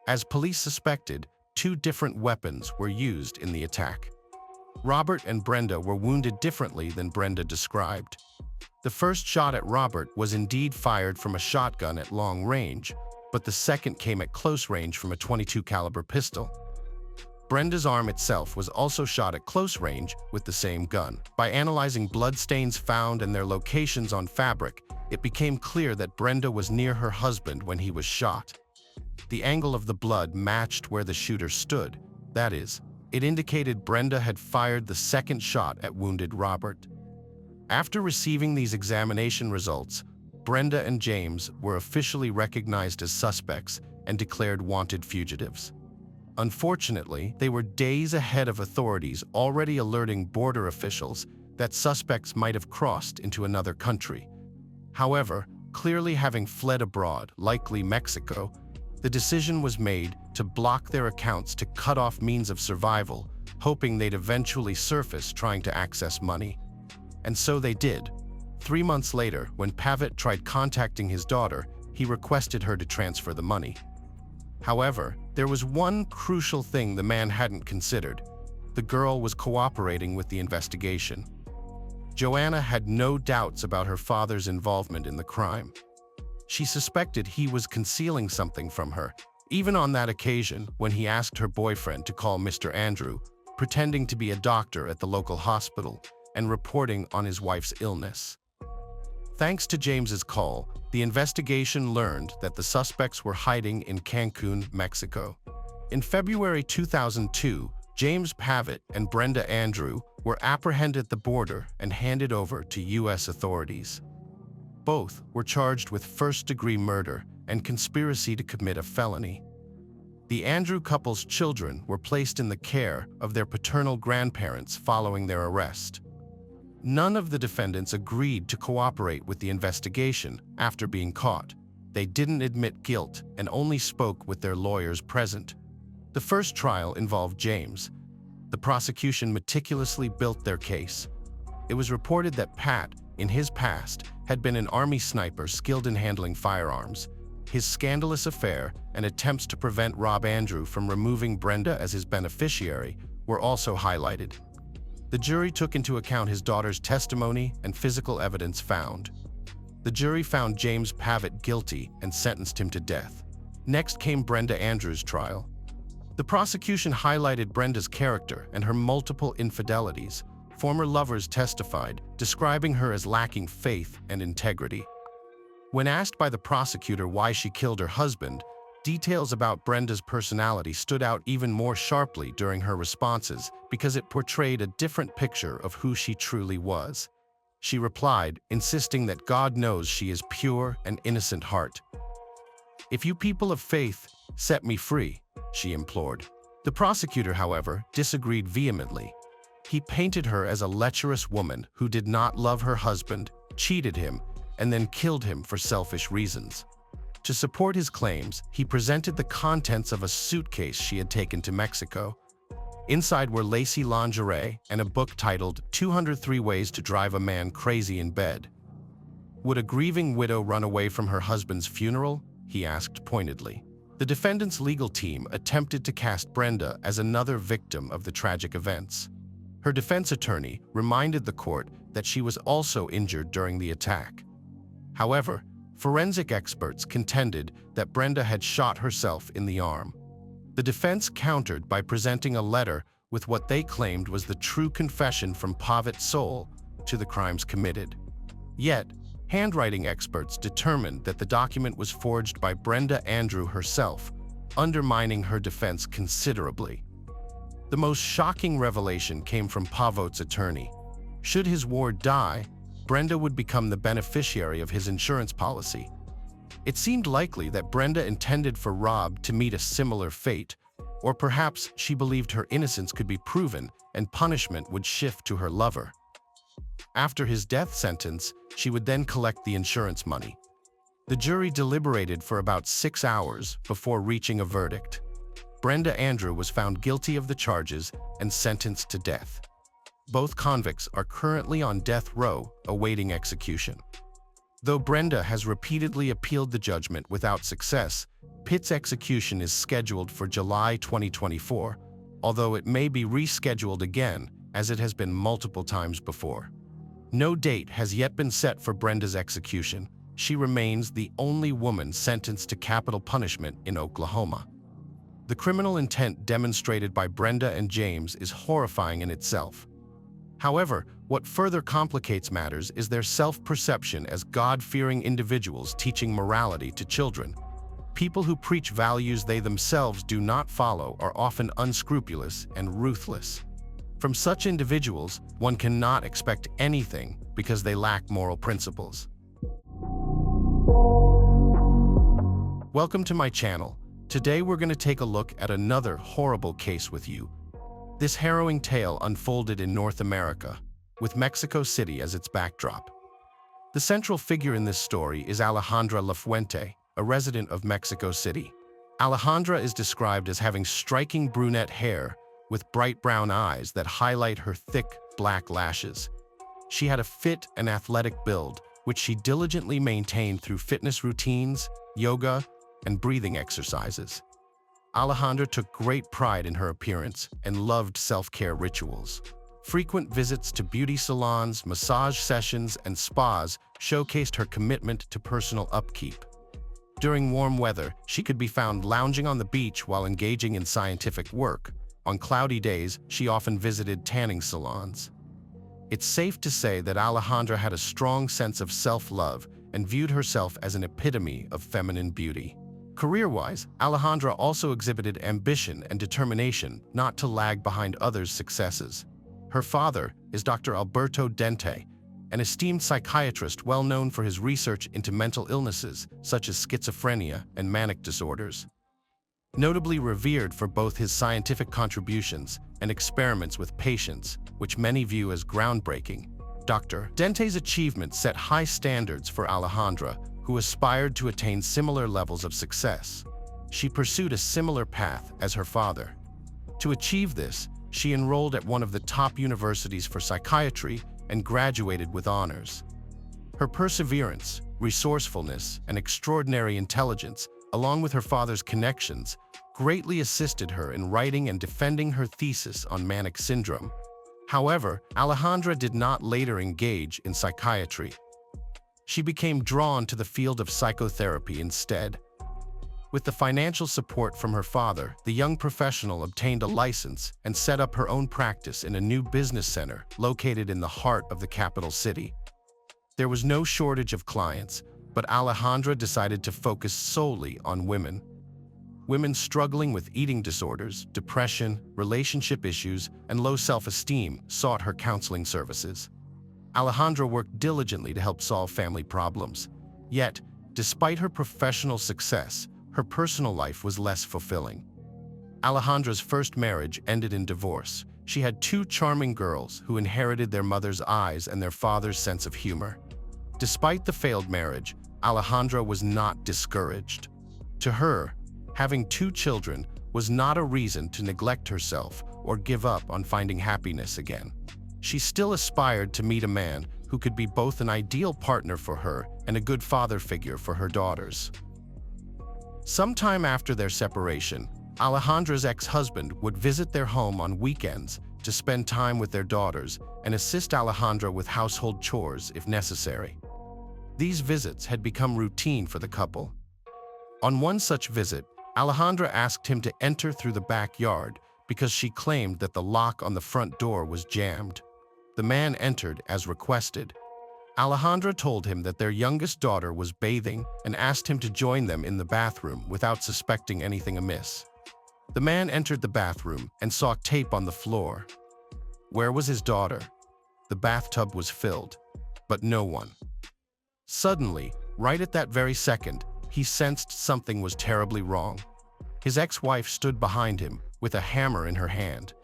As police suspected, two different weapons were used in the attack. Robert and Brenda were wounded differently than Brenda described. The first shot at Robert was indeed fired from a shotgun at long range, but the second came at close range from a .22 caliber pistol. Brenda's arm itself was also shot at close range with the same gun. By analyzing bloodstains found and their locations on fabric, it became clear that Brenda was near her husband when he was shot. The angle of the blood matched where the shooter stood. That is, it indicated Brenda had fired the second shot at wounded Robert. After receiving these examination results, Brenda and James were officially recognized as suspects and declared wanted fugitives. Unfortunately, they were days ahead of authorities already alerting border officials that suspects might have crossed into another country. However, clearly having fled abroad, likely Mexico, the decision was made to block their accounts to cut off means of survival, hoping they'd eventually surface trying to access money. And so they did. 3 months later, when Pavitt tried contacting his daughter, he requested her to transfer the money. However, there was one crucial thing the man hadn't considered. The girl was cooperating with the investigation. Joanna had no doubts about her father's involvement in the crime. She suspected he was concealing something from her, even on that occasion when he asked her boyfriend to call Mr. Andrew, pretending to be a doctor at the local hospital and reporting on his wife's illness. Thanks to James's call, the investigation learned that the suspects were hiding in Cancun, Mexico. In February 2002, James Pavitt and Brenda Andrew were apprehended at the border and handed over to U.S. authorities. Both were charged with first-degree murder and conspiracy to commit a felony. The Andrew couple's children were placed in the care of their paternal grandparents following their arrest. None of the defendants agreed to cooperate with the investigation after being caught. They didn't admit guilt and only spoke with their lawyers present. The first trial involved James. The prosecution meticulously built their case. It was reported that Pat, in his past, had been an army sniper skilled in handling firearms. His scandalous affair and attempts to prevent Rob Andrew from removing Brenda as his beneficiary were also highlighted. The jury took into account his daughter's testimony and physical evidence found. The jury found James Pavitt guilty and sentenced him to death. Next came Brenda Andrews' trial. The prosecution highlighted Brenda's character and her multiple infidelities. Former lovers testified, describing her as lacking faith and integrity. When asked by the prosecutor why she killed her husband, details about Brenda's personality stood out even more sharply during her responses because it portrayed a different picture of who she truly was. She replied, insisting that God knows she is pure and innocent heart. "If you people of faith, set me free," she implored. The prosecutor, however, disagreed vehemently. He painted her as a lecherous woman who did not love her husband, cheated him, and then killed him for selfish reasons. To support his claims, he presented the contents of a suitcase she had taken to Mexico. Inside were lacy lingerie and a book titled 203 Ways to Drive a Man Crazy in Bed. Would a grieving widow run away from her husband's funeral? He asked pointedly. The defendant's legal team attempted to cast Brenda as another victim of the tragic events. Her defense attorney reminded the court that she was also injured during the attack. However, forensic experts contended that Brenda had shot herself in the arm. The defense countered by presenting a letter with what they claimed was the true confession from Fared Hsarus to the crimes committed. Yet, handwriting experts determined that the document was forged by Brenda Andrew herself, undermining her defense considerably. The most shocking revelation came from Fared's attorney. Should his ward die, Brenda would become the beneficiary of his insurance policy. It seemed likely that Brenda intended for Rob to meet a similar fate, or perhaps she believed her innocence could be proven and punishment would shift to her lover. After his death sentence, she would then collect the insurance money. The jury deliberated for about 6 hours before reaching a verdict. Brenda Andrew was found guilty of the charges and sentenced to death. Both convicts are currently on death row, awaiting execution. Though Brenda has repeatedly appealed the judgment without success, Pitt's execution is scheduled for July 2024, although it may be rescheduled again, as it has been multiple times before. No date has yet been set for Brenda's execution. She remains the only woman sentenced to capital punishment in Oklahoma. The criminal intent demonstrated by Brenda and James is horrifying in itself. However, what further complicates matters is their self-perception as God-fearing individuals teaching morality to children. People who preach values they themselves do not follow are often unscrupulous and ruthless. From such individuals, one cannot expect anything because they lack moral principles. Welcome to my channel. Today we're going to take a look at another horrible case with you. This harrowing tale unfolded in North America, with Mexico City as its backdrop. The central figure in this story is Alejandra Lafuente, a resident of Mexico City. Alejandra is described as having striking brunette hair with bright brown eyes that highlight her thick, black lashes. She had a fit and athletic build, which she diligently maintained through fitness routines, yoga, and breathing exercises. Alejandra took great pride in her appearance and loved self-care rituals. Frequent visits to beauty salons, massage sessions, and spas showcased her commitment to personal upkeep. During warm weather, she could be found lounging on the beach while engaging in scientific work. On cloudy days, she often visited tanning salons. It's safe to say that Alejandra had a strong sense of self-love and viewed herself as an epitome of feminine beauty. Career-wise, Alejandra also exhibited ambition and determination not to lag behind others' successes. Her father is Dr. Alberto Dente, an esteemed psychiatrist well known for his research into mental illnesses such as schizophrenia and manic disorders. Notably revered for both his scientific contributions and experiments with patients, which many view as groundbreaking, Dr. Dente's achievements set high standards for Alejandra, who aspired to attain similar levels of success. She pursued a similar path as her father. To achieve this, she enrolled at one of the top universities for psychiatry and graduated with honors. Her perseverance, resourcefulness, and extraordinary intelligence, along with her father's connections, greatly assisted her in writing and defending her thesis on manic syndrome. However, Alejandra did not later engage in psychiatry. She became drawn to the field of psychotherapy instead. With the financial support from her father, the young professional obtained a license and set up her own practice in a new business center located in the heart of the capital city. There was no shortage of clients, but Alejandra decided to focus solely on women. Women struggling with eating disorders, depression, relationship issues, and low self-esteem sought her counseling services. Alejandra worked diligently to help solve family problems. Yet, despite her professional success, her personal life was less fulfilling. Alejandra's first marriage ended in divorce. She had two charming girls who inherited their mother's eyes and their father's sense of humor. Despite the failed marriage, Alejandra was not discouraged. To her, having two children was not a reason to neglect herself or give up on finding happiness again. She still aspired to meet a man who could be both an ideal partner for her and a good father figure for her daughters. Sometime after their separation, Alejandra's ex-husband would visit their home on weekends to spend time with their daughters and assist Alejandra with household chores if necessary. These visits had become routine for the couple. On one such visit, Alejandra asked him to enter through the backyard because she claimed that the lock on the front door was jammed. The man entered as requested. Alejandra told him that their youngest daughter was bathing and asked him to join them in the bathroom without suspecting anything amiss. The man entered the bathroom and saw tape on the floor. Where was his daughter? The bathtub was filled, but no one. Suddenly, right at that very second, he sensed something was terribly wrong. His ex-wife stood behind him with a hammer in her hand.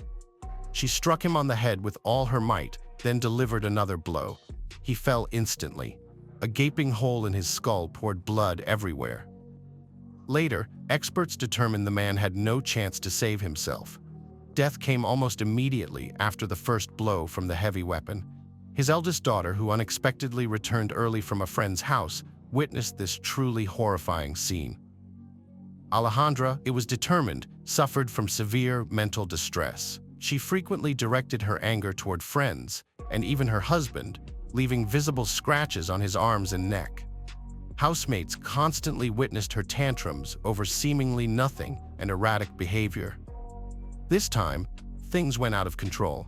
She struck him on the head with all her might, then delivered another blow. He fell instantly. A gaping hole in his skull poured blood everywhere. Later, experts determined the man had no chance to save himself. Death came almost immediately after the first blow from the heavy weapon. His eldest daughter, who unexpectedly returned early from a friend's house, witnessed this truly horrifying scene. Alejandra, it was determined, suffered from severe mental distress. She frequently directed her anger toward friends and even her husband, leaving visible scratches on his arms and neck. Housemates constantly witnessed her tantrums over seemingly nothing and erratic behavior. This time, things went out of control.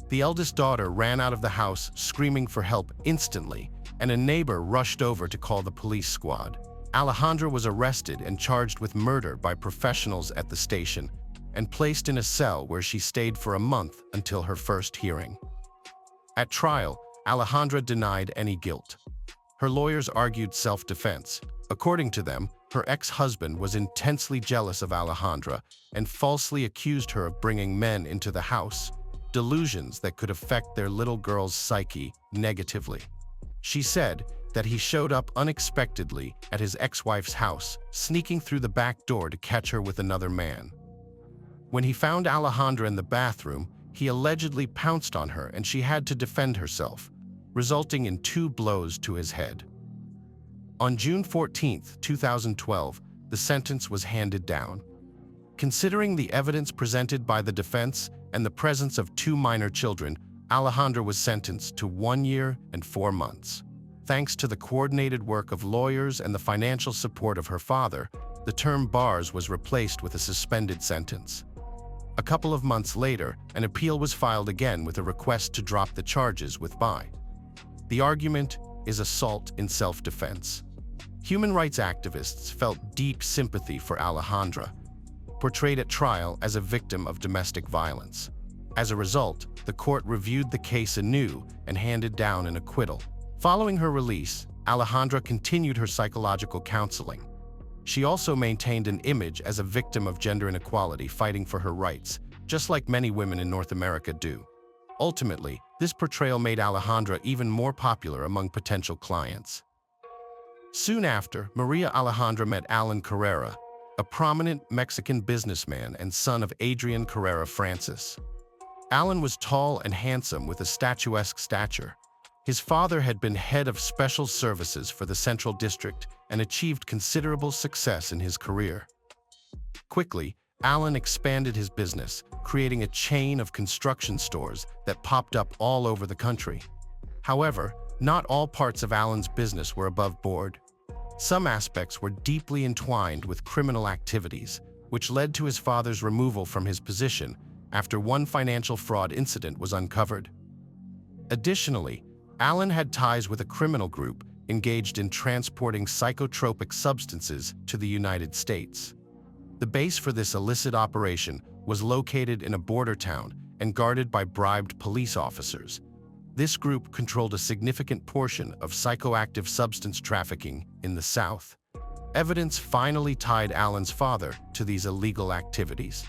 The eldest daughter ran out of the house screaming for help instantly, and a neighbor rushed over to call the police squad. Alejandra was arrested and charged with murder by professionals at the station and placed in a cell where she stayed for a month until her first hearing. At trial, Alejandra denied any guilt. Her lawyers argued self-defense. According to them, her ex-husband was intensely jealous of Alejandra and falsely accused her of bringing men into the house, delusions that could affect their little girl's psyche negatively. She said that he showed up unexpectedly at his ex-wife's house, sneaking through the back door to catch her with another man. When he found Alejandra in the bathroom, he allegedly pounced on her and she had to defend herself, resulting in 2 blows to his head. On June 14, 2012, the sentence was handed down. Considering the evidence presented by the defense and the presence of 2 minor children, Alejandra was sentenced to 1 year and 4 months. Thanks to the coordinated work of lawyers and the financial support of her father, the term bars was replaced with a suspended sentence. A couple of months later, an appeal was filed again with a request to drop the charges with by. The argument is assault in self-defense. Human rights activists felt deep sympathy for Alejandra, portrayed at trial as a victim of domestic violence. As a result, the court reviewed the case anew and handed down an acquittal. Following her release, Alejandra continued her psychological counseling. She also maintained an image as a victim of gender inequality, fighting for her rights, just like many women in North America do. Ultimately, this portrayal made Alejandra even more popular among potential clients. Soon after, Maria Alejandra met Alan Carrera, a prominent Mexican businessman and son of Adrian Carrera Francis. Alan was tall and handsome with a statuesque stature. His father had been head of special services for the Central District and achieved considerable success in his career. Quickly, Alan expanded his business, creating a chain of construction stores that popped up all over the country. However, not all parts of Alan's business were above board. Some aspects were deeply entwined with criminal activities, which led to his father's removal from his position after one financial fraud incident was uncovered. Additionally, Alan had ties with a criminal group engaged in transporting psychotropic substances to the United States. The base for this illicit operation was located in a border town and guarded by bribed police officers. This group controlled a significant portion of psychoactive substance trafficking in the South. Evidence finally tied Alan's father to these illegal activities.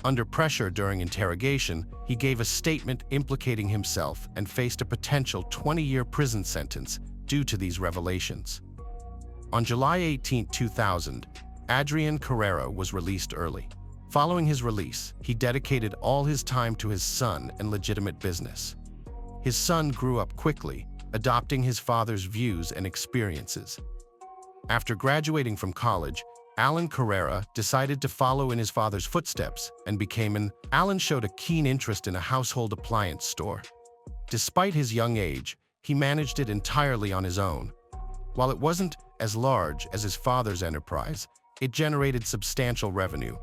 Under pressure during interrogation, he gave a statement implicating himself and faced a potential 20-year prison sentence due to these revelations. On July 18, 2000, Adrian Carrera was released early. Following his release, he dedicated all his time to his son and legitimate business. His son grew up quickly, adopting his father's views and experiences. After graduating from college, Alan Carrera decided to follow in his father's footsteps and Alan showed a keen interest in a household appliance store. Despite his young age, he managed it entirely on his own. While it wasn't as large as his father's enterprise, it generated substantial revenue.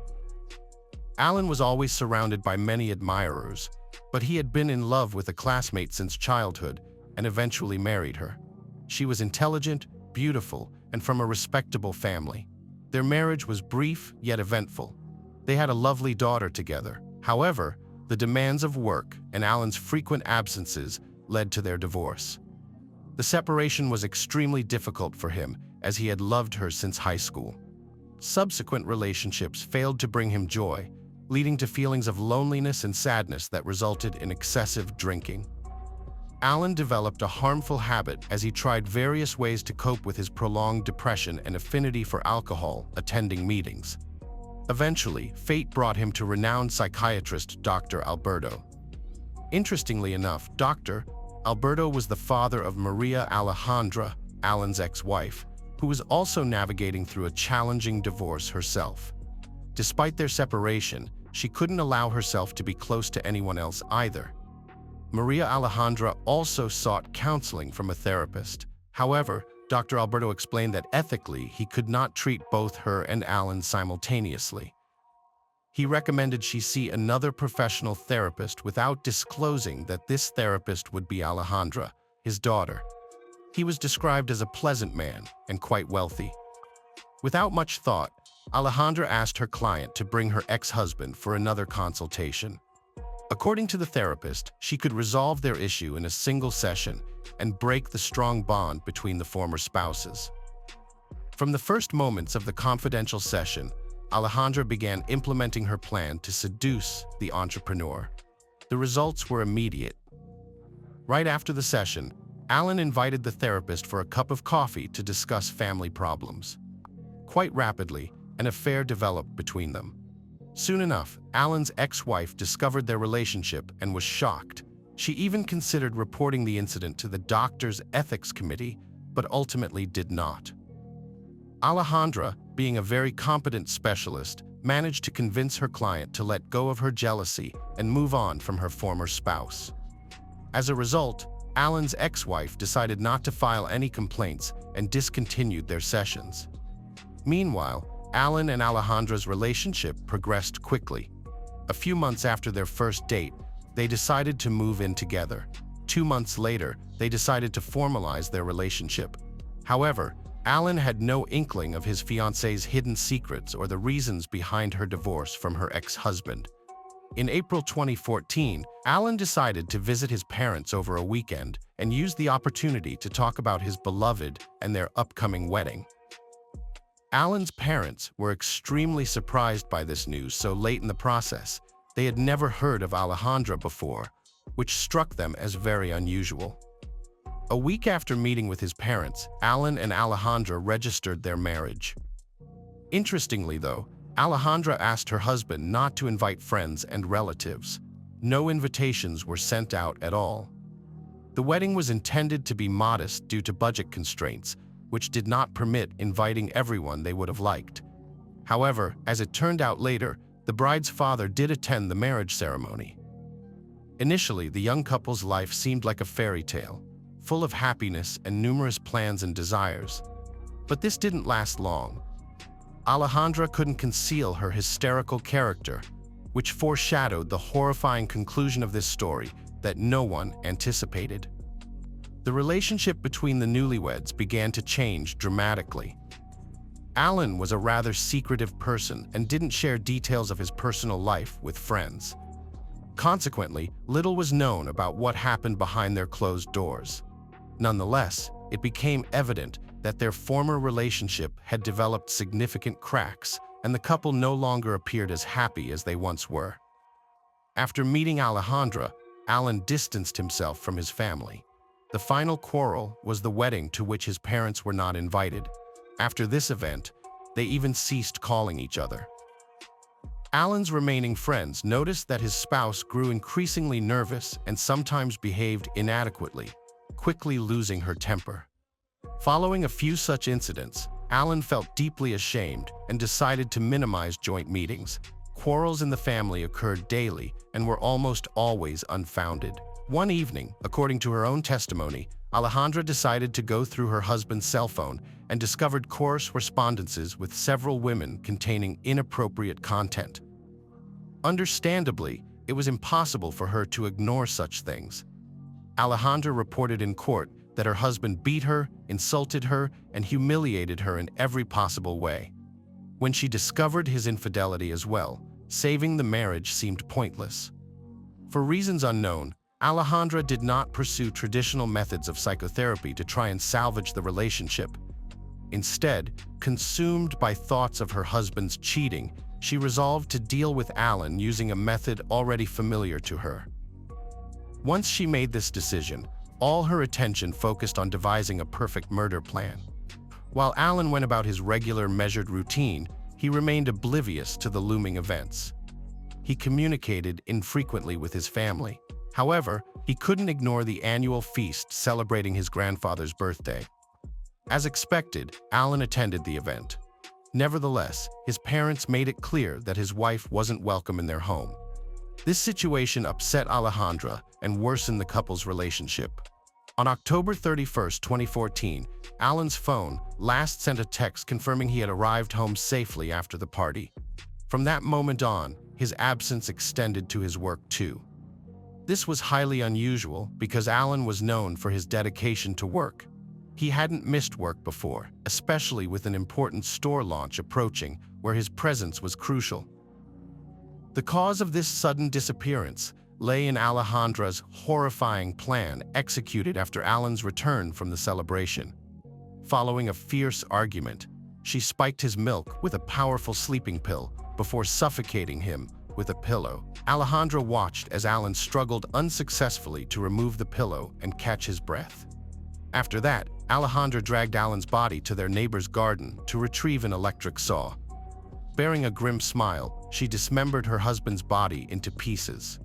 Alan was always surrounded by many admirers, but he had been in love with a classmate since childhood and eventually married her. She was intelligent, beautiful, and from a respectable family. Their marriage was brief yet eventful. They had a lovely daughter together. However, the demands of work and Alan's frequent absences led to their divorce. The separation was extremely difficult for him, as he had loved her since high school. Subsequent relationships failed to bring him joy, leading to feelings of loneliness and sadness that resulted in excessive drinking. Alan developed a harmful habit as he tried various ways to cope with his prolonged depression and affinity for alcohol, attending meetings. Eventually, fate brought him to renowned psychiatrist Dr. Alberto. Interestingly enough, Dr. Alberto was the father of Maria Alejandra, Alan's ex-wife, who was also navigating through a challenging divorce herself. Despite their separation, she couldn't allow herself to be close to anyone else either. Maria Alejandra also sought counseling from a therapist. However, Dr. Alberto explained that ethically he could not treat both her and Alan simultaneously. He recommended she see another professional therapist without disclosing that this therapist would be Alejandra, his daughter. He was described as a pleasant man and quite wealthy. Without much thought, Alejandra asked her client to bring her ex-husband for another consultation. According to the therapist, she could resolve their issue in a single session and break the strong bond between the former spouses. From the first moments of the confidential session, Alejandra began implementing her plan to seduce the entrepreneur. The results were immediate. Right after the session, Alan invited the therapist for a cup of coffee to discuss family problems. Quite rapidly, an affair developed between them. Soon enough, Alan's ex-wife discovered their relationship and was shocked. She even considered reporting the incident to the doctor's ethics committee, but ultimately did not. Alejandra, being a very competent specialist, managed to convince her client to let go of her jealousy and move on from her former spouse. As a result, Alan's ex-wife decided not to file any complaints and discontinued their sessions. Meanwhile, Alan and Alejandra's relationship progressed quickly. A few months after their first date, they decided to move in together. 2 months later, they decided to formalize their relationship. However, Alan had no inkling of his fiancée's hidden secrets or the reasons behind her divorce from her ex-husband. In April 2014, Alan decided to visit his parents over a weekend and used the opportunity to talk about his beloved and their upcoming wedding. Alan's parents were extremely surprised by this news so late in the process. They had never heard of Alejandra before, which struck them as very unusual. A week after meeting with his parents, Alan and Alejandra registered their marriage. Interestingly though, Alejandra asked her husband not to invite friends and relatives. No invitations were sent out at all. The wedding was intended to be modest due to budget constraints, which did not permit inviting everyone they would have liked. However, as it turned out later, the bride's father did attend the marriage ceremony. Initially, the young couple's life seemed like a fairy tale, full of happiness and numerous plans and desires. But this didn't last long. Alejandra couldn't conceal her hysterical character, which foreshadowed the horrifying conclusion of this story that no one anticipated. The relationship between the newlyweds began to change dramatically. Alan was a rather secretive person and didn't share details of his personal life with friends. Consequently, little was known about what happened behind their closed doors. Nonetheless, it became evident that their former relationship had developed significant cracks, and the couple no longer appeared as happy as they once were. After meeting Alejandra, Alan distanced himself from his family. The final quarrel was the wedding to which his parents were not invited. After this event, they even ceased calling each other. Alan's remaining friends noticed that his spouse grew increasingly nervous and sometimes behaved inadequately, quickly losing her temper. Following a few such incidents, Alan felt deeply ashamed and decided to minimize joint meetings. Quarrels in the family occurred daily and were almost always unfounded. One evening, according to her own testimony, Alejandra decided to go through her husband's cell phone and discovered correspondences with several women containing inappropriate content. Understandably, it was impossible for her to ignore such things. Alejandra reported in court that her husband beat her, insulted her, and humiliated her in every possible way. When she discovered his infidelity as well, saving the marriage seemed pointless. For reasons unknown, Alejandra did not pursue traditional methods of psychotherapy to try and salvage the relationship. Instead, consumed by thoughts of her husband's cheating, she resolved to deal with Alan using a method already familiar to her. Once she made this decision, all her attention focused on devising a perfect murder plan. While Alan went about his regular, measured routine, he remained oblivious to the looming events. He communicated infrequently with his family. However, he couldn't ignore the annual feast celebrating his grandfather's birthday. As expected, Alan attended the event. Nevertheless, his parents made it clear that his wife wasn't welcome in their home. This situation upset Alejandra and worsened the couple's relationship. On October 31, 2014, Alan's phone last sent a text confirming he had arrived home safely after the party. From that moment on, his absence extended to his work too. This was highly unusual because Alan was known for his dedication to work. He hadn't missed work before, especially with an important store launch approaching where his presence was crucial. The cause of this sudden disappearance lay in Alejandra's horrifying plan executed after Alan's return from the celebration. Following a fierce argument, she spiked his milk with a powerful sleeping pill before suffocating him with a pillow. Alejandra watched as Alan struggled unsuccessfully to remove the pillow and catch his breath. After that, Alejandra dragged Alan's body to their neighbor's garden to retrieve an electric saw. Bearing a grim smile, she dismembered her husband's body into pieces.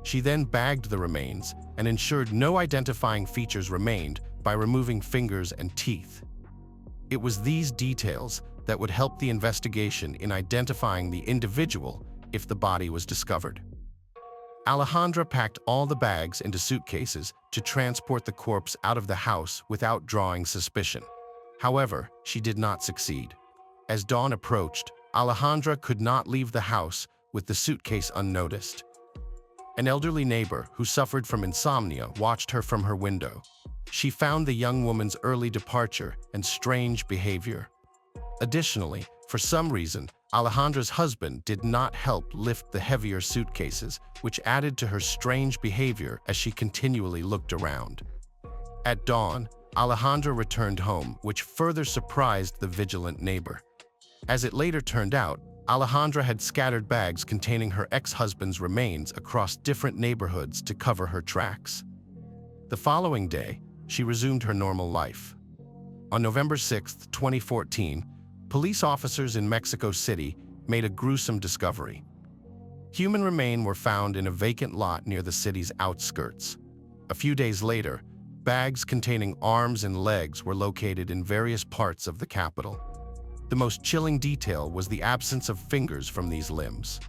She then bagged the remains and ensured no identifying features remained by removing fingers and teeth. It was these details that would help the investigation in identifying the individual if the body was discovered. Alejandra packed all the bags into suitcases to transport the corpse out of the house without drawing suspicion. However, she did not succeed. As dawn approached, Alejandra could not leave the house with the suitcase unnoticed. An elderly neighbor who suffered from insomnia watched her from her window. She found the young woman's early departure and strange behavior. Additionally, for some reason, Alejandra's husband did not help lift the heavier suitcases, which added to her strange behavior as she continually looked around. At dawn, Alejandra returned home, which further surprised the vigilant neighbor. As it later turned out, Alejandra had scattered bags containing her ex-husband's remains across different neighborhoods to cover her tracks. The following day, she resumed her normal life. On November 6, 2014, police officers in Mexico City made a gruesome discovery. Human remains were found in a vacant lot near the city's outskirts. A few days later, bags containing arms and legs were located in various parts of the capital. The most chilling detail was the absence of fingers from these limbs.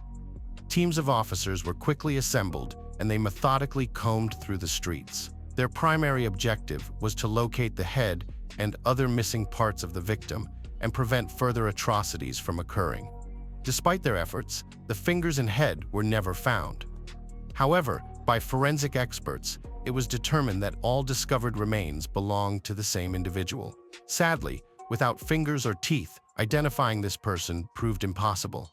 Teams of officers were quickly assembled and they methodically combed through the streets. Their primary objective was to locate the head and other missing parts of the victim and prevent further atrocities from occurring. Despite their efforts, the fingers and head were never found. However, by forensic experts, it was determined that all discovered remains belonged to the same individual. Sadly, without fingers or teeth, identifying this person proved impossible.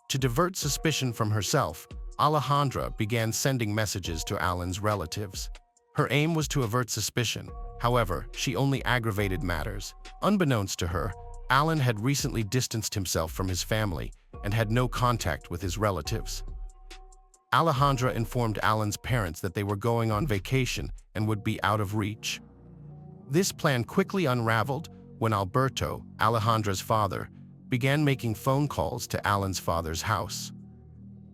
To divert suspicion from herself, Alejandra began sending messages to Alan's relatives. Her aim was to avert suspicion, However, she only aggravated matters. Unbeknownst to her, Alan had recently distanced himself from his family and had no contact with his relatives. Alejandra informed Alan's parents that they were going on vacation and would be out of reach. This plan quickly unraveled when Alberto, Alejandra's father, began making phone calls to Alan's father's house.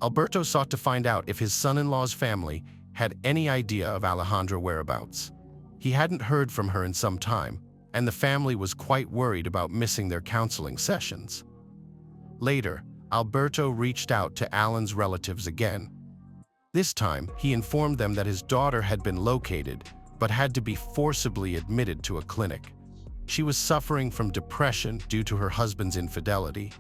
Alberto sought to find out if his son-in-law's family had any idea of Alejandra's whereabouts. He hadn't heard from her in some time, and the family was quite worried about missing their counseling sessions. Later, Alberto reached out to Alan's relatives again. This time, he informed them that his daughter had been located, but had to be forcibly admitted to a clinic. She was suffering from depression due to her husband's infidelity.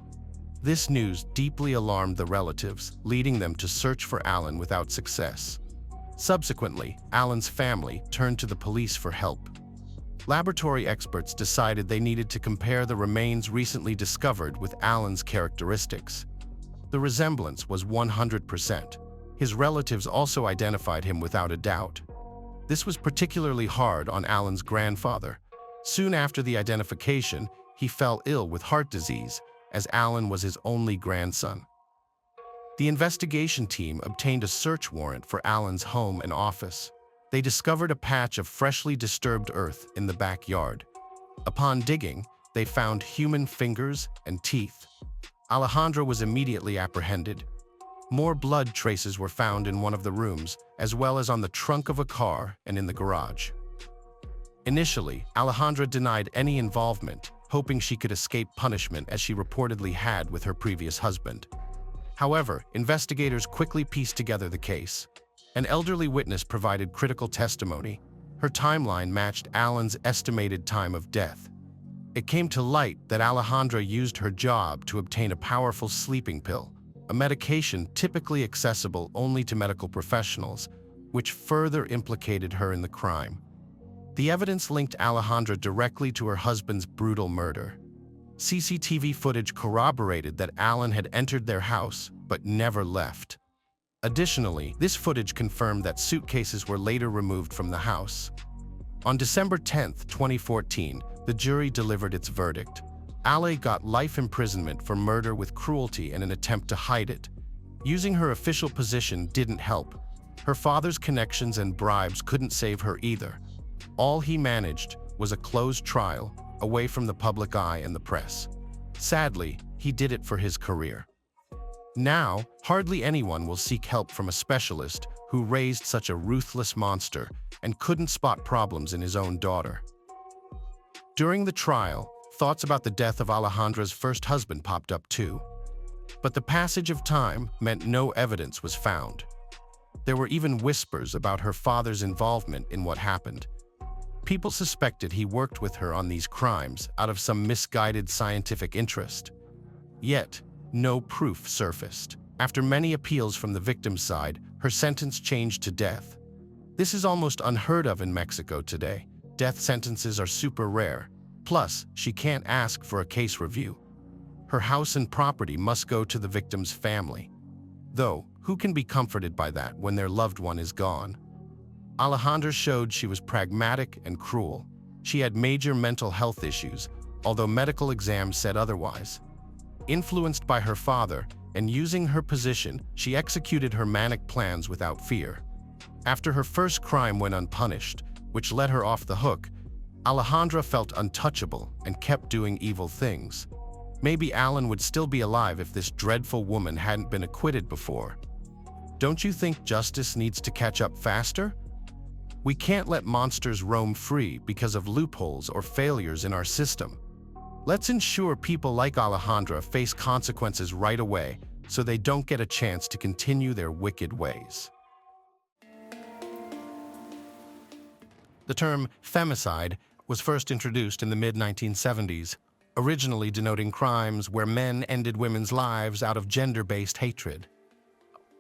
This news deeply alarmed the relatives, leading them to search for Alan without success. Subsequently, Alan's family turned to the police for help. Laboratory experts decided they needed to compare the remains recently discovered with Alan's characteristics. The resemblance was 100%. His relatives also identified him without a doubt. This was particularly hard on Alan's grandfather. Soon after the identification, he fell ill with heart disease, as Alan was his only grandson. The investigation team obtained a search warrant for Alan's home and office. They discovered a patch of freshly disturbed earth in the backyard. Upon digging, they found human fingers and teeth. Alejandra was immediately apprehended. More blood traces were found in one of the rooms, as well as on the trunk of a car and in the garage. Initially, Alejandra denied any involvement, hoping she could escape punishment as she reportedly had with her previous husband. However, investigators quickly pieced together the case. An elderly witness provided critical testimony. Her timeline matched Alan's estimated time of death. It came to light that Alejandra used her job to obtain a powerful sleeping pill, a medication typically accessible only to medical professionals, which further implicated her in the crime. The evidence linked Alejandra directly to her husband's brutal murder. CCTV footage corroborated that Alan had entered their house but never left. Additionally, this footage confirmed that suitcases were later removed from the house. On December 10, 2014, the jury delivered its verdict. Ale got life imprisonment for murder with cruelty and an attempt to hide it. Using her official position didn't help. Her father's connections and bribes couldn't save her either. All he managed was a closed trial, away from the public eye and the press. Sadly, he did it for his career. Now, hardly anyone will seek help from a specialist who raised such a ruthless monster and couldn't spot problems in his own daughter. During the trial, thoughts about the death of Alejandra's first husband popped up too. But the passage of time meant no evidence was found. There were even whispers about her father's involvement in what happened. People suspected he worked with her on these crimes out of some misguided scientific interest. Yet, no proof surfaced. After many appeals from the victim's side, her sentence changed to death. This is almost unheard of in Mexico today. Death sentences are super rare. Plus, she can't ask for a case review. Her house and property must go to the victim's family. Though, who can be comforted by that when their loved one is gone? Alejandra showed she was pragmatic and cruel. She had major mental health issues, although medical exams said otherwise. Influenced by her father and using her position, she executed her manic plans without fear. After her first crime went unpunished, which let her off the hook, Alejandra felt untouchable and kept doing evil things. Maybe Alan would still be alive if this dreadful woman hadn't been acquitted before. Don't you think justice needs to catch up faster? We can't let monsters roam free because of loopholes or failures in our system. Let's ensure people like Alejandra face consequences right away so they don't get a chance to continue their wicked ways. The term femicide was first introduced in the mid-1970s, originally denoting crimes where men ended women's lives out of gender-based hatred.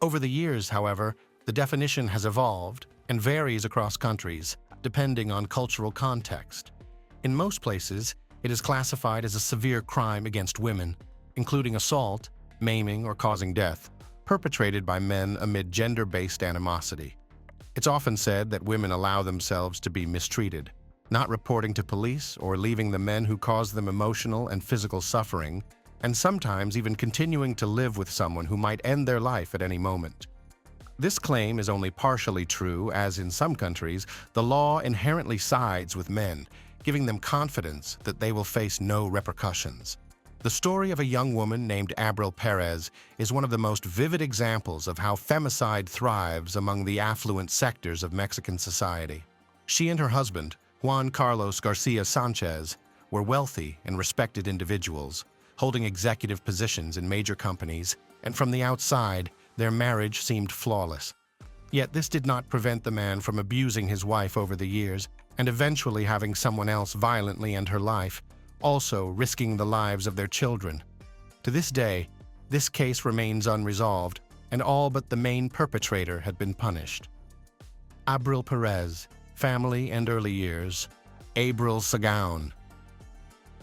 Over the years, however, the definition has evolved and varies across countries, depending on cultural context. In most places, it is classified as a severe crime against women, including assault, maiming, or causing death, perpetrated by men amid gender-based animosity. It's often said that women allow themselves to be mistreated. not reporting to police or leaving the men who caused them emotional and physical suffering, and sometimes even continuing to live with someone who might end their life at any moment. This claim is only partially true, as in some countries, the law inherently sides with men, giving them confidence that they will face no repercussions. The story of a young woman named Abril Perez is one of the most vivid examples of how femicide thrives among the affluent sectors of Mexican society. She and her husband, Juan Carlos Garcia Sanchez, were wealthy and respected individuals, holding executive positions in major companies, and from the outside, their marriage seemed flawless. Yet this did not prevent the man from abusing his wife over the years and eventually having someone else violently end her life, also risking the lives of their children. To this day, this case remains unresolved, and all but the main perpetrator had been punished. Abril Perez, family and early years. Abril Sagaon.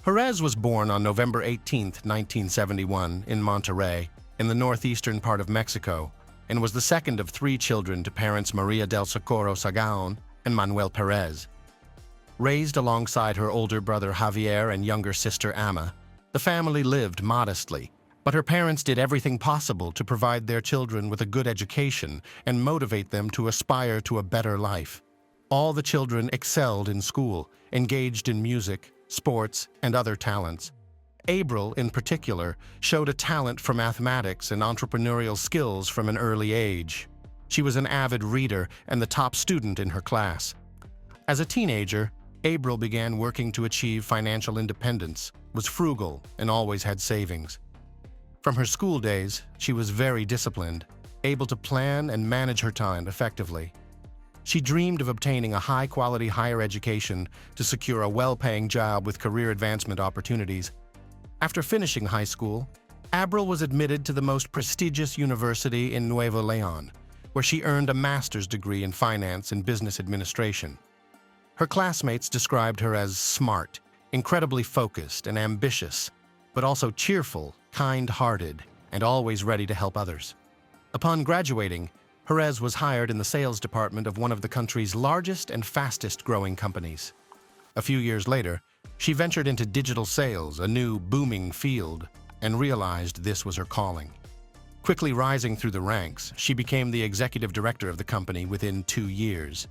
Perez was born on November 18, 1971, in Monterrey, in the northeastern part of Mexico, and was the second of 3 children to parents Maria del Socorro Sagaon and Manuel Perez. Raised alongside her older brother Javier and younger sister Ama, the family lived modestly, but her parents did everything possible to provide their children with a good education and motivate them to aspire to a better life. All the children excelled in school, engaged in music, sports, and other talents. Abril, in particular, showed a talent for mathematics and entrepreneurial skills from an early age. She was an avid reader and the top student in her class. As a teenager, Abril began working to achieve financial independence, was frugal, and always had savings. From her school days, she was very disciplined, able to plan and manage her time effectively. She dreamed of obtaining a high-quality higher education to secure a well-paying job with career advancement opportunities. After finishing high school, Abril was admitted to the most prestigious university in Nuevo León, where she earned a master's degree in finance and business administration. Her classmates described her as smart, incredibly focused and ambitious, but also cheerful, kind-hearted, and always ready to help others. Upon graduating, Perez was hired in the sales department of one of the country's largest and fastest-growing companies. A few years later, she ventured into digital sales, a new, booming field, and realized this was her calling. Quickly rising through the ranks, she became the executive director of the company within 2 years.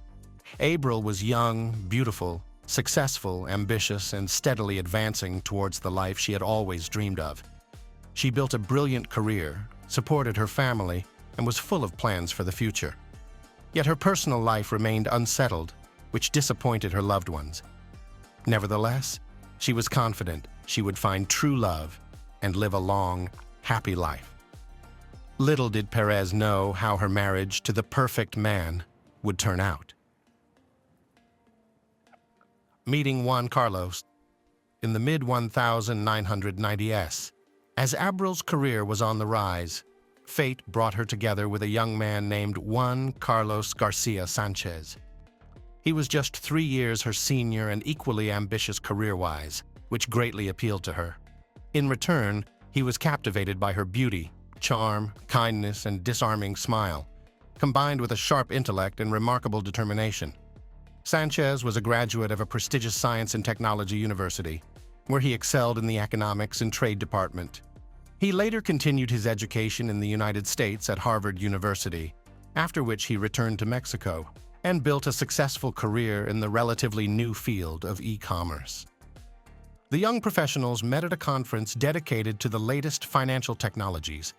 Abril was young, beautiful, successful, ambitious, and steadily advancing towards the life she had always dreamed of. She built a brilliant career, supported her family, and was full of plans for the future. Yet her personal life remained unsettled, which disappointed her loved ones. Nevertheless, she was confident she would find true love and live a long, happy life. Little did Perez know how her marriage to the perfect man would turn out. Meeting Juan Carlos. In the mid-1990s, as Abril's career was on the rise, fate brought her together with a young man named Juan Carlos Garcia Sanchez. He was just 3 years her senior and equally ambitious career-wise, which greatly appealed to her. In return, he was captivated by her beauty, charm, kindness, and disarming smile, combined with a sharp intellect and remarkable determination. Sanchez was a graduate of a prestigious science and technology university, where he excelled in the economics and trade department. He later continued his education in the United States at Harvard University, after which he returned to Mexico and built a successful career in the relatively new field of e-commerce. The young professionals met at a conference dedicated to the latest financial technologies.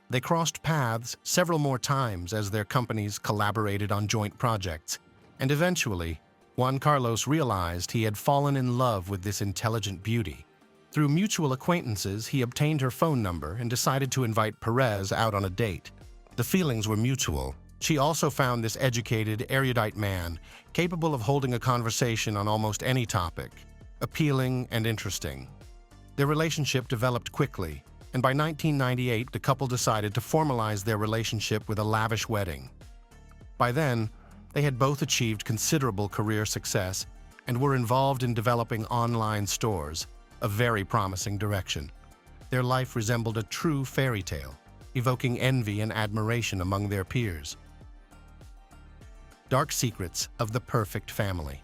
They crossed paths several more times as their companies collaborated on joint projects, and eventually, Juan Carlos realized he had fallen in love with this intelligent beauty. Through mutual acquaintances, he obtained her phone number and decided to invite Perez out on a date. The feelings were mutual. She also found this educated, erudite man capable of holding a conversation on almost any topic, appealing and interesting. Their relationship developed quickly, and by 1998, the couple decided to formalize their relationship with a lavish wedding. By then, they had both achieved considerable career success and were involved in developing online stores, a very promising direction. Their life resembled a true fairy tale, evoking envy and admiration among their peers. Dark secrets of the perfect family.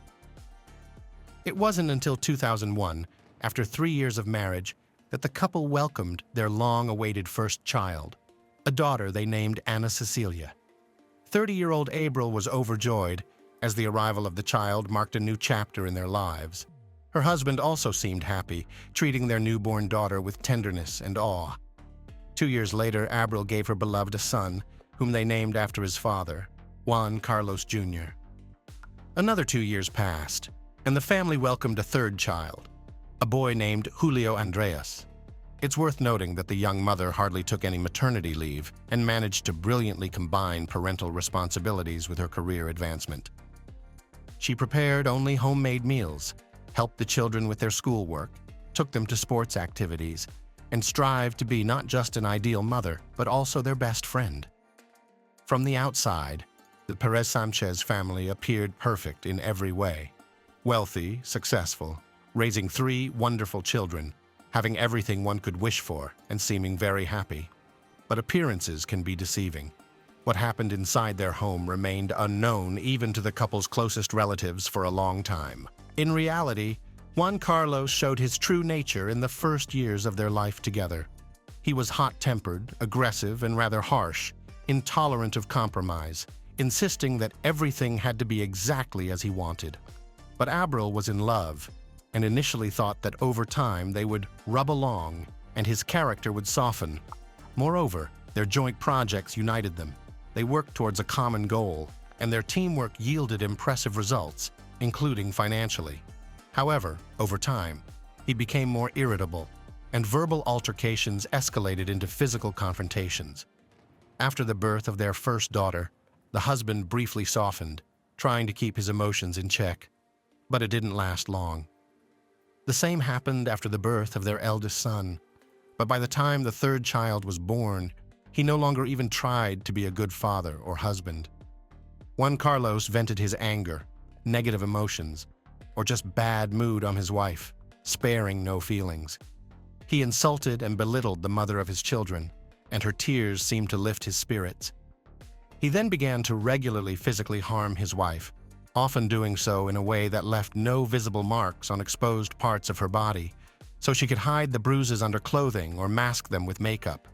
It wasn't until 2001, after 3 years of marriage, that the couple welcomed their long-awaited first child, a daughter they named Anna Cecilia. 30-year-old April was overjoyed, as the arrival of the child marked a new chapter in their lives. Her husband also seemed happy, treating their newborn daughter with tenderness and awe. 2 years later, April gave her beloved a son, whom they named after his father, Juan Carlos Jr. Another 2 years passed, and the family welcomed a third child, a boy named Julio Andreas. It's worth noting that the young mother hardly took any maternity leave and managed to brilliantly combine parental responsibilities with her career advancement. She prepared only homemade meals, helped the children with their schoolwork, took them to sports activities, and strived to be not just an ideal mother, but also their best friend. From the outside, the Perez Sanchez family appeared perfect in every way. Wealthy, successful, raising 3 wonderful children, having everything one could wish for, and seeming very happy. But appearances can be deceiving. What happened inside their home remained unknown even to the couple's closest relatives for a long time. In reality, Juan Carlos showed his true nature in the first years of their life together. He was hot-tempered, aggressive, and rather harsh, intolerant of compromise, insisting that everything had to be exactly as he wanted. But April was in love, and initially thought that over time they would rub along and his character would soften. Moreover, their joint projects united them. They worked towards a common goal, and their teamwork yielded impressive results, including financially. However, over time, he became more irritable, and verbal altercations escalated into physical confrontations. After the birth of their first daughter, the husband briefly softened, trying to keep his emotions in check. But it didn't last long. The same happened after the birth of their eldest son, but by the time the third child was born, he no longer even tried to be a good father or husband. Juan Carlos vented his anger, negative emotions, or just bad mood on his wife, sparing no feelings. He insulted and belittled the mother of his children, and her tears seemed to lift his spirits. He then began to regularly physically harm his wife, often doing so in a way that left no visible marks on exposed parts of her body, so she could hide the bruises under clothing or mask them with makeup.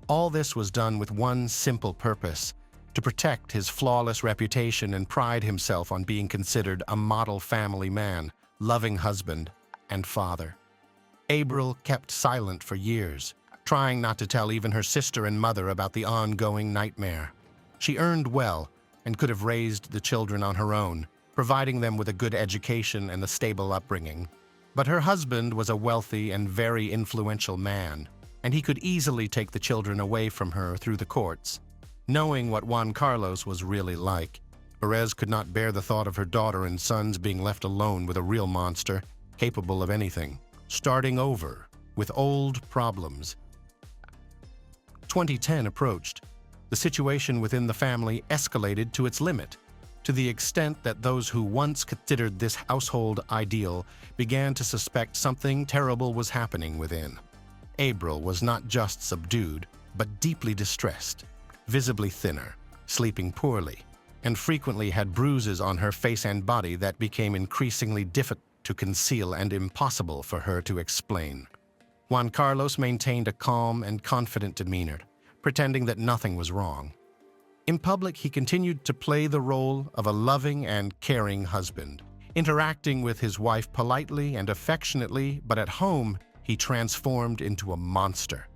All this was done with one simple purpose: to protect his flawless reputation and pride himself on being considered a model family man, loving husband, and father. April kept silent for years, trying not to tell even her sister and mother about the ongoing nightmare. She earned well and could have raised the children on her own, providing them with a good education and a stable upbringing. But her husband was a wealthy and very influential man, and he could easily take the children away from her through the courts. Knowing what Juan Carlos was really like, Perez could not bear the thought of her daughter and sons being left alone with a real monster, capable of anything, starting over with old problems. 2010 approached. The situation within the family escalated to its limit, to the extent that those who once considered this household ideal began to suspect something terrible was happening within. April was not just subdued, but deeply distressed, visibly thinner, sleeping poorly, and frequently had bruises on her face and body that became increasingly difficult to conceal and impossible for her to explain. Juan Carlos maintained a calm and confident demeanor, pretending that nothing was wrong. In public, he continued to play the role of a loving and caring husband, interacting with his wife politely and affectionately, but at home, he transformed into a monster,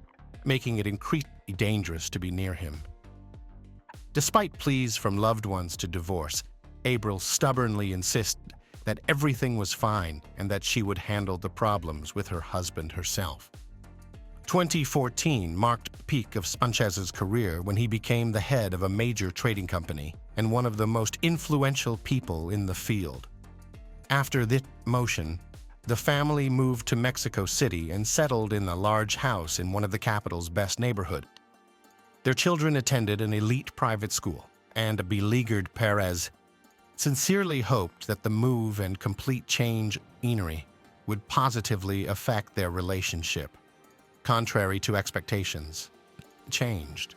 making it increasingly dangerous to be near him. Despite pleas from loved ones to divorce, April stubbornly insisted that everything was fine and that she would handle the problems with her husband herself. 2014 marked the peak of Sanchez's career when he became the head of a major trading company and one of the most influential people in the field. After this promotion, the family moved to Mexico City and settled in a large house in one of the capital's best neighborhoods. Their children attended an elite private school, and a beleaguered Perez sincerely hoped that the move and complete change of scenery would positively affect their relationship. Contrary to expectations, changed.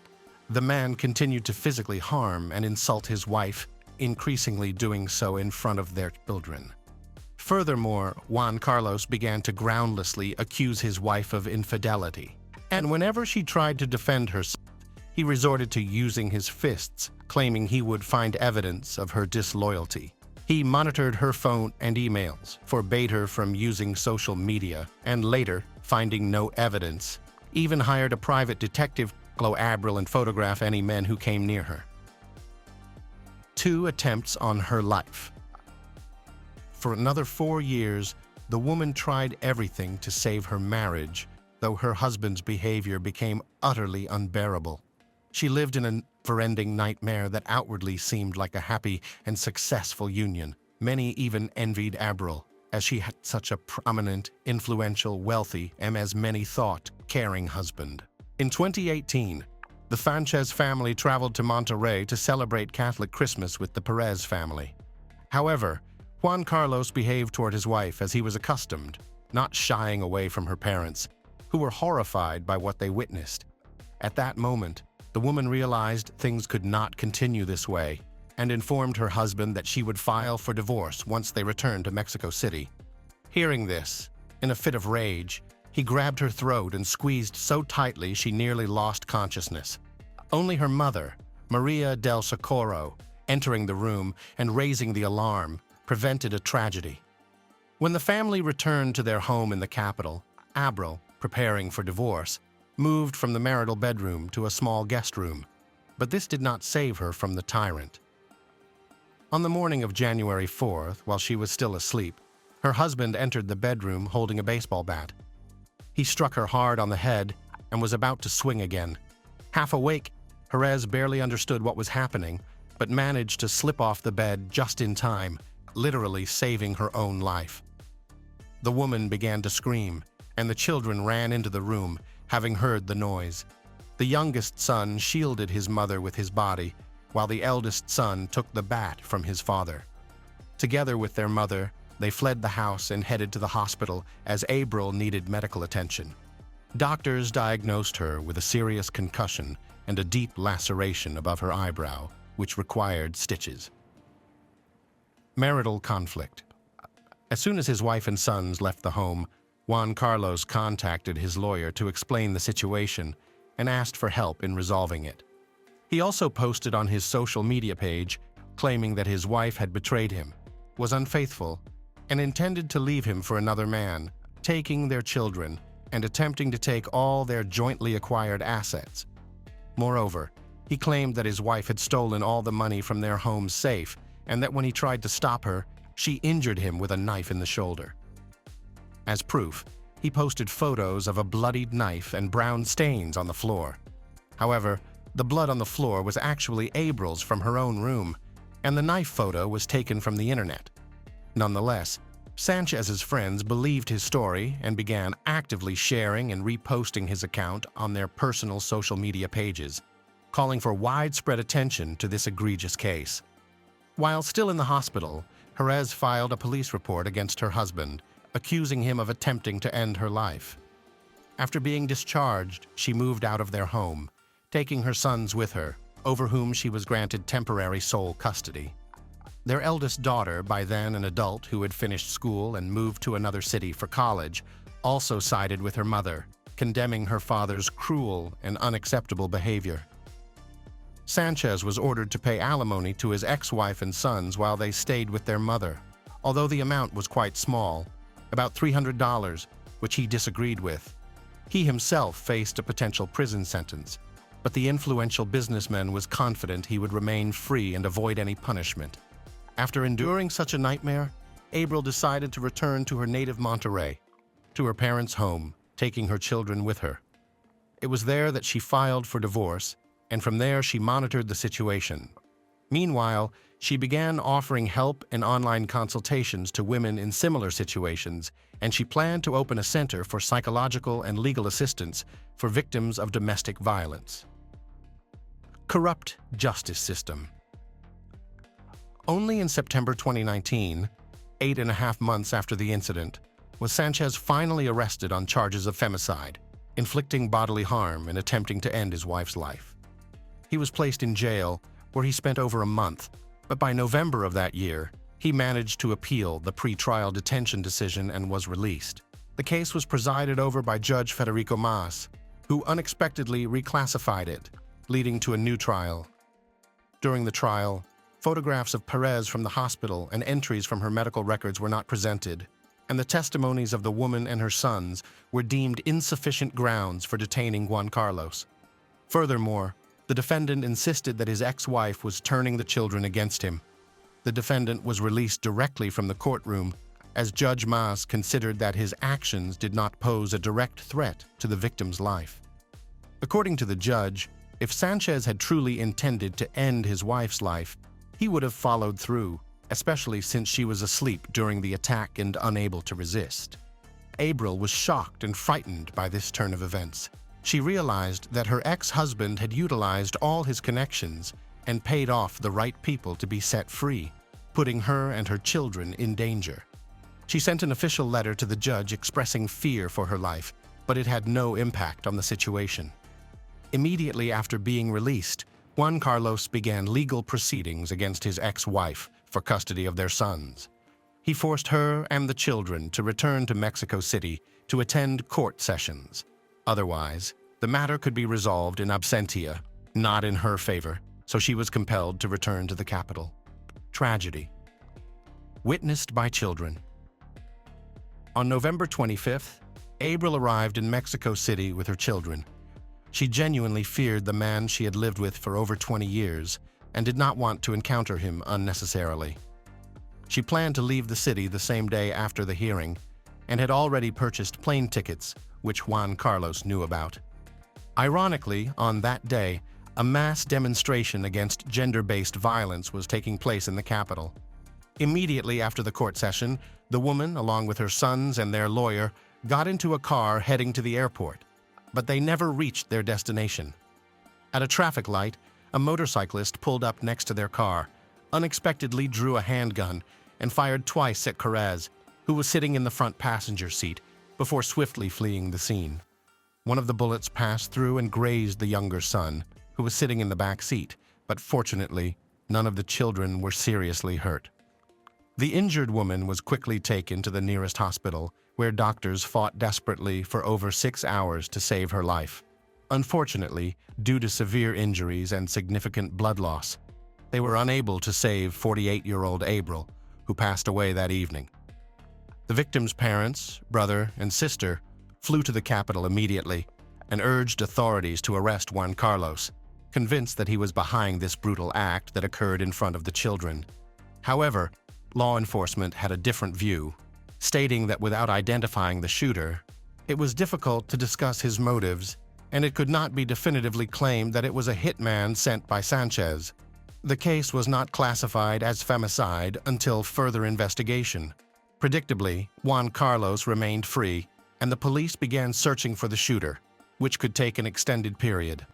The man continued to physically harm and insult his wife, increasingly doing so in front of their children. Furthermore, Juan Carlos began to groundlessly accuse his wife of infidelity. And whenever she tried to defend herself, he resorted to using his fists, claiming he would find evidence of her disloyalty. He monitored her phone and emails, forbade her from using social media, and later, finding no evidence, even hired a private detective to follow Abril and photograph any men who came near her. 2 attempts on her life. For another 4 years, the woman tried everything to save her marriage, though her husband's behavior became utterly unbearable. She lived in a never-ending nightmare that outwardly seemed like a happy and successful union. Many even envied Abril, as she had such a prominent, influential, wealthy, and as many thought, caring husband. In 2018, the Sanchez family traveled to Monterrey to celebrate Catholic Christmas with the Perez family. However, Juan Carlos behaved toward his wife as he was accustomed, not shying away from her parents, who were horrified by what they witnessed. At that moment, the woman realized things could not continue this way and informed her husband that she would file for divorce once they returned to Mexico City. Hearing this, in a fit of rage, he grabbed her throat and squeezed so tightly she nearly lost consciousness. Only her mother, Maria del Socorro, entering the room and raising the alarm, prevented a tragedy. When the family returned to their home in the capital, Abril, preparing for divorce, moved from the marital bedroom to a small guest room, but this did not save her from the tyrant. On the morning of January 4th, while she was still asleep, her husband entered the bedroom holding a baseball bat. He struck her hard on the head and was about to swing again. Half awake, Jerez barely understood what was happening, but managed to slip off the bed just in time, literally saving her own life. The woman began to scream, and the children ran into the room, having heard the noise. The youngest son shielded his mother with his body, while the eldest son took the bat from his father. Together with their mother, they fled the house and headed to the hospital as Abril needed medical attention. Doctors diagnosed her with a serious concussion and a deep laceration above her eyebrow, which required stitches. Marital conflict. As soon as his wife and sons left the home, Juan Carlos contacted his lawyer to explain the situation and asked for help in resolving it. He also posted on his social media page, claiming that his wife had betrayed him, was unfaithful, and intended to leave him for another man, taking their children and attempting to take all their jointly acquired assets. Moreover, he claimed that his wife had stolen all the money from their home safe and that when he tried to stop her, she injured him with a knife in the shoulder. As proof, he posted photos of a bloodied knife and brown stains on the floor. However, the blood on the floor was actually Abril's from her own room, and the knife photo was taken from the internet. Nonetheless, Sanchez's friends believed his story and began actively sharing and reposting his account on their personal social media pages, calling for widespread attention to this egregious case. While still in the hospital, Jerez filed a police report against her husband, accusing him of attempting to end her life. After being discharged, she moved out of their home, taking her sons with her, over whom she was granted temporary sole custody. Their eldest daughter, by then an adult who had finished school and moved to another city for college, also sided with her mother, condemning her father's cruel and unacceptable behavior. Sanchez was ordered to pay alimony to his ex-wife and sons while they stayed with their mother, although the amount was quite small, about $300, which he disagreed with. He himself faced a potential prison sentence, but the influential businessman was confident he would remain free and avoid any punishment. After enduring such a nightmare, Abril decided to return to her native Monterrey, to her parents' home, taking her children with her. It was there that she filed for divorce, and from there she monitored the situation. Meanwhile, she began offering help and online consultations to women in similar situations, and she planned to open a center for psychological and legal assistance for victims of domestic violence. Corrupt justice system. Only in September 2019, 8.5 months after the incident, was Sanchez finally arrested on charges of femicide, inflicting bodily harm and attempting to end his wife's life. He was placed in jail, where he spent over a month, but by November of that year, He managed to appeal the pre-trial detention decision and was released. The case was presided over by Judge Federico Mas, who unexpectedly reclassified it, leading to a new trial. During the trial, photographs of Perez from the hospital and entries from her medical records were not presented, and the testimonies of the woman and her sons were deemed insufficient grounds for detaining Juan Carlos. Furthermore, the defendant insisted that his ex-wife was turning the children against him. The defendant was released directly from the courtroom, as Judge Mas considered that his actions did not pose a direct threat to the victim's life. According to the judge, if Sanchez had truly intended to end his wife's life, he would have followed through, especially since she was asleep during the attack and unable to resist. April was shocked and frightened by this turn of events. She realized that her ex-husband had utilized all his connections and paid off the right people to be set free, putting her and her children in danger. She sent an official letter to the judge expressing fear for her life, but it had no impact on the situation. Immediately after being released, Juan Carlos began legal proceedings against his ex-wife for custody of their sons. He forced her and the children to return to Mexico City to attend court sessions. Otherwise, the matter could be resolved in absentia, not in her favor, so she was compelled to return to the capital. Tragedy. Witnessed by children. On November 25th, April arrived in Mexico City with her children. She genuinely feared the man she had lived with for over 20 years and did not want to encounter him unnecessarily. She planned to leave the city the same day after the hearing and had already purchased plane tickets, which Juan Carlos knew about. Ironically, on that day, a mass demonstration against gender-based violence was taking place in the capital. Immediately after the court session, the woman, along with her sons and their lawyer, got into a car heading to the airport, but they never reached their destination. At a traffic light, a motorcyclist pulled up next to their car, unexpectedly drew a handgun, and fired twice at Cortez, who was sitting in the front passenger seat, before swiftly fleeing the scene. One of the bullets passed through and grazed the younger son, who was sitting in the back seat, but fortunately, none of the children were seriously hurt. The injured woman was quickly taken to the nearest hospital, where doctors fought desperately for over 6 hours to save her life. Unfortunately, due to severe injuries and significant blood loss, they were unable to save 48-year-old April, who passed away that evening. The victim's parents, brother, and sister flew to the capital immediately and urged authorities to arrest Juan Carlos, convinced that he was behind this brutal act that occurred in front of the children. However, law enforcement had a different view, stating that without identifying the shooter, it was difficult to discuss his motives, and it could not be definitively claimed that it was a hitman sent by Sanchez. The case was not classified as femicide until further investigation. Predictably, Juan Carlos remained free, and the police began searching for the shooter, which could take an extended period.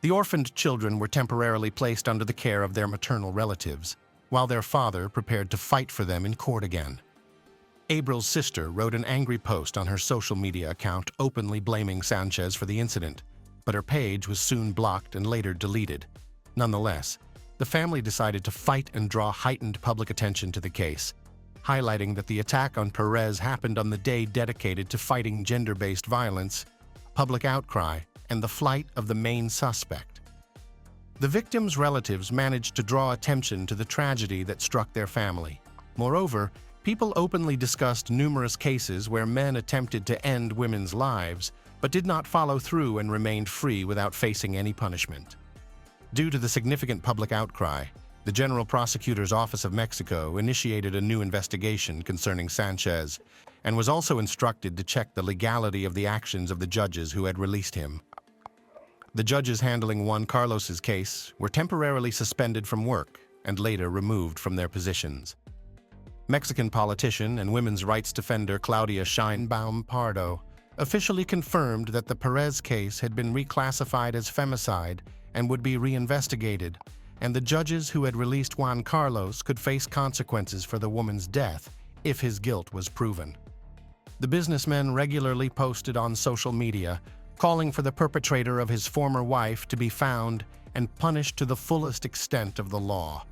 The orphaned children were temporarily placed under the care of their maternal relatives, while their father prepared to fight for them in court again. April's sister wrote an angry post on her social media account openly blaming Sanchez for the incident, but her page was soon blocked and later deleted. Nonetheless, the family decided to fight and draw heightened public attention to the case, highlighting that the attack on Perez happened on the day dedicated to fighting gender-based violence, public outcry, and the flight of the main suspect. The victim's relatives managed to draw attention to the tragedy that struck their family. Moreover, people openly discussed numerous cases where men attempted to end women's lives, but did not follow through and remained free without facing any punishment. Due to the significant public outcry, the General Prosecutor's Office of Mexico initiated a new investigation concerning Sanchez and was also instructed to check the legality of the actions of the judges who had released him. The judges handling Juan Carlos's case were temporarily suspended from work and later removed from their positions. Mexican politician and women's rights defender Claudia Sheinbaum Pardo officially confirmed that the Perez case had been reclassified as femicide and would be reinvestigated, and the judges who had released Juan Carlos could face consequences for the woman's death if his guilt was proven. The businessman regularly posted on social media, calling for the perpetrator of his former wife to be found and punished to the fullest extent of the law.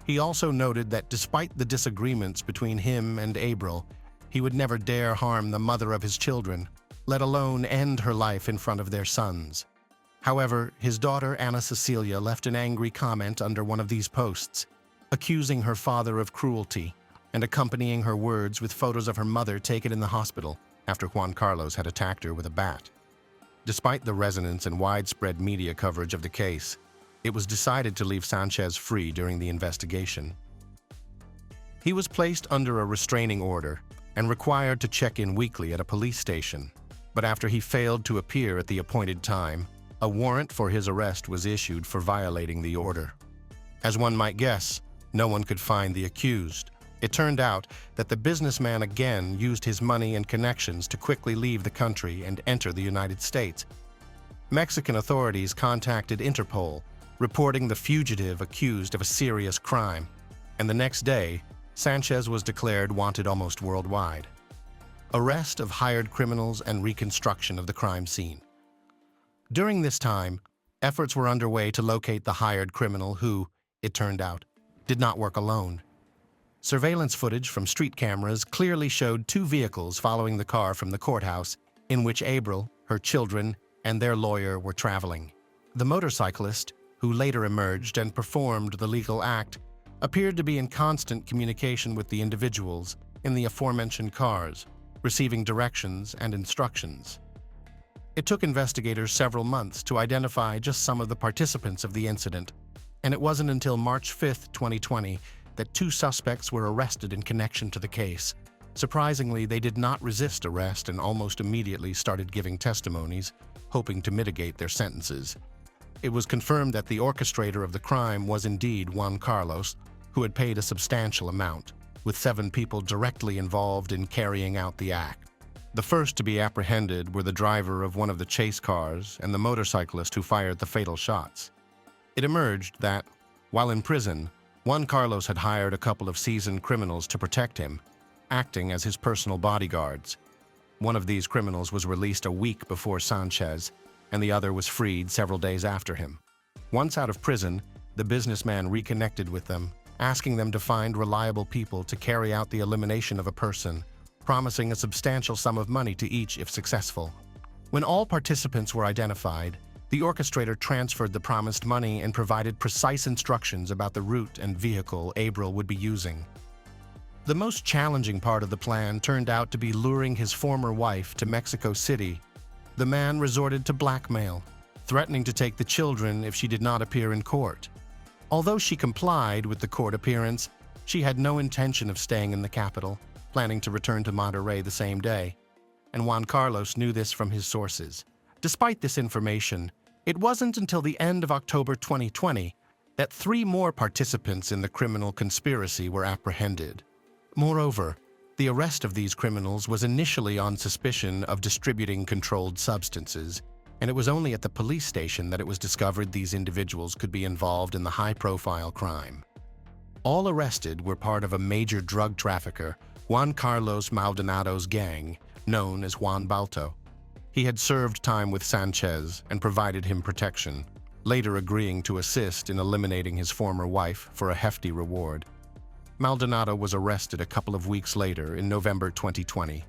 He also noted that despite the disagreements between him and April, he would never dare harm the mother of his children, let alone end her life in front of their sons. However, his daughter Anna Cecilia left an angry comment under one of these posts, accusing her father of cruelty and accompanying her words with photos of her mother taken in the hospital after Juan Carlos had attacked her with a bat. Despite the resonance and widespread media coverage of the case, it was decided to leave Sanchez free during the investigation. He was placed under a restraining order and required to check in weekly at a police station, but after he failed to appear at the appointed time, a warrant for his arrest was issued for violating the order. As one might guess, no one could find the accused. It turned out that the businessman again used his money and connections to quickly leave the country and enter the United States. Mexican authorities contacted Interpol, reporting the fugitive accused of a serious crime, and the next day, Sanchez was declared wanted almost worldwide. Arrest of hired criminals and reconstruction of the crime scene. During this time, efforts were underway to locate the hired criminal who, it turned out, did not work alone. Surveillance footage from street cameras clearly showed two vehicles following the car from the courthouse in which April, her children, and their lawyer were traveling. The motorcyclist, who later emerged and performed the legal act, appeared to be in constant communication with the individuals in the aforementioned cars, receiving directions and instructions. It took investigators several months to identify just some of the participants of the incident, and it wasn't until March 5, 2020, that two suspects were arrested in connection to the case. Surprisingly, they did not resist arrest and almost immediately started giving testimonies, hoping to mitigate their sentences. It was confirmed that the orchestrator of the crime was indeed Juan Carlos, who had paid a substantial amount, with 7 people directly involved in carrying out the act. The first to be apprehended were the driver of one of the chase cars and the motorcyclist who fired the fatal shots. It emerged that, while in prison, Juan Carlos had hired a couple of seasoned criminals to protect him, acting as his personal bodyguards. One of these criminals was released a week before Sanchez, and the other was freed several days after him. Once out of prison, the businessman reconnected with them, asking them to find reliable people to carry out the elimination of a person, promising a substantial sum of money to each if successful. When all participants were identified, the orchestrator transferred the promised money and provided precise instructions about the route and vehicle April would be using. The most challenging part of the plan turned out to be luring his former wife to Mexico City. The man resorted to blackmail, threatening to take the children if she did not appear in court. Although she complied with the court appearance, she had no intention of staying in the capital, planning to return to Monterrey the same day, and Juan Carlos knew this from his sources. Despite this information, it wasn't until the end of October 2020 that 3 more participants in the criminal conspiracy were apprehended. Moreover, the arrest of these criminals was initially on suspicion of distributing controlled substances, and it was only at the police station that it was discovered these individuals could be involved in the high-profile crime. All arrested were part of a major drug trafficker, Juan Carlos Maldonado's gang, known as Juan Balto. He had served time with Sanchez and provided him protection, later agreeing to assist in eliminating his former wife for a hefty reward. Maldonado was arrested a couple of weeks later in November 2020.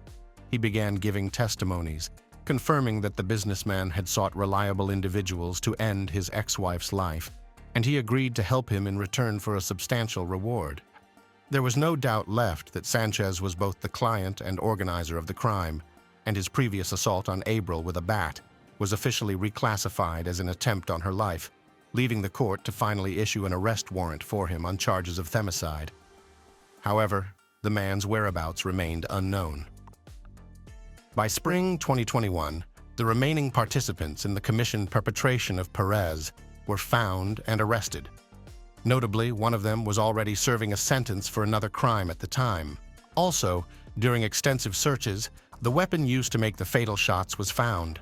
He began giving testimonies, confirming that the businessman had sought reliable individuals to end his ex-wife's life, and he agreed to help him in return for a substantial reward. There was no doubt left that Sanchez was both the client and organizer of the crime, and his previous assault on April with a bat was officially reclassified as an attempt on her life, leaving the court to finally issue an arrest warrant for him on charges of femicide. However, the man's whereabouts remained unknown. By spring 2021, the remaining participants in the commissioned perpetration of Perez were found and arrested. Notably, one of them was already serving a sentence for another crime at the time. Also, during extensive searches, the weapon used to make the fatal shots was found.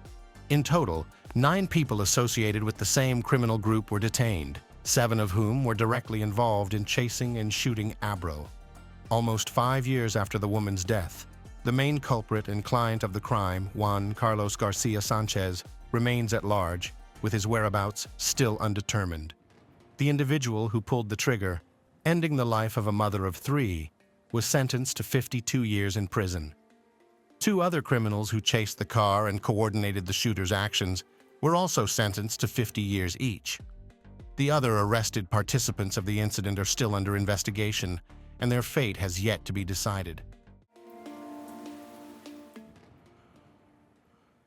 In total, 9 people associated with the same criminal group were detained, 7 of whom were directly involved in chasing and shooting Abro. Almost 5 years after the woman's death, the main culprit and client of the crime, Juan Carlos Garcia Sanchez, remains at large, with his whereabouts still undetermined. The individual who pulled the trigger ending the life of a mother of 3, was sentenced to 52 years in prison. 2 other criminals who chased the car and coordinated the shooter's actions were also sentenced to 50 years each. The other arrested participants of the incident are still under investigation, and their fate has yet to be decided.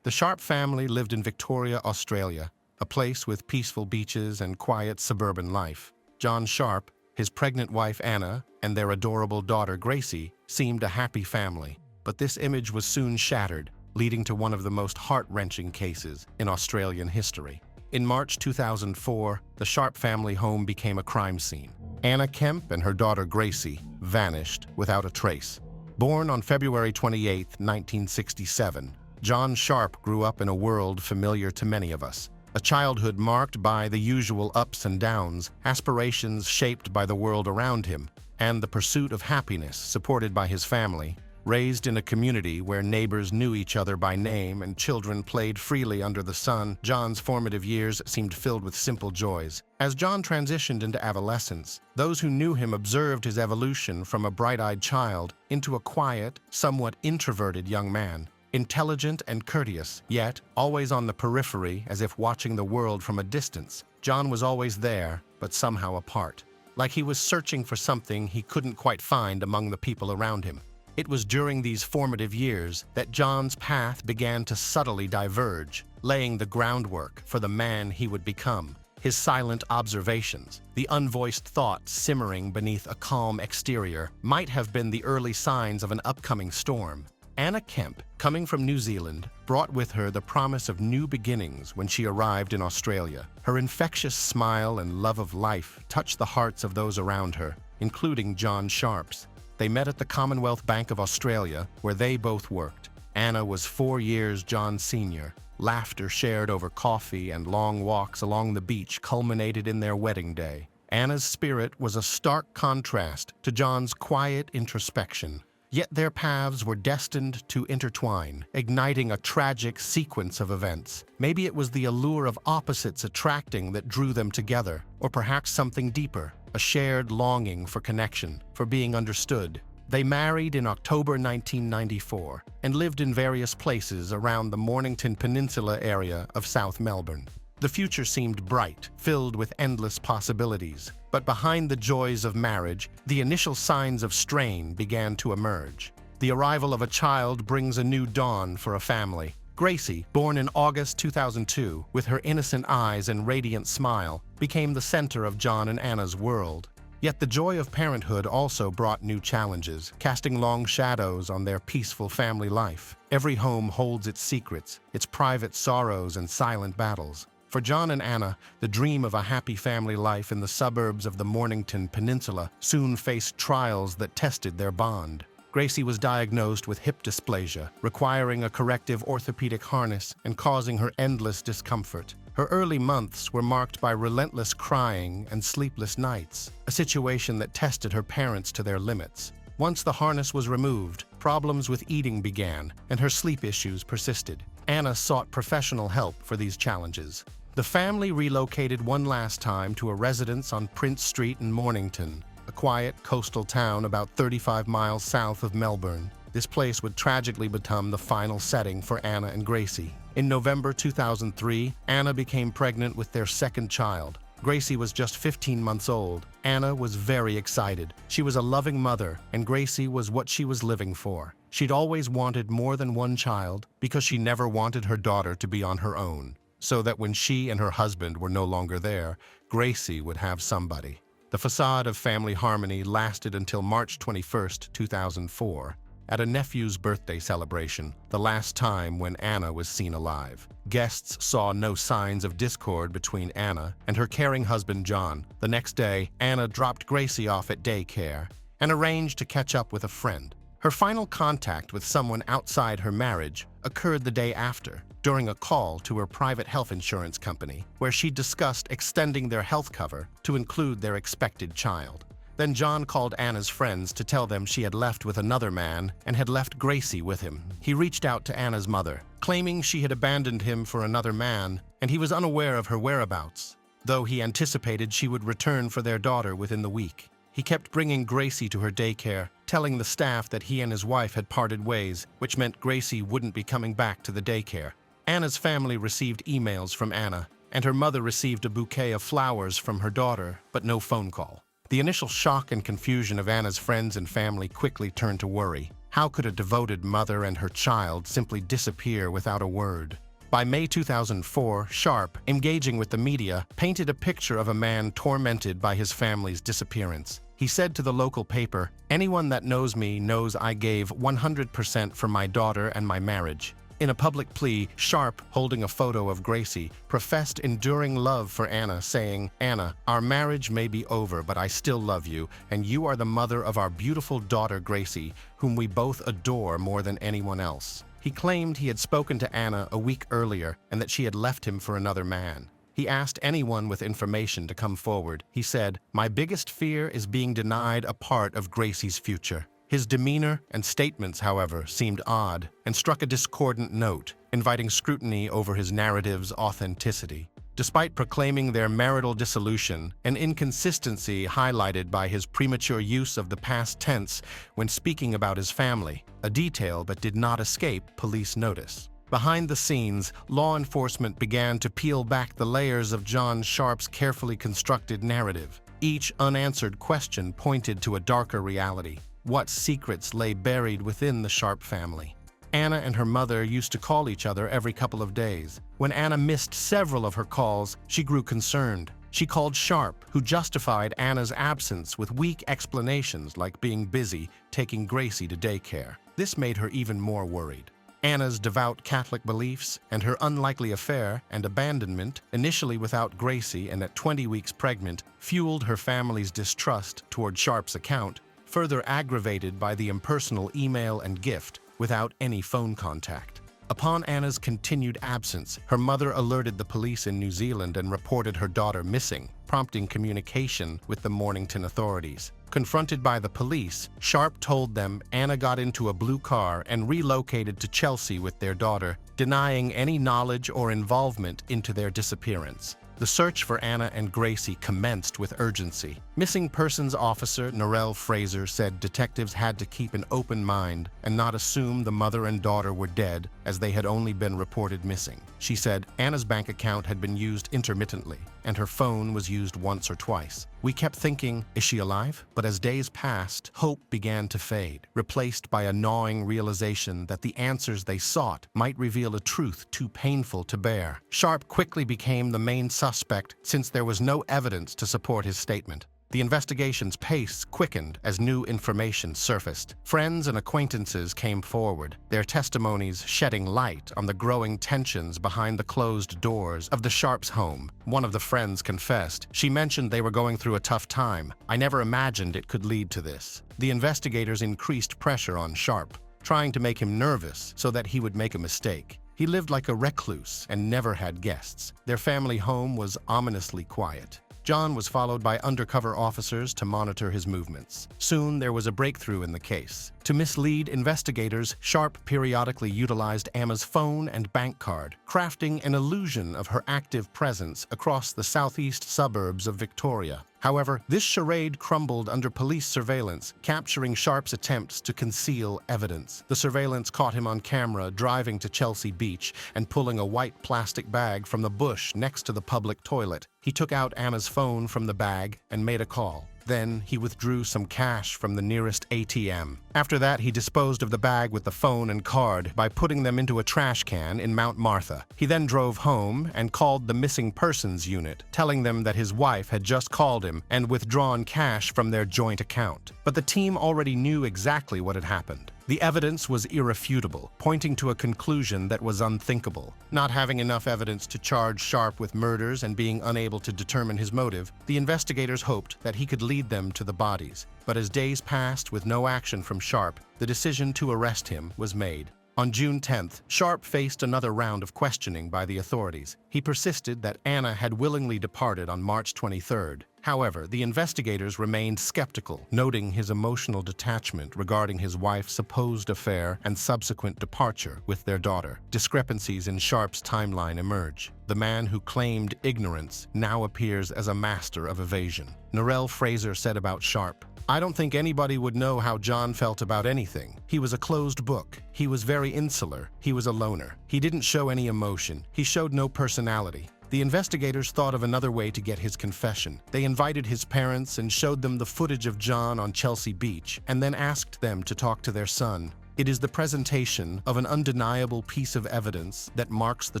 The Sharp family lived in Victoria, Australia, a place with peaceful beaches and quiet suburban life. John Sharp, his pregnant wife Anna, and their adorable daughter Gracie seemed a happy family. But this image was soon shattered, leading to one of the most heart-wrenching cases in Australian history. In March 2004, the Sharp family home became a crime scene. Anna Kemp and her daughter Gracie vanished without a trace. Born on February 28, 1967, John Sharp grew up in a world familiar to many of us. A childhood marked by the usual ups and downs, aspirations shaped by the world around him, and the pursuit of happiness supported by his family. Raised in a community where neighbors knew each other by name and children played freely under the sun, John's formative years seemed filled with simple joys. As John transitioned into adolescence, those who knew him observed his evolution from a bright-eyed child into a quiet, somewhat introverted young man. Intelligent and courteous, yet always on the periphery as if watching the world from a distance. John was always there, but somehow apart. Like he was searching for something he couldn't quite find among the people around him. It was during these formative years that John's path began to subtly diverge, laying the groundwork for the man he would become. His silent observations, the unvoiced thoughts simmering beneath a calm exterior, might have been the early signs of an upcoming storm. Anna Kemp, coming from New Zealand, brought with her the promise of new beginnings when she arrived in Australia. Her infectious smile and love of life touched the hearts of those around her, including John Sharp's. They met at the Commonwealth Bank of Australia, where they both worked. Anna was 4 years John's senior. Laughter shared over coffee and long walks along the beach culminated in their wedding day. Anna's spirit was a stark contrast to John's quiet introspection. Yet their paths were destined to intertwine, igniting a tragic sequence of events. Maybe it was the allure of opposites attracting that drew them together, or perhaps something deeper, a shared longing for connection, for being understood. They married in October 1994 and lived in various places around the Mornington Peninsula area of South Melbourne. The future seemed bright, filled with endless possibilities. But behind the joys of marriage, the initial signs of strain began to emerge. The arrival of a child brings a new dawn for a family. Gracie, born in August 2002, with her innocent eyes and radiant smile, became the center of John and Anna's world. Yet the joy of parenthood also brought new challenges, casting long shadows on their peaceful family life. Every home holds its secrets, its private sorrows and silent battles. For John and Anna, the dream of a happy family life in the suburbs of the Mornington Peninsula soon faced trials that tested their bond. Gracie was diagnosed with hip dysplasia, requiring a corrective orthopedic harness and causing her endless discomfort. Her early months were marked by relentless crying and sleepless nights, a situation that tested her parents to their limits. Once the harness was removed, problems with eating began, and her sleep issues persisted. Anna sought professional help for these challenges. The family relocated one last time to a residence on Prince Street in Mornington, a quiet coastal town about 35 miles south of Melbourne. This place would tragically become the final setting for Anna and Gracie. In November 2003, Anna became pregnant with their second child. Gracie was just 15 months old. Anna was very excited. She was a loving mother, and Gracie was what she was living for. She'd always wanted more than one child because she never wanted her daughter to be on her own, so that when she and her husband were no longer there, Gracie would have somebody. The facade of family harmony lasted until March 21, 2004, at a nephew's birthday celebration, the last time when Anna was seen alive. Guests saw no signs of discord between Anna and her caring husband John. The next day, Anna dropped Gracie off at daycare and arranged to catch up with a friend. Her final contact with someone outside her marriage occurred the day after, during a call to her private health insurance company, where she discussed extending their health cover to include their expected child. Then John called Anna's friends to tell them she had left with another man and had left Gracie with him. He reached out to Anna's mother, claiming she had abandoned him for another man, and he was unaware of her whereabouts, though he anticipated she would return for their daughter within the week. He kept bringing Gracie to her daycare, telling the staff that he and his wife had parted ways, which meant Gracie wouldn't be coming back to the daycare. Anna's family received emails from Anna, and her mother received a bouquet of flowers from her daughter, but no phone call. The initial shock and confusion of Anna's friends and family quickly turned to worry. How could a devoted mother and her child simply disappear without a word? By May 2004, Sharp, engaging with the media, painted a picture of a man tormented by his family's disappearance. He said to the local paper, "Anyone that knows me knows I gave 100% for my daughter and my marriage." In a public plea, Sharp, holding a photo of Gracie, professed enduring love for Anna, saying, "Anna, our marriage may be over, but I still love you, and you are the mother of our beautiful daughter Gracie, whom we both adore more than anyone else." He claimed he had spoken to Anna a week earlier and that she had left him for another man. He asked anyone with information to come forward. He said, "My biggest fear is being denied a part of Gracie's future." His demeanor and statements, however, seemed odd and struck a discordant note, inviting scrutiny over his narrative's authenticity. Despite proclaiming their marital dissolution, an inconsistency highlighted by his premature use of the past tense when speaking about his family, a detail that did not escape police notice. Behind the scenes, law enforcement began to peel back the layers of John Sharp's carefully constructed narrative. Each unanswered question pointed to a darker reality. What secrets lay buried within the Sharp family? Anna and her mother used to call each other every couple of days. When Anna missed several of her calls, she grew concerned. She called Sharp, who justified Anna's absence with weak explanations like being busy taking Gracie to daycare. This made her even more worried. Anna's devout Catholic beliefs and her unlikely affair and abandonment, initially without Gracie and at 20 weeks pregnant, fueled her family's distrust toward Sharp's account, further aggravated by the impersonal email and gift without any phone contact. Upon Anna's continued absence, her mother alerted the police in New Zealand and reported her daughter missing, prompting communication with the Mornington authorities. Confronted by the police, Sharp told them Anna got into a blue car and relocated to Chelsea with their daughter, denying any knowledge or involvement into their disappearance. The search for Anna and Gracie commenced with urgency. Missing Persons Officer Narelle Fraser said detectives had to keep an open mind and not assume the mother and daughter were dead, as they had only been reported missing. She said Anna's bank account had been used intermittently, and her phone was used once or twice. "We kept thinking, is she alive?" But as days passed, hope began to fade, replaced by a gnawing realization that the answers they sought might reveal a truth too painful to bear. Sharp quickly became the main suspect since there was no evidence to support his statement. The investigation's pace quickened as new information surfaced. Friends and acquaintances came forward, their testimonies shedding light on the growing tensions behind the closed doors of the Sharps' home. One of the friends confessed. She mentioned they were going through a tough time. "I never imagined it could lead to this." The investigators increased pressure on Sharp, trying to make him nervous so that he would make a mistake. He lived like a recluse and never had guests. Their family home was ominously quiet. John was followed by undercover officers to monitor his movements. Soon there was a breakthrough in the case. To mislead investigators, Sharp periodically utilized Emma's phone and bank card, crafting an illusion of her active presence across the southeast suburbs of Victoria. However, this charade crumbled under police surveillance, capturing Sharp's attempts to conceal evidence. The surveillance caught him on camera driving to Chelsea Beach and pulling a white plastic bag from the bush next to the public toilet. He took out Emma's phone from the bag and made a call. Then he withdrew some cash from the nearest ATM. After that, he disposed of the bag with the phone and card by putting them into a trash can in Mount Martha. He then drove home and called the missing persons unit, telling them that his wife had just called him and withdrawn cash from their joint account. But the team already knew exactly what had happened. The evidence was irrefutable, pointing to a conclusion that was unthinkable. Not having enough evidence to charge Sharp with murders and being unable to determine his motive, the investigators hoped that he could lead them to the bodies. But as days passed with no action from Sharp, the decision to arrest him was made. On June 10th, Sharp faced another round of questioning by the authorities. He persisted that Anna had willingly departed on March 23rd. However, the investigators remained skeptical, noting his emotional detachment regarding his wife's supposed affair and subsequent departure with their daughter. Discrepancies in Sharp's timeline emerge. The man who claimed ignorance now appears as a master of evasion. Narelle Fraser said about Sharp, "I don't think anybody would know how John felt about anything. He was a closed book. He was very insular. He was a loner. He didn't show any emotion. He showed no personality." The investigators thought of another way to get his confession. They invited his parents and showed them the footage of John on Chelsea Beach, and then asked them to talk to their son. It is the presentation of an undeniable piece of evidence that marks the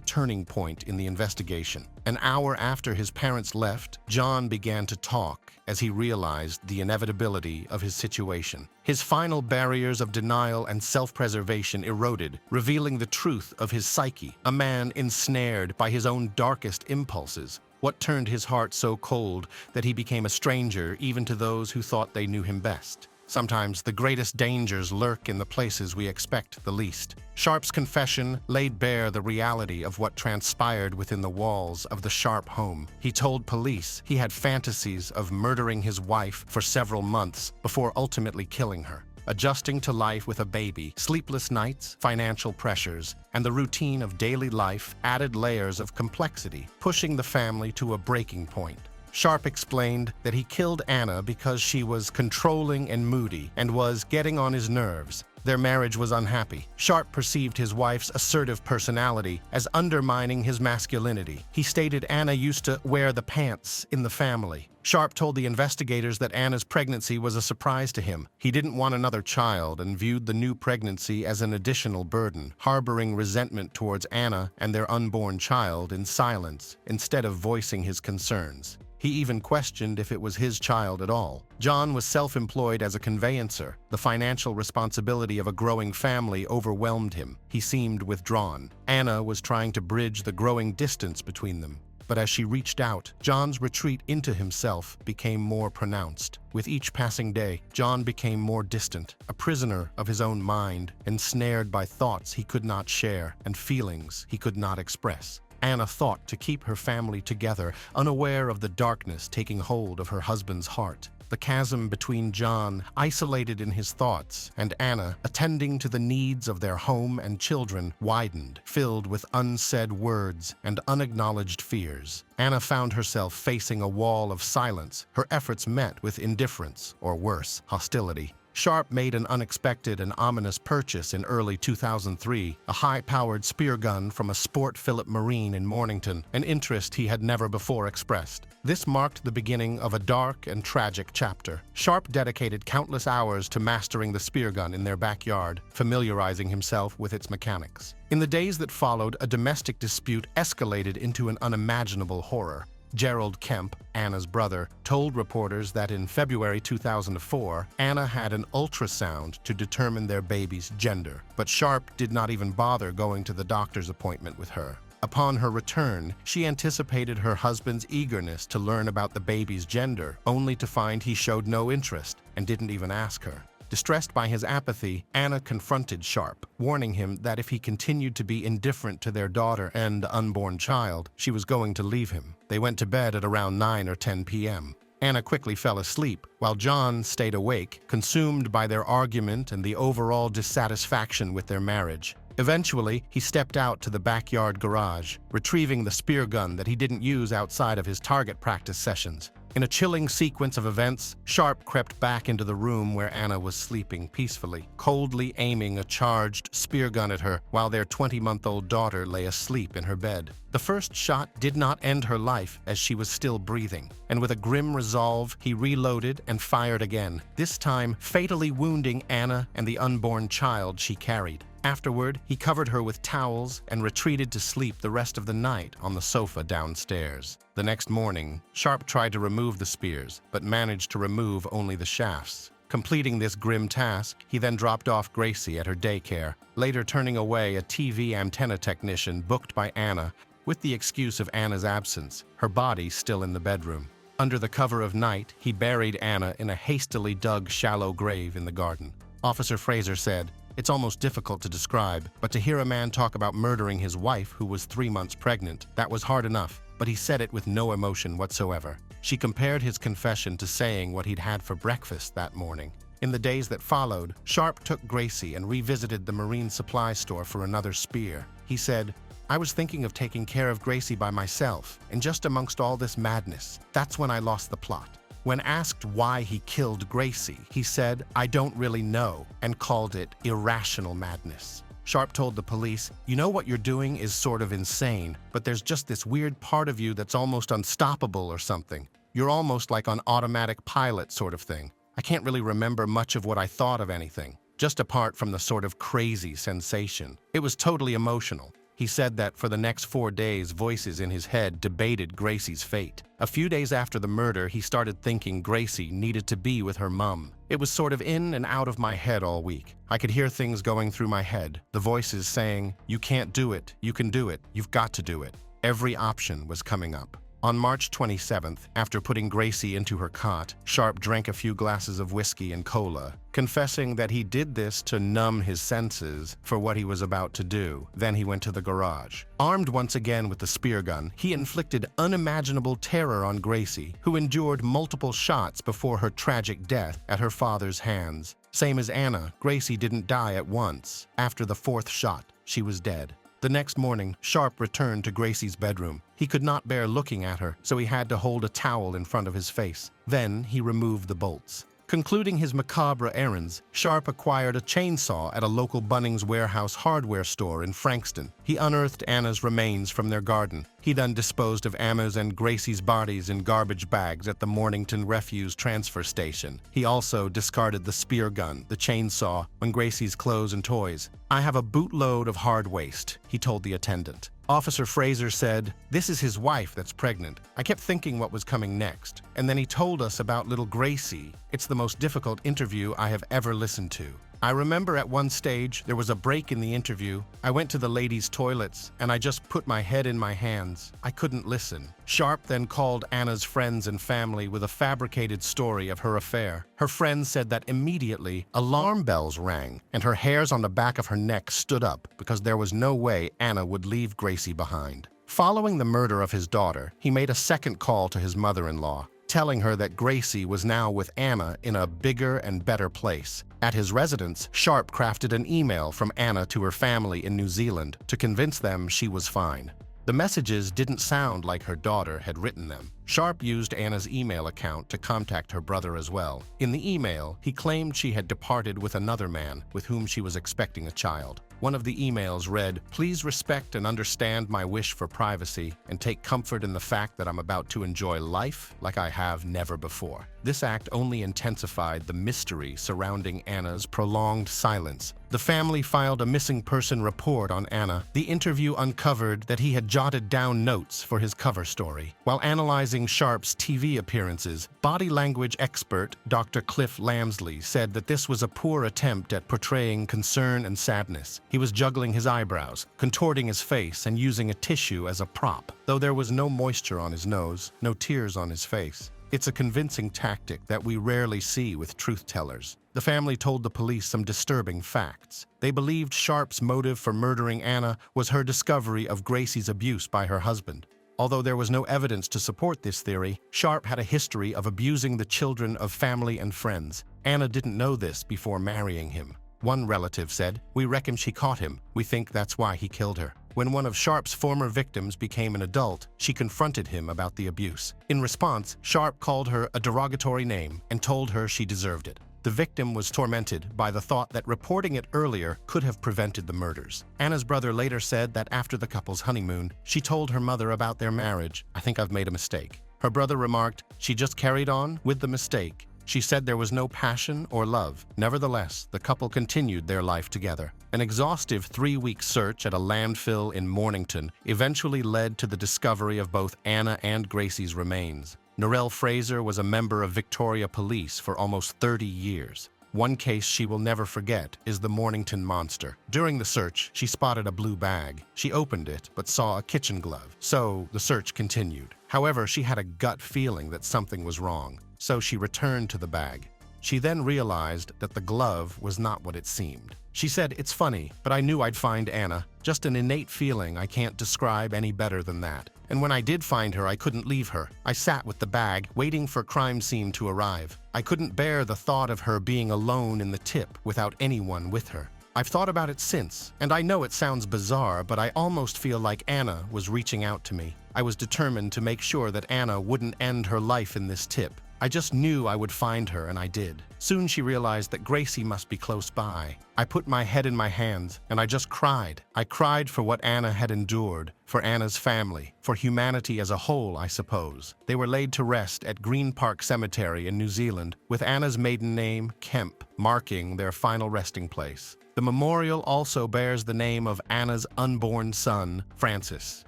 turning point in the investigation. An hour after his parents left, John began to talk as he realized the inevitability of his situation. His final barriers of denial and self-preservation eroded, revealing the truth of his psyche, a man ensnared by his own darkest impulses. What turned his heart so cold that he became a stranger even to those who thought they knew him best? Sometimes the greatest dangers lurk in the places we expect the least. Sharp's confession laid bare the reality of what transpired within the walls of the Sharp home. He told police he had fantasies of murdering his wife for several months before ultimately killing her. Adjusting to life with a baby, sleepless nights, financial pressures, and the routine of daily life added layers of complexity, pushing the family to a breaking point. Sharp explained that he killed Anna because she was controlling and moody and was getting on his nerves. Their marriage was unhappy. Sharp perceived his wife's assertive personality as undermining his masculinity. He stated Anna used to wear the pants in the family. Sharp told the investigators that Anna's pregnancy was a surprise to him. He didn't want another child and viewed the new pregnancy as an additional burden, harboring resentment towards Anna and their unborn child in silence instead of voicing his concerns. He even questioned if it was his child at all. John was self-employed as a conveyancer. The financial responsibility of a growing family overwhelmed him. He seemed withdrawn. Anna was trying to bridge the growing distance between them. But as she reached out, John's retreat into himself became more pronounced. With each passing day, John became more distant, a prisoner of his own mind, ensnared by thoughts he could not share and feelings he could not express. Anna fought to keep her family together, unaware of the darkness taking hold of her husband's heart. The chasm between John, isolated in his thoughts, and Anna, attending to the needs of their home and children, widened, filled with unsaid words and unacknowledged fears. Anna found herself facing a wall of silence, her efforts met with indifference, or worse, hostility. Sharp made an unexpected and ominous purchase in early 2003, a high-powered spear gun from a Sport Philip Marine in Mornington, an interest he had never before expressed. This marked the beginning of a dark and tragic chapter. Sharp dedicated countless hours to mastering the spear gun in their backyard, familiarizing himself with its mechanics. In the days that followed, a domestic dispute escalated into an unimaginable horror. Gerald Kemp, Anna's brother, told reporters that in February 2004, Anna had an ultrasound to determine their baby's gender, but Sharp did not even bother going to the doctor's appointment with her. Upon her return, she anticipated her husband's eagerness to learn about the baby's gender, only to find he showed no interest and didn't even ask her. Distressed by his apathy, Anna confronted Sharp, warning him that if he continued to be indifferent to their daughter and unborn child, she was going to leave him. They went to bed at around 9 or 10 p.m. Anna quickly fell asleep, while John stayed awake, consumed by their argument and the overall dissatisfaction with their marriage. Eventually, he stepped out to the backyard garage, retrieving the spear gun that he didn't use outside of his target practice sessions. In a chilling sequence of events, Sharp crept back into the room where Anna was sleeping peacefully, coldly aiming a charged spear gun at her while their 20-month-old daughter lay asleep in her bed. The first shot did not end her life as she was still breathing, and with a grim resolve, he reloaded and fired again, this time fatally wounding Anna and the unborn child she carried. Afterward, he covered her with towels and retreated to sleep the rest of the night on the sofa downstairs. The next morning, Sharp tried to remove the spears, but managed to remove only the shafts. Completing this grim task, he then dropped off Gracie at her daycare, later turning away a TV antenna technician booked by Anna with the excuse of Anna's absence, her body still in the bedroom. Under the cover of night, he buried Anna in a hastily dug shallow grave in the garden. Officer Fraser said, "It's almost difficult to describe, but to hear a man talk about murdering his wife who was 3 months pregnant, that was hard enough. but he said it with no emotion whatsoever. She compared his confession to saying what he'd had for breakfast that morning. In the days that followed, Sharp took Gracie and revisited the marine supply store for another spear. He said, "I was thinking of taking care of Gracie by myself, and just amongst all this madness, that's when I lost the plot." When asked why he killed Gracie, he said, "I don't really know," and called it irrational madness. Sharp told the police, "You know what you're doing is sort of insane, but there's just this weird part of you that's almost unstoppable or something. You're almost like on automatic pilot sort of thing. I can't really remember much of what I thought of anything, just apart from the sort of crazy sensation. It was totally emotional." He said that for the next 4 days, voices in his head debated Gracie's fate. A few days after the murder, he started thinking Gracie needed to be with her mum. "It was sort of in and out of my head all week. I could hear things going through my head, the voices saying, 'You can't do it, you can do it, you've got to do it.' Every option was coming up." On March 27th, after putting Gracie into her cot, Sharp drank a few glasses of whiskey and cola, confessing that he did this to numb his senses for what he was about to do. Then he went to the garage. Armed once again with the spear gun, he inflicted unimaginable terror on Gracie, who endured multiple shots before her tragic death at her father's hands. Same as Anna, Gracie didn't die at once. After the 4th shot, she was dead. The next morning, Sharp returned to Gracie's bedroom. He could not bear looking at her, so he had to hold a towel in front of his face. Then he removed the bolts. Concluding his macabre errands, Sharp acquired a chainsaw at a local Bunnings Warehouse hardware store in Frankston. He unearthed Anna's remains from their garden. He then disposed of Emma's and Gracie's bodies in garbage bags at the Mornington Refuse Transfer Station. He also discarded the spear gun, the chainsaw, and Gracie's clothes and toys. "I have a bootload of hard waste," he told the attendant. Officer Fraser said, "This is his wife that's pregnant. I kept thinking what was coming next. And then he told us about little Gracie. It's the most difficult interview I have ever listened to. I remember at one stage there was a break in the interview. I went to the ladies' toilets and I just put my head in my hands. I couldn't listen." Sharp then called Anna's friends and family with a fabricated story of her affair. Her friends said that immediately alarm bells rang and her hairs on the back of her neck stood up because there was no way Anna would leave Gracie behind. Following the murder of his daughter, he made a second call to his mother-in-law, telling her that Gracie was now with Anna in a bigger and better place. At his residence, Sharp crafted an email from Anna to her family in New Zealand to convince them she was fine. The messages didn't sound like her daughter had written them. Sharp used Anna's email account to contact her brother as well. In the email, he claimed she had departed with another man with whom she was expecting a child. One of the emails read, "Please respect and understand my wish for privacy and take comfort in the fact that I'm about to enjoy life like I have never before." This act only intensified the mystery surrounding Anna's prolonged silence. The family filed a missing person report on Anna. The interview uncovered that he had jotted down notes for his cover story. While analyzing Sharp's TV appearances, body language expert Dr. Cliff Lamsley said that this was a poor attempt at portraying concern and sadness. He was juggling his eyebrows, contorting his face, and using a tissue as a prop, though there was no moisture on his nose, no tears on his face. It's a convincing tactic that we rarely see with truth-tellers. The family told the police some disturbing facts. They believed Sharp's motive for murdering Anna was her discovery of Gracie's abuse by her husband. Although there was no evidence to support this theory, Sharp had a history of abusing the children of family and friends. Anna didn't know this before marrying him. One relative said, "We reckon she caught him. We think that's why he killed her." When one of Sharp's former victims became an adult, she confronted him about the abuse. In response, Sharp called her a derogatory name and told her she deserved it. The victim was tormented by the thought that reporting it earlier could have prevented the murders. Anna's brother later said that after the couple's honeymoon, she told her mother about their marriage. "I think I've made a mistake." Her brother remarked, "She just carried on with the mistake." She said there was no passion or love. Nevertheless, the couple continued their life together. An exhaustive 3-week search at a landfill in Mornington eventually led to the discovery of both Anna and Gracie's remains. Narelle Fraser was a member of Victoria Police for almost 30 years. One case she will never forget is the Mornington Monster. During the search, she spotted a blue bag. She opened it, but saw a kitchen glove. So the search continued. However, she had a gut feeling that something was wrong. So she returned to the bag. She then realized that the glove was not what it seemed. She said, "It's funny, but I knew I'd find Anna. Just an innate feeling I can't describe any better than that." And when I did find her, I couldn't leave her. I sat with the bag, waiting for crime scene to arrive. I couldn't bear the thought of her being alone in the tip without anyone with her. I've thought about it since, and I know it sounds bizarre, but I almost feel like Anna was reaching out to me. I was determined to make sure that Anna wouldn't end her life in this tip. I just knew I would find her, and I did. Soon she realized that Gracie must be close by. I put my head in my hands, and I just cried. I cried for what Anna had endured, for Anna's family, for humanity as a whole, I suppose. They were laid to rest at Green Park Cemetery in New Zealand, with Anna's maiden name, Kemp, marking their final resting place. The memorial also bears the name of Anna's unborn son, Francis.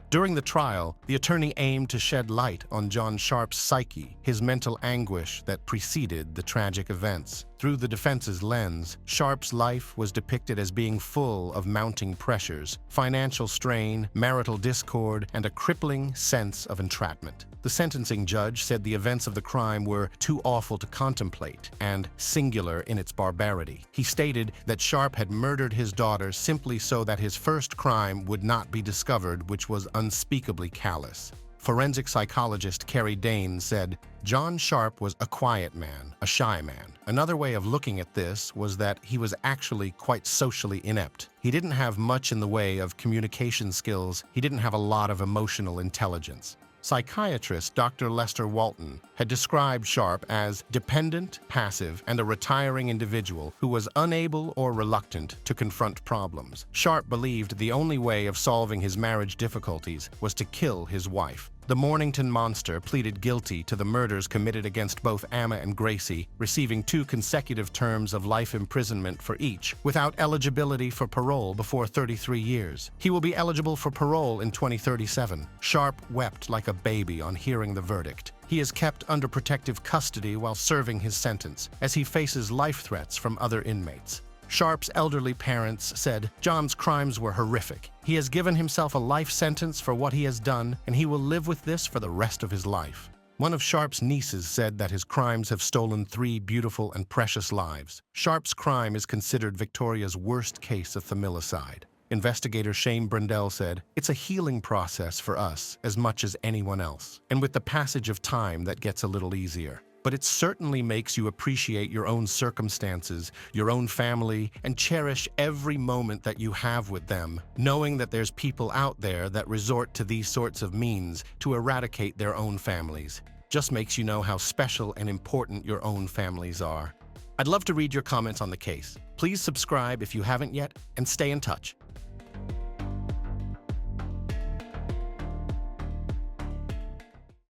During the trial, the attorney aimed to shed light on John Sharp's psyche, his mental anguish that preceded the tragic events. Through the defense's lens, Sharp's life was depicted as being full of mounting pressures, financial strain, marital discord, and a crippling sense of entrapment. The sentencing judge said the events of the crime were too awful to contemplate and singular in its barbarity. He stated that Sharp had murdered his daughter simply so that his first crime would not be discovered, which was unspeakably callous. Forensic psychologist Carrie Dane said, "John Sharp was a quiet man, a shy man. Another way of looking at this was that he was actually quite socially inept. He didn't have much in the way of communication skills. He didn't have a lot of emotional intelligence." Psychiatrist Dr. Lester Walton had described Sharp as dependent, passive, and a retiring individual who was unable or reluctant to confront problems. Sharp believed the only way of solving his marriage difficulties was to kill his wife. The Mornington monster pleaded guilty to the murders committed against both Amma and Gracie, receiving 2 consecutive terms of life imprisonment for each, without eligibility for parole before 33 years. He will be eligible for parole in 2037. Sharp wept like a baby on hearing the verdict. He is kept under protective custody while serving his sentence, as he faces life threats from other inmates. Sharp's elderly parents said John's crimes were horrific. He has given himself a life sentence for what he has done, and he will live with this for the rest of his life. One of Sharp's nieces said that his crimes have stolen 3 beautiful and precious lives. Sharp's crime is considered Victoria's worst case of familicide. Investigator Shane Brindell said, "It's a healing process for us as much as anyone else, and with the passage of time that gets a little easier. But it certainly makes you appreciate your own circumstances, your own family, and cherish every moment that you have with them, knowing that there's people out there that resort to these sorts of means to eradicate their own families. Just makes you know how special and important your own families are." I'd love to read your comments on the case. Please subscribe if you haven't yet, and stay in touch.